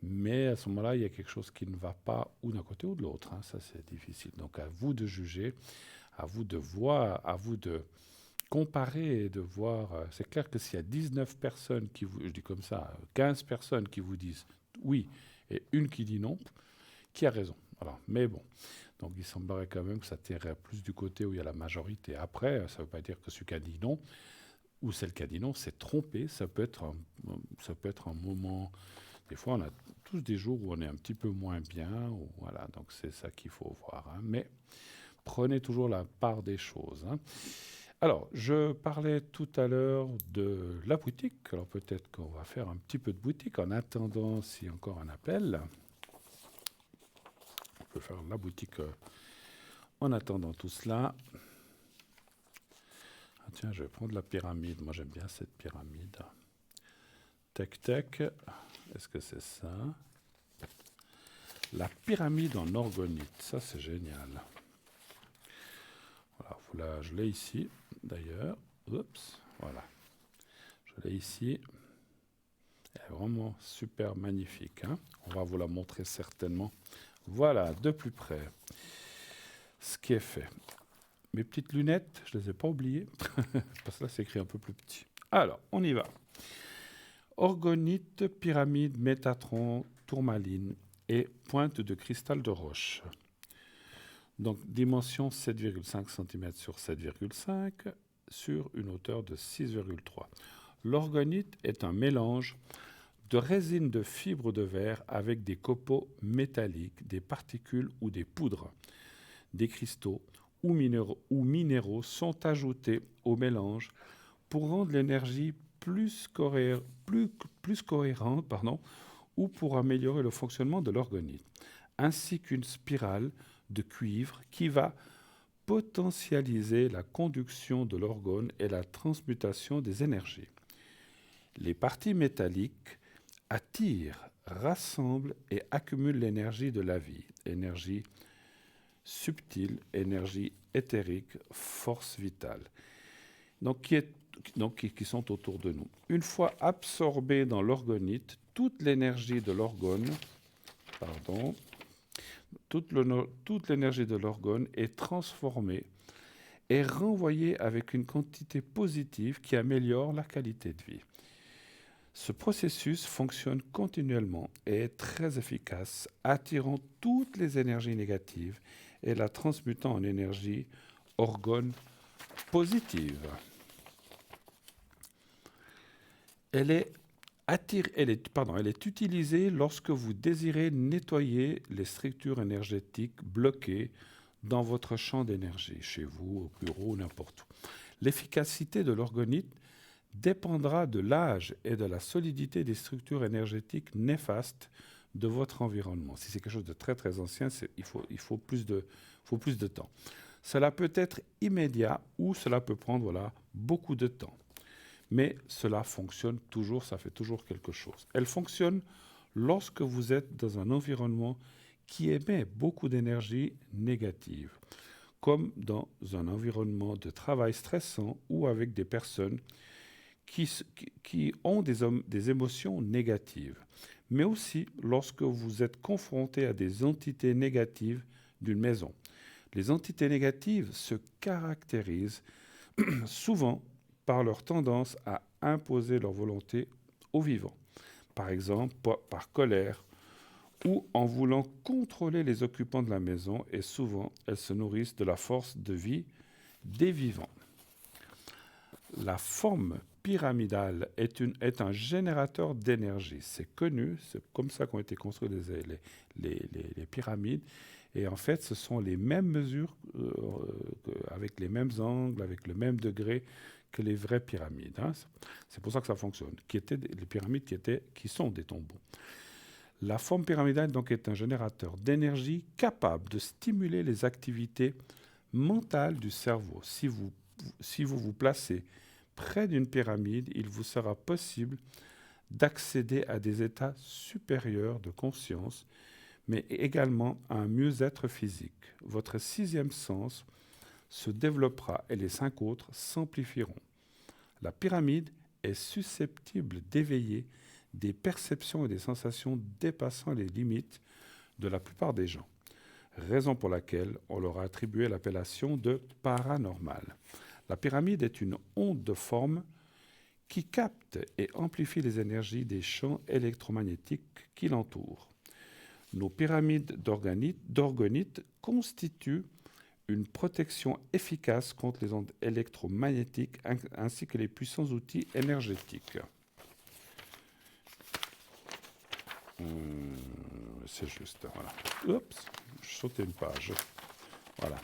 Mais à ce moment-là, il y a quelque chose qui ne va pas ou d'un côté ou de l'autre. Ça, c'est difficile. Donc, à vous de juger, à vous de voir, à vous de comparer et de voir. C'est clair que s'il y a 19 personnes je dis comme ça, 15 personnes qui vous disent oui et une qui dit non, qui a raison? Voilà. Mais bon, donc il semblerait quand même que ça tirerait plus du côté où il y a la majorité. Après, ça ne veut pas dire que celui qui a dit non ou celle qui a dit non s'est trompé. Ça peut être un moment. Des fois, on a tous des jours où on est un petit peu moins bien. Voilà, donc c'est ça qu'il faut voir. Mais prenez toujours la part des choses. Alors, je parlais tout à l'heure de la boutique. Alors peut-être qu'on va faire un petit peu de boutique en attendant s'il y a encore un appel. On peut faire la boutique en attendant tout cela. Ah, tiens, je vais prendre la pyramide. Moi, j'aime bien cette pyramide. Tac, tac. Est-ce que c'est ça? La pyramide en orgonite. Ça, c'est génial. Voilà, je l'ai ici, d'ailleurs. Oups, voilà. Je l'ai ici. Elle est vraiment super magnifique. On va vous la montrer certainement. Voilà, de plus près. Ce qui est fait. Mes petites lunettes, je ne les ai pas oubliées. Parce que là, c'est écrit un peu plus petit. Alors, on y va. Orgonite, pyramide, métatron, tourmaline et pointe de cristal de roche. Donc, dimension 7,5 cm sur 7,5 sur une hauteur de 6,3. L'orgonite est un mélange de résine de fibres de verre avec des copeaux métalliques, des particules ou des poudres. Des cristaux ou minéraux sont ajoutés au mélange pour rendre l'énergie plus cohérente ou pour améliorer le fonctionnement de l'orgonite, ainsi qu'une spirale de cuivre qui va potentialiser la conduction de l'orgone et la transmutation des énergies. Les parties métalliques attirent, rassemblent et accumulent l'énergie de la vie, énergie subtile, énergie éthérique, force vitale, qui sont autour de nous. Une fois absorbée dans l'orgonite, toute l'énergie de l'orgone, toute l'énergie de l'orgone est transformée et renvoyée avec une quantité positive qui améliore la qualité de vie. Ce processus fonctionne continuellement et est très efficace, attirant toutes les énergies négatives et la transmutant en énergie orgone positive. Elle est utilisée lorsque vous désirez nettoyer les structures énergétiques bloquées dans votre champ d'énergie, chez vous, au bureau, n'importe où. L'efficacité de l'orgonite dépendra de l'âge et de la solidité des structures énergétiques néfastes de votre environnement. Si c'est quelque chose de très très ancien, il faut plus de temps. Cela peut être immédiat ou cela peut prendre beaucoup de temps. Mais cela fonctionne toujours, ça fait toujours quelque chose. Elle fonctionne lorsque vous êtes dans un environnement qui émet beaucoup d'énergie négative, comme dans un environnement de travail stressant ou avec des personnes qui ont des émotions négatives, mais aussi lorsque vous êtes confronté à des entités négatives d'une maison. Les entités négatives se caractérisent souvent par leur tendance à imposer leur volonté aux vivants, par exemple par colère ou en voulant contrôler les occupants de la maison, et souvent elles se nourrissent de la force de vie des vivants. La forme pyramidale est un générateur d'énergie. C'est connu, c'est comme ça qu'ont été construites les pyramides. Et en fait, ce sont les mêmes mesures, avec les mêmes angles, avec le même degré que les vraies pyramides. Hein. C'est pour ça que ça fonctionne. Les pyramides qui sont des tombeaux. La forme pyramidale donc, est un générateur d'énergie capable de stimuler les activités mentales du cerveau. Si vous vous placez près d'une pyramide, il vous sera possible d'accéder à des états supérieurs de conscience, mais également à un mieux-être physique. Votre sixième sens se développera et les 5 autres s'amplifieront. La pyramide est susceptible d'éveiller des perceptions et des sensations dépassant les limites de la plupart des gens, raison pour laquelle on leur a attribué l'appellation de paranormal. La pyramide est une onde de forme qui capte et amplifie les énergies des champs électromagnétiques qui l'entourent. Nos pyramides d'orgonite constituent une protection efficace contre les ondes électromagnétiques ainsi que les puissants outils énergétiques. C'est juste, voilà. Oups, je sautais une page. Voilà.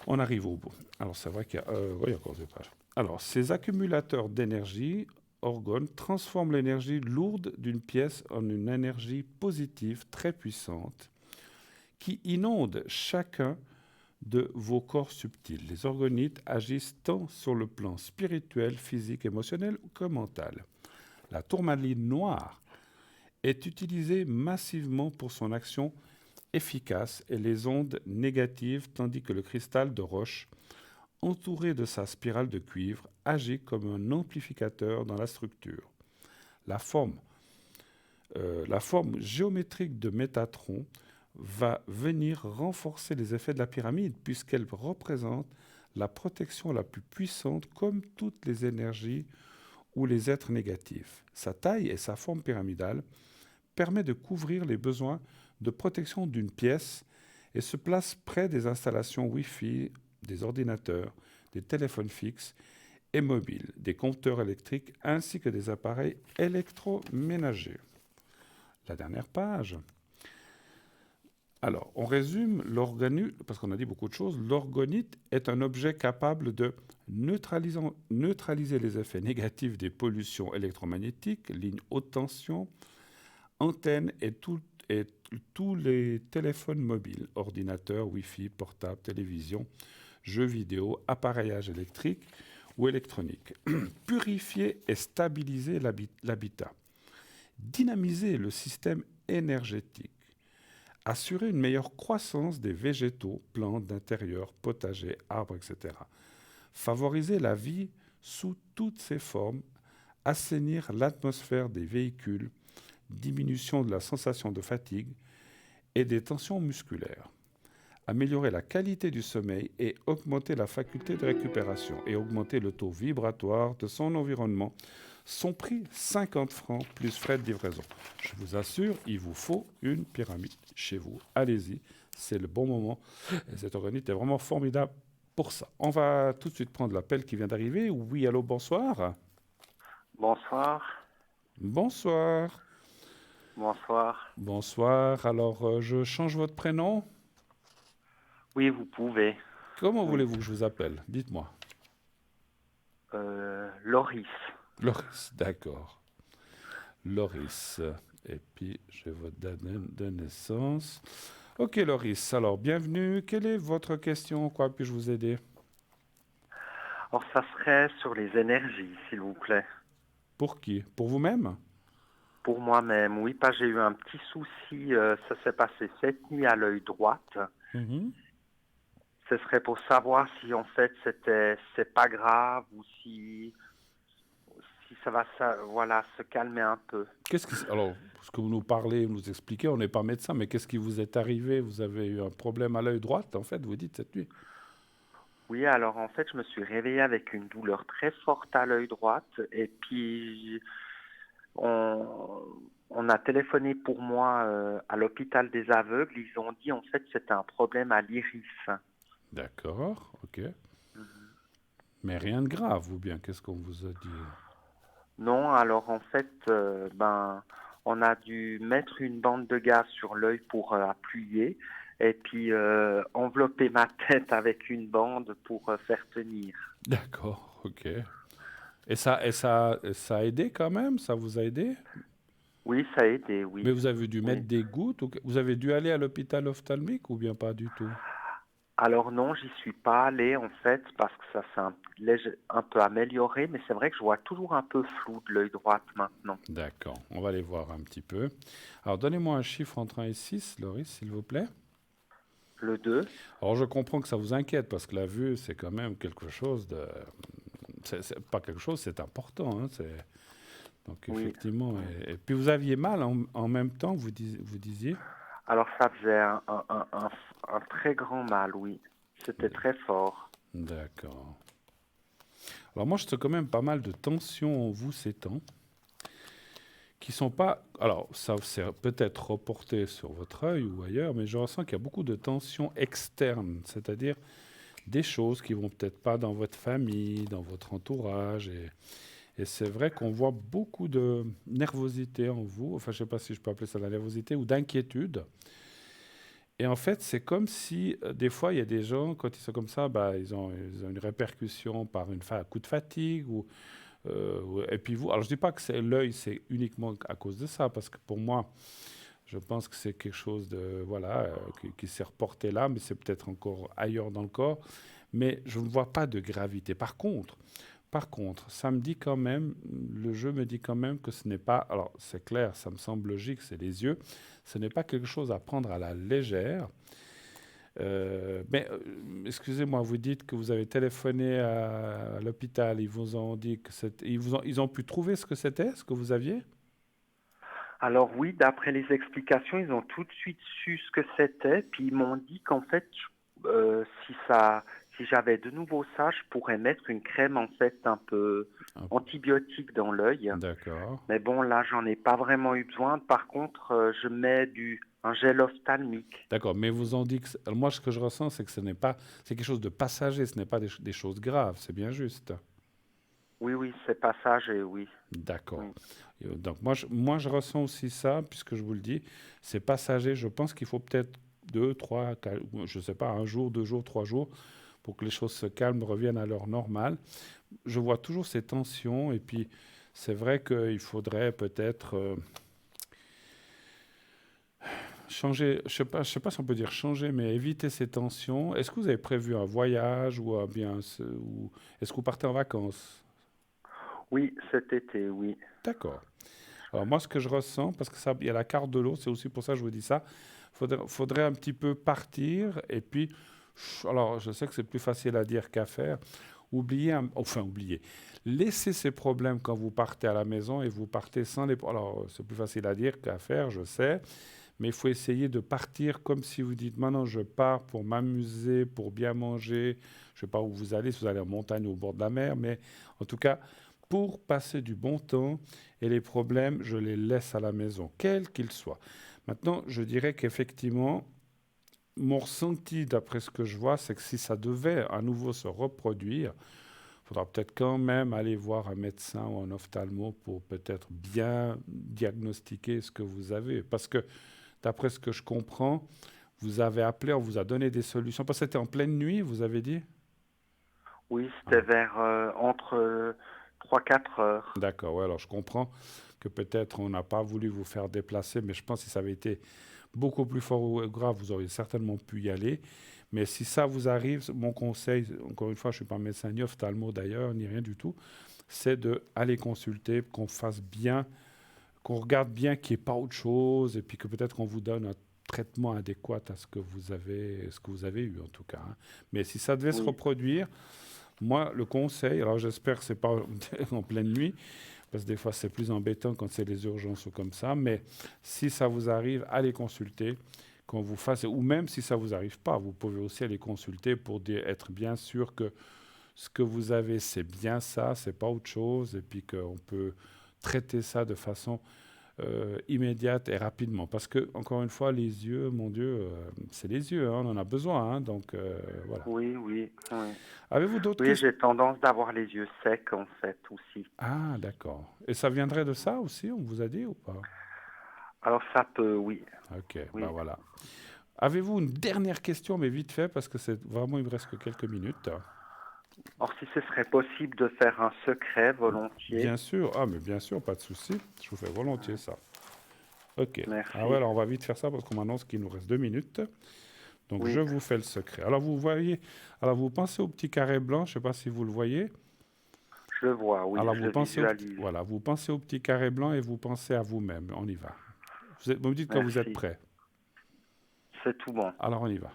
On arrive au bout. Alors, c'est vrai qu'il y a... oui, encore des pages. Alors, ces accumulateurs d'énergie, orgones, transforment l'énergie lourde d'une pièce en une énergie positive très puissante qui inonde chacun de vos corps subtils. Les orgonites agissent tant sur le plan spirituel, physique, émotionnel que mental. La tourmaline noire est utilisée massivement pour son action efficace et les ondes négatives, tandis que le cristal de roche, entouré de sa spirale de cuivre, agit comme un amplificateur dans la structure. La forme géométrique de Métatron va venir renforcer les effets de la pyramide puisqu'elle représente la protection la plus puissante comme toutes les énergies ou les êtres négatifs. Sa taille et sa forme pyramidale permet de couvrir les besoins de protection d'une pièce et se place près des installations Wi-Fi, des ordinateurs, des téléphones fixes et mobiles, des compteurs électriques ainsi que des appareils électroménagers. La dernière page. Alors, on résume parce qu'on a dit beaucoup de choses. L'orgonite est un objet capable de neutraliser les effets négatifs des pollutions électromagnétiques, lignes haute tension, antennes et tous les téléphones mobiles, ordinateurs, Wi-Fi, portables, télévision, jeux vidéo, appareillage électrique ou électronique. Purifier et stabiliser l'habitat. Dynamiser le système énergétique. Assurer une meilleure croissance des végétaux, plantes d'intérieur, potagers, arbres, etc. Favoriser la vie sous toutes ses formes. Assainir l'atmosphère des véhicules. Diminution de la sensation de fatigue et des tensions musculaires. Améliorer la qualité du sommeil et augmenter la faculté de récupération et augmenter le taux vibratoire de son environnement. Son prix, 50 francs plus frais de livraison. Je vous assure, il vous faut une pyramide chez vous. Allez-y, c'est le bon moment. Et cette organite est vraiment formidable pour ça. On va tout de suite prendre l'appel qui vient d'arriver. Oui, allô, bonsoir.
Bonsoir.
Bonsoir.
Bonsoir.
Bonsoir. Alors, je change votre prénom?
Oui, vous pouvez.
Comment voulez-vous que je vous appelle? Dites-moi.
Loris.
Loris, d'accord. Loris. Et puis, j'ai votre date de naissance. Ok, Loris. Alors, bienvenue. Quelle est votre question? Quoi puis-je vous aider?
Alors, ça serait sur les énergies, s'il vous plaît.
Pour qui? Pour vous-même?
Pour moi-même, oui, parce que j'ai eu un petit souci. Ça s'est passé cette nuit à l'œil droite. Ce serait pour savoir si, en fait, c'est pas grave ou si ça va se calmer un peu.
Alors, ce que vous nous parlez, vous nous expliquez, on n'est pas médecin, mais qu'est-ce qui vous est arrivé? Vous avez eu un problème à l'œil droit, en fait, vous dites, cette nuit?
Oui, alors en fait, je me suis réveillé avec une douleur très forte à l'œil droit et puis on a téléphoné pour moi à l'hôpital des aveugles. Ils ont dit en fait c'était un problème à l'iris.
D'accord, ok. Mais rien de grave, ou bien qu'est-ce qu'on vous a dit?
Non, alors en fait, on a dû mettre une bande de gaz sur l'œil pour appuyer et puis envelopper ma tête avec une bande pour faire tenir.
D'accord, ok. Ça a aidé quand même? Ça vous a aidé?
Oui, ça a aidé,
Mais
oui.
vous avez dû
Oui.
mettre des gouttes? Vous avez dû aller à l'hôpital ophtalmique ou bien pas du tout?
Alors non, j'y suis pas allé en fait parce que ça s'est un peu amélioré, mais c'est vrai que je vois toujours un peu flou de l'œil droit maintenant.
D'accord, on va aller voir un petit peu. Alors, donnez-moi un chiffre entre 1 et 6, Loris, s'il vous plaît.
Le 2.
Alors, je comprends que ça vous inquiète parce que la vue, c'est quand même quelque chose de. C'est pas quelque chose, c'est important, hein, donc,
Oui.
effectivement. Et puis, vous aviez mal en même temps, vous disiez?
Alors ça faisait un très grand mal, oui. C'était très fort.
D'accord. Alors, moi, je sens quand même pas mal de tensions en vous ces temps, qui sont pas. Alors, ça c'est peut-être reporté sur votre œil ou ailleurs, mais je ressens qu'il y a beaucoup de tensions externes, c'est-à-dire des choses qui vont peut-être pas dans votre famille, dans votre entourage. Et c'est vrai qu'on voit beaucoup de nervosité en vous. Enfin, je sais pas si je peux appeler ça la nervosité ou d'inquiétude. Et en fait, c'est comme si, des fois, il y a des gens, quand ils sont comme ça, bah, ils ont une répercussion par un coup de fatigue. Et puis vous, alors je dis pas que c'est l'œil, c'est uniquement à cause de ça, parce que pour moi, je pense que c'est quelque chose de, voilà, qui s'est reporté là, mais c'est peut-être encore ailleurs dans le corps. Mais je ne vois pas de gravité. Par contre, ça me dit quand même, le jeu me dit quand même que ce n'est pas, alors c'est clair, ça me semble logique, c'est les yeux, ce n'est pas quelque chose à prendre à la légère. Excusez-moi, vous dites que vous avez téléphoné à l'hôpital, ils vous ont dit que c'était, ils ont pu trouver ce que c'était, ce que vous aviez?
Alors oui, d'après les explications, ils ont tout de suite su ce que c'était, puis ils m'ont dit qu'en fait, si j'avais de nouveau ça, je pourrais mettre une crème en fait un peu
Ah,
antibiotique dans l'œil.
d'accord.
Mais bon, là, j'en ai pas vraiment eu besoin. Par contre, je mets un gel ophtalmique.
D'accord, mais vous ont dit que, alors moi ce que je ressens, c'est que ce n'est pas, c'est quelque chose de passager, ce n'est pas des choses graves, c'est bien juste.
Oui, oui, c'est passager, oui.
D'accord.
Oui.
Donc moi je ressens aussi ça, puisque je vous le dis, c'est passager. Je pense qu'il faut peut-être 2, 3, je ne sais pas, 1 jour, 2 jours, 3 jours, pour que les choses se calment, reviennent à leur normale. Je vois toujours ces tensions, et puis c'est vrai qu'il faudrait peut-être changer, je sais pas si on peut dire changer, mais éviter ces tensions. Est-ce que vous avez prévu un voyage ou ou est-ce que vous partez en vacances?
Oui, cet été, oui.
D'accord. Alors moi, ce que je ressens, parce que ça, il y a la carte de l'eau, c'est aussi pour ça que je vous dis ça, faudrait un petit peu partir et puis, alors je sais que c'est plus facile à dire qu'à faire, oublier, laissez ces problèmes quand vous partez à la maison et vous partez sans les. Alors c'est plus facile à dire qu'à faire, je sais, mais il faut essayer de partir comme si vous dites maintenant je pars pour m'amuser, pour bien manger, je ne sais pas où vous allez, si vous allez en montagne ou au bord de la mer, mais en tout cas pour passer du bon temps et les problèmes, je les laisse à la maison, quels qu'ils soient. Maintenant, je dirais qu'effectivement, mon ressenti, d'après ce que je vois, c'est que si ça devait à nouveau se reproduire, il faudra peut-être quand même aller voir un médecin ou un ophtalmo pour peut-être bien diagnostiquer ce que vous avez. Parce que, d'après ce que je comprends, vous avez appelé, on vous a donné des solutions. Parce que c'était en pleine nuit, vous avez dit?
Oui, c'était
Ah,
vers entre 3-4 heures.
d'accord, ouais, alors je comprends que peut-être on n'a pas voulu vous faire déplacer, mais je pense que si ça avait été beaucoup plus fort ou grave, vous auriez certainement pu y aller. Mais si ça vous arrive, mon conseil, encore une fois, je ne suis pas médecin ni ophtalmo d'ailleurs, ni rien du tout, c'est d'aller consulter, qu'on fasse bien, qu'on regarde bien qu'il n'y ait pas autre chose, et puis que peut-être qu'on vous donne un traitement adéquat à ce que vous avez eu en tout cas, hein. Mais si ça devait se
Oui,
reproduire, moi, le conseil, alors j'espère que ce n'est pas en pleine nuit, parce que des fois c'est plus embêtant quand c'est les urgences ou comme ça, mais si ça vous arrive, allez consulter, qu'on vous fasse, ou même si ça ne vous arrive pas, vous pouvez aussi aller consulter pour être bien sûr que ce que vous avez, c'est bien ça, c'est pas autre chose, et puis qu'on peut traiter ça de façon immédiate et rapidement. Parce que, encore une fois, les yeux, mon Dieu, c'est les yeux, hein, on en a besoin. Hein, donc, voilà.
Oui.
Avez-vous d'autres
Oui,
questions?
j'ai tendance d'avoir les yeux secs, en fait, aussi.
Ah, d'accord. Et ça viendrait de ça aussi, on vous a dit ou pas?
Alors, ça peut, oui.
Ok,
Oui.
voilà. Avez-vous une dernière question, mais vite fait, parce que c'est vraiment, il me reste que quelques minutes.
Or, si ce serait possible de faire un secret volontiers.
Bien sûr, mais bien sûr, pas de souci. Je vous fais volontiers ça. Ok.
Merci.
Ah ouais, alors on va vite faire ça parce qu'on m'annonce qu'il nous reste 2 minutes. Donc
Oui.
je vous fais le secret. Alors vous voyez, alors vous pensez au petit carré blanc, je ne sais pas si vous le voyez.
Je le vois, oui,
Alors
je
vous
le
pensez
visualise.
voilà, vous pensez au petit carré blanc et vous pensez à vous-même. On y va. Vous me dites quand vous êtes
Merci.
prêt.
C'est tout bon.
Alors on y va.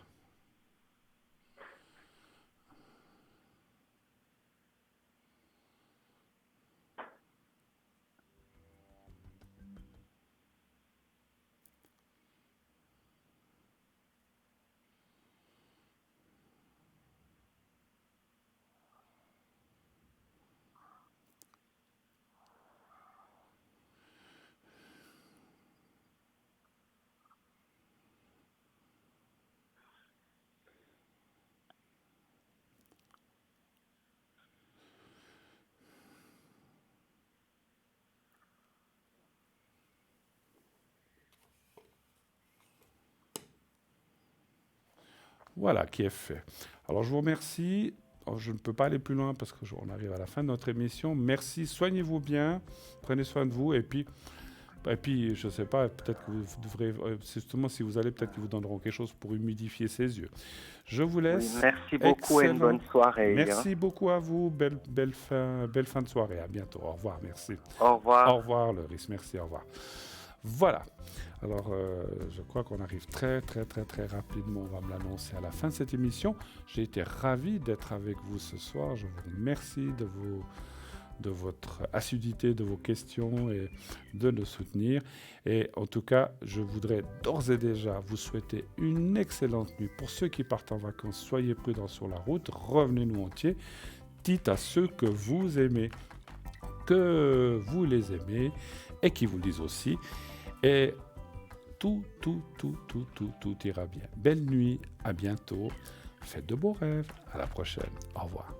Voilà qui est fait. Alors je vous remercie. Alors, je ne peux pas aller plus loin parce qu'on arrive à la fin de notre émission. Merci, soignez-vous bien, prenez soin de vous et puis, je ne sais pas, peut-être que vous devrez, justement, si vous allez, peut-être qu'ils vous donneront quelque chose pour humidifier ses yeux. Je vous
Oui,
laisse.
merci beaucoup et une
Excellent.
bonne soirée.
Merci beaucoup à vous. Belle fin de soirée. À bientôt. Au revoir. Merci.
Au revoir.
Au revoir, Loris. Merci. Au revoir. Voilà. Alors, je crois qu'on arrive très rapidement. On va me l'annoncer à la fin de cette émission. J'ai été ravi d'être avec vous ce soir. Je vous remercie de votre assiduité, de vos questions et de nous soutenir. Et en tout cas, je voudrais d'ores et déjà vous souhaiter une excellente nuit. Pour ceux qui partent en vacances, soyez prudents sur la route. Revenez-nous entiers. Dites à ceux que vous aimez que vous les aimez et qui vous le disent aussi. Et tout ira bien. Belle nuit, à bientôt. Faites de beaux rêves. À la prochaine. Au revoir.